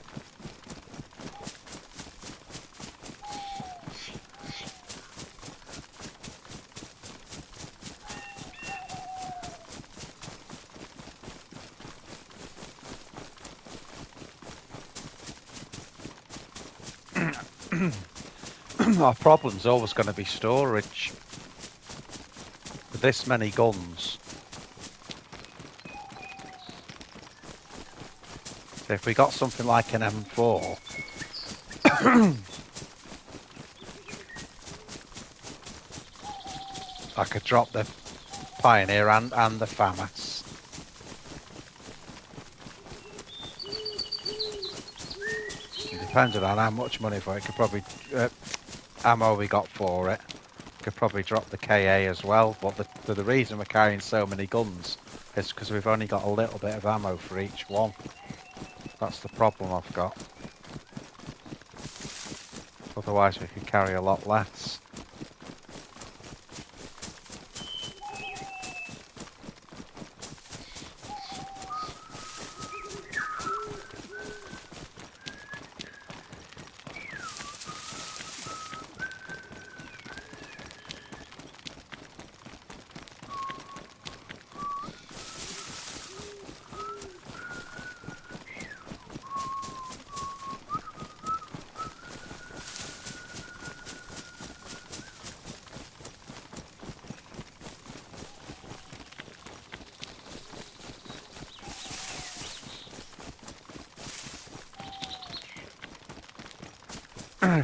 Our problem's always going to be storage. With this many guns. So if we got something like an M4, I could drop the Pioneer and the FAMAS. Depending on how much money for it, could probably ammo we got for it. Could probably drop the KA as well. But the reason we're carrying so many guns is because we've only got a little bit of ammo for each one. That's the problem I've got. Otherwise we could carry a lot less.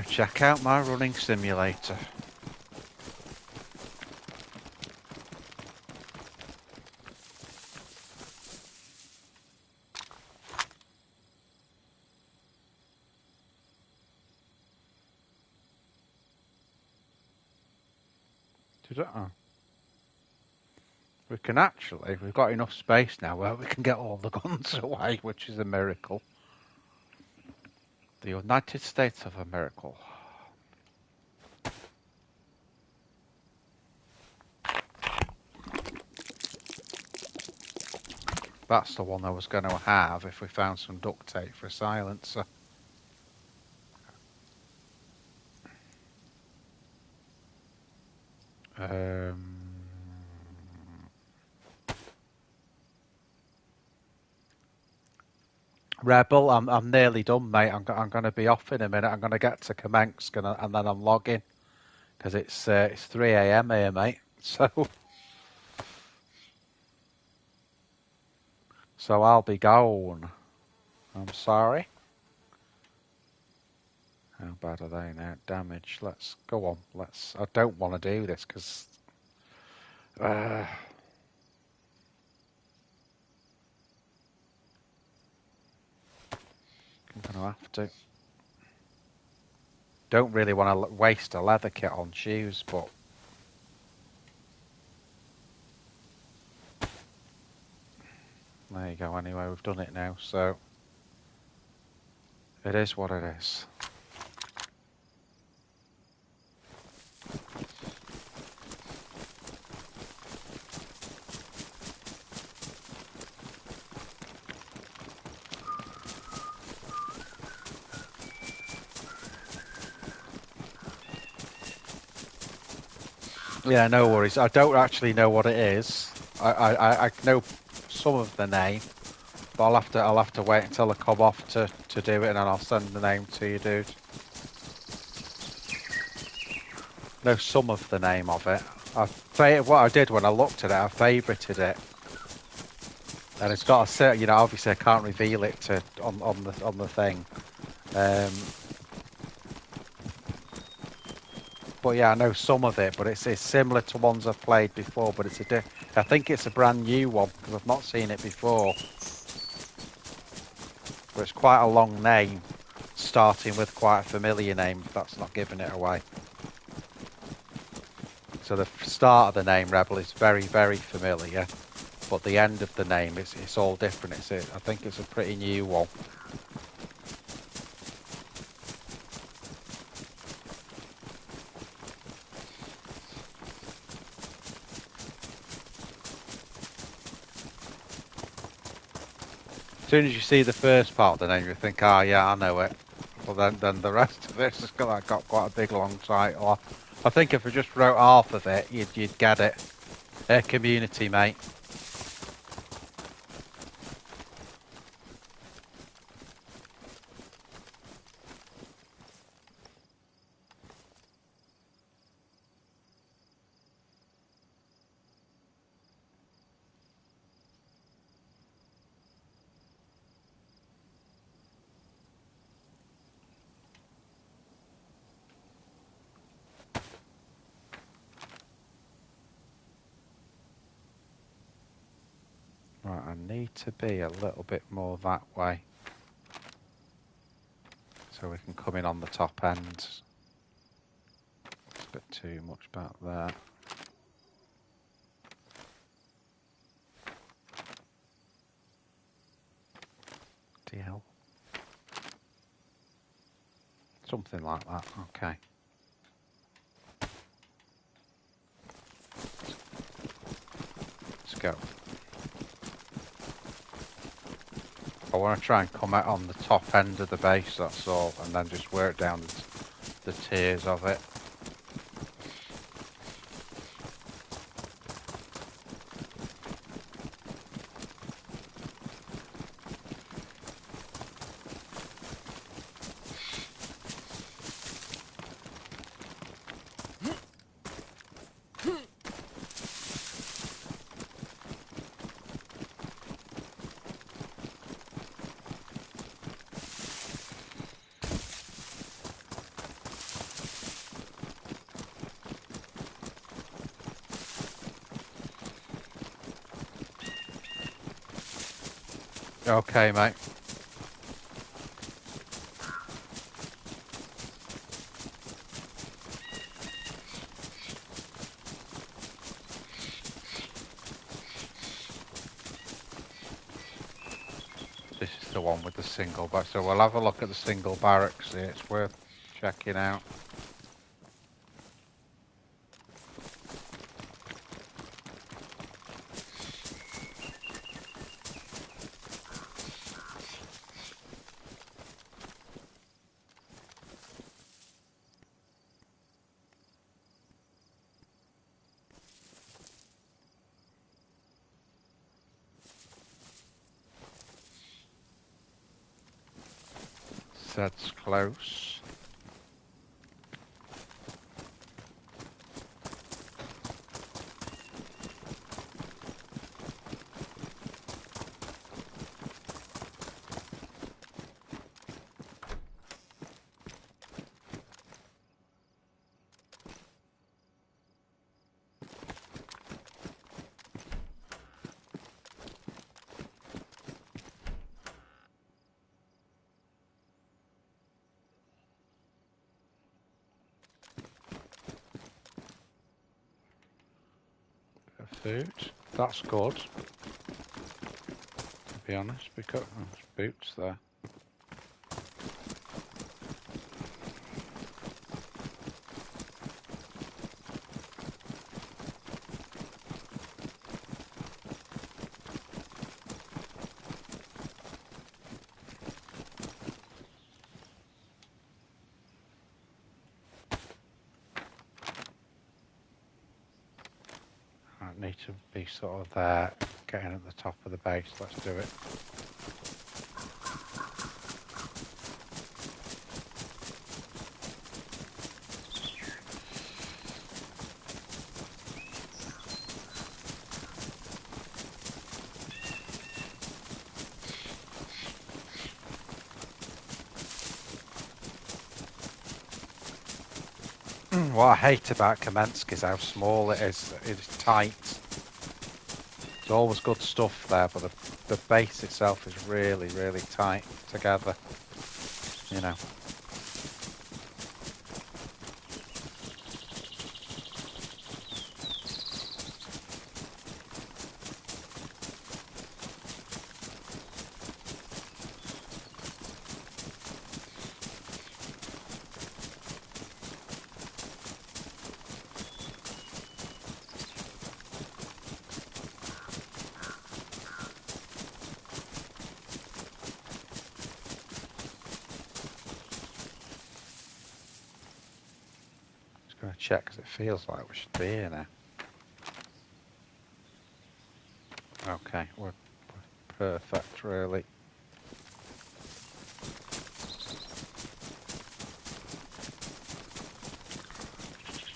Check out my running simulator. We can actually, we've got enough space now where we can get all the guns away, which is a miracle. The United States of a miracle. That's the one I was going to have if we found some duct tape for a silencer. Rebel, I'm nearly done, mate. I'm going to be off in a minute. I'm going to get to commence, and then I'm logging because it's 3 a.m. here, mate. So I'll be gone. I'm sorry. How bad are they now? Damage. Let's go on. I don't want to do this because I'm going to have to. Don't really want to waste a leather kit on shoes, but there you go. Anyway, we've done it now, so it is what it is. Yeah, no worries. I don't actually know what it is. I know some of the name, but I'll have to wait until I come off to do it, and then I'll send the name to you, dude. Know some of the name of it. What I did when I looked at it, I favorited it, and it's got a certain, you know, obviously I can't reveal it on the thing. But yeah, I know some of it, but it's similar to ones I've played before, but I think it's a brand new one because I've not seen it before. But it's quite a long name, starting with quite a familiar name. If that's not giving it away. So the start of the name Rebel is very, very familiar, but the end of the name it's all different. I think it's a pretty new one. As soon as you see the first part of the name, you think, "Ah, yeah, I know it." But then the rest of it's got quite a big long title. I think if I just wrote half of it, you'd get it. Community, mate. need to be a little bit more that way. So we can come in on the top end. It's a bit too much back there. DL. Something like that, okay. Let's go. I want to try and come out on the top end of the base, that's all, and then just work down the tiers of it. Okay, mate. This is the one with the single barracks. So we'll have a look at the single barracks here. It's worth checking out. That's close. Food. That's good. To be honest, because there's boots there. Need to be sort of there, getting at the top of the base. Let's do it. What I hate about Kamensk is how small it is. It's tight. There's always good stuff there, but the base itself is really, really tight together. You know. Going to check because it feels like we should be here now. Okay, we're perfect, really.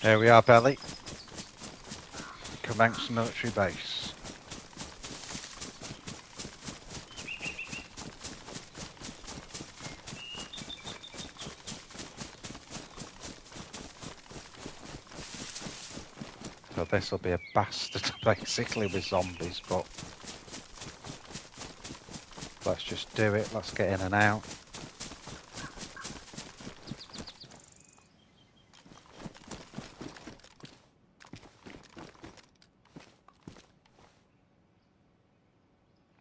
Here we are, Belly. Commence military base. So this will be a bastard basically with zombies, but Let's just do it. Let's get in and out.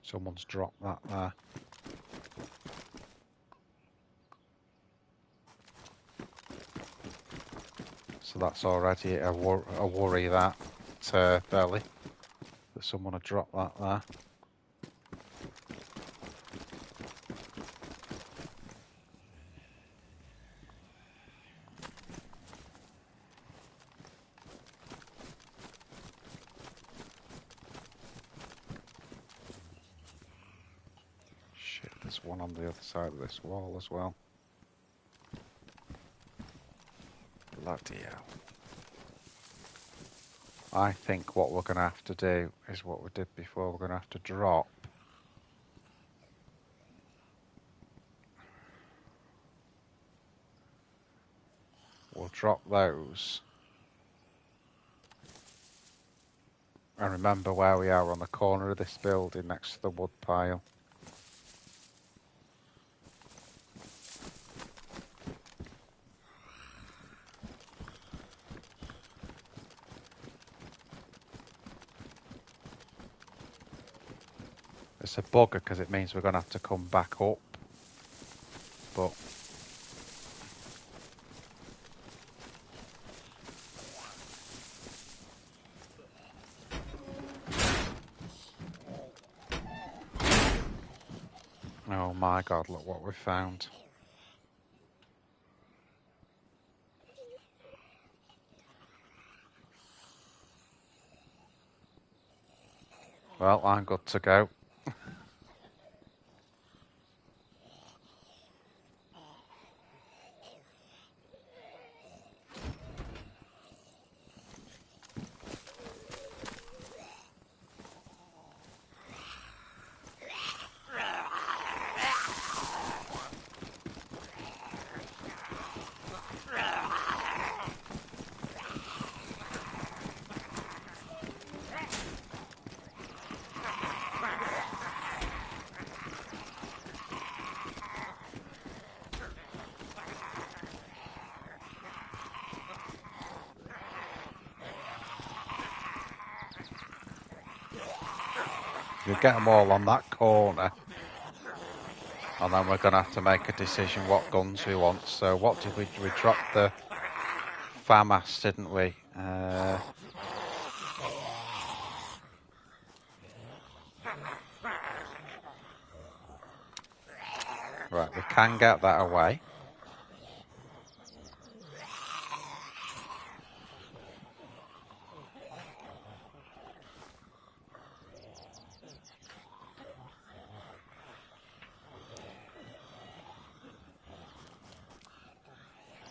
Someone's dropped that there. So that's already a worry, that belly, that someone had dropped that there. Shit, there's one on the other side of this wall as well. Bloody hell. I think what we're going to have to do is what we did before. We're going to have to drop. We'll drop those. And remember where we are on the corner of this building next to the wood pile. It's a bugger because it means we're going to have to come back up. But oh my God, look what we found. Well, I'm good to go. We'll get them all on that corner. And then we're going to have to make a decision what guns we want. So what did we drop the FAMAS, didn't we? Right, we can get that away.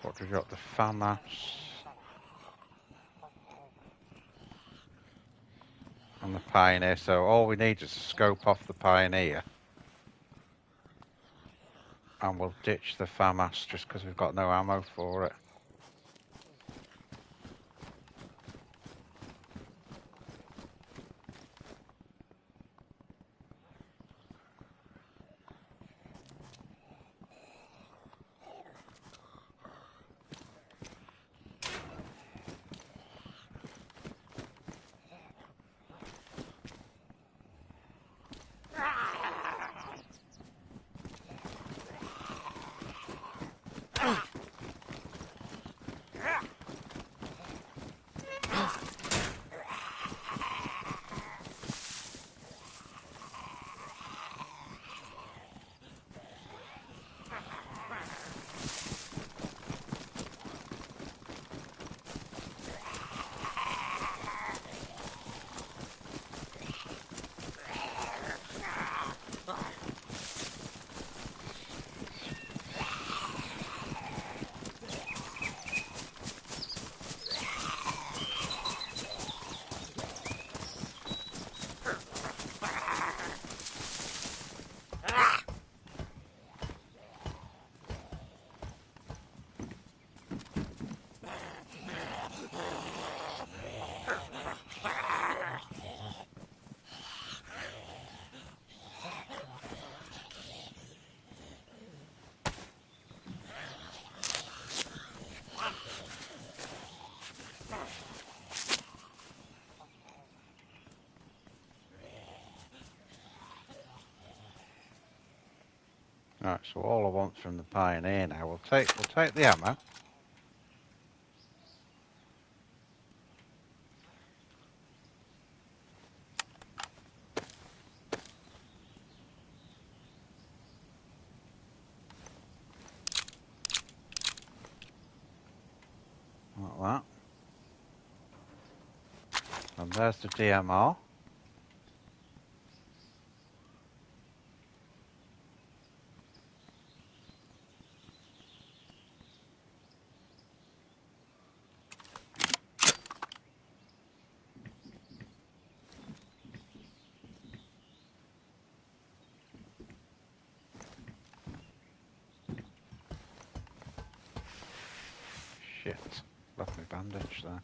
What did we drop? The FAMAS. And the Pioneer. So all we need is to scope off the Pioneer. And we'll ditch the FAMAS just because we've got no ammo for it. Right, so all I want from the Pioneer now, we'll take the ammo. Like that. And there's the DMR. Shit, left me bandage there.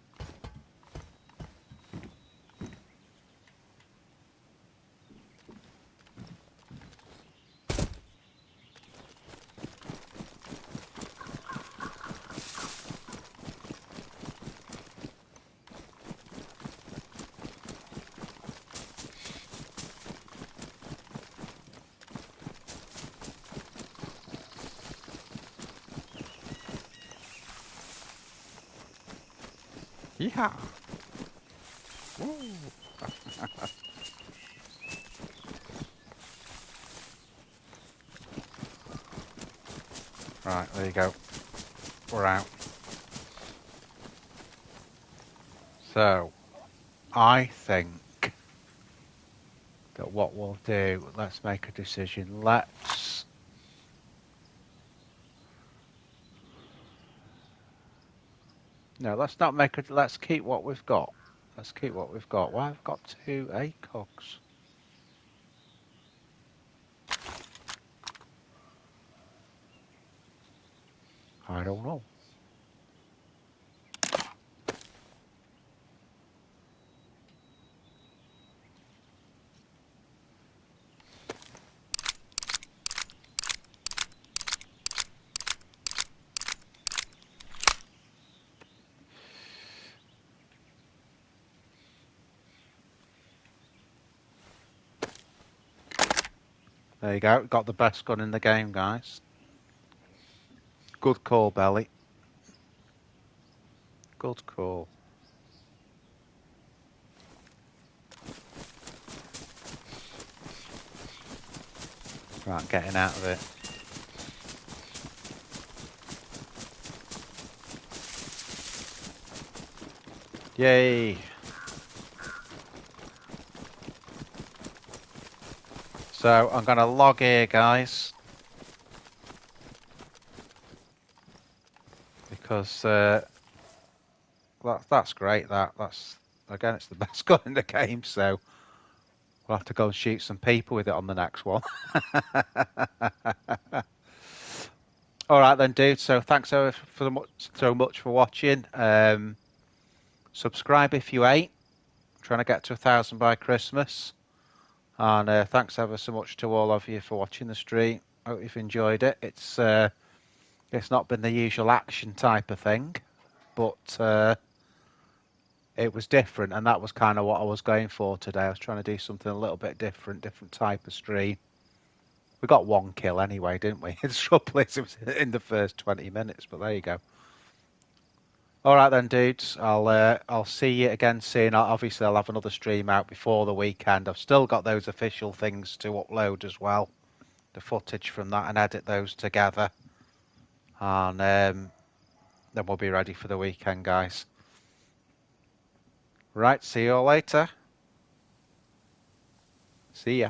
Yeah. Woo. Right, there you go. We're out. So, I think that what we'll do, let's make a decision. Let's not make it. Let's keep what we've got. Let's keep what we've got. Well, I've got 2 ACOGs. I don't know. There you go. Got the best gun in the game, guys. Good call, Belly. Good call. Right, getting out of it. Yay. So I'm going to log here, guys. Because that's great. That's again, it's the best gun in the game. So we'll have to go and shoot some people with it on the next one. All right then, dude. So thanks so much for watching. Subscribe if you ain't. I'm trying to get to 1,000 by Christmas. And thanks ever so much to all of you for watching the stream. Hope you've enjoyed it. It's not been the usual action type of thing, but it was different, and that was kind of what I was going for today. I was trying to do something a little bit different type of stream. We got 1 kill anyway, didn't we? The trouble is it was in the first 20 minutes, but there you go. All right then, dudes. I'll see you again soon. Obviously, I'll have another stream out before the weekend. I've still got those official things to upload as well, the footage from that, and edit those together. And then we'll be ready for the weekend, guys. Right, see you all later. See ya.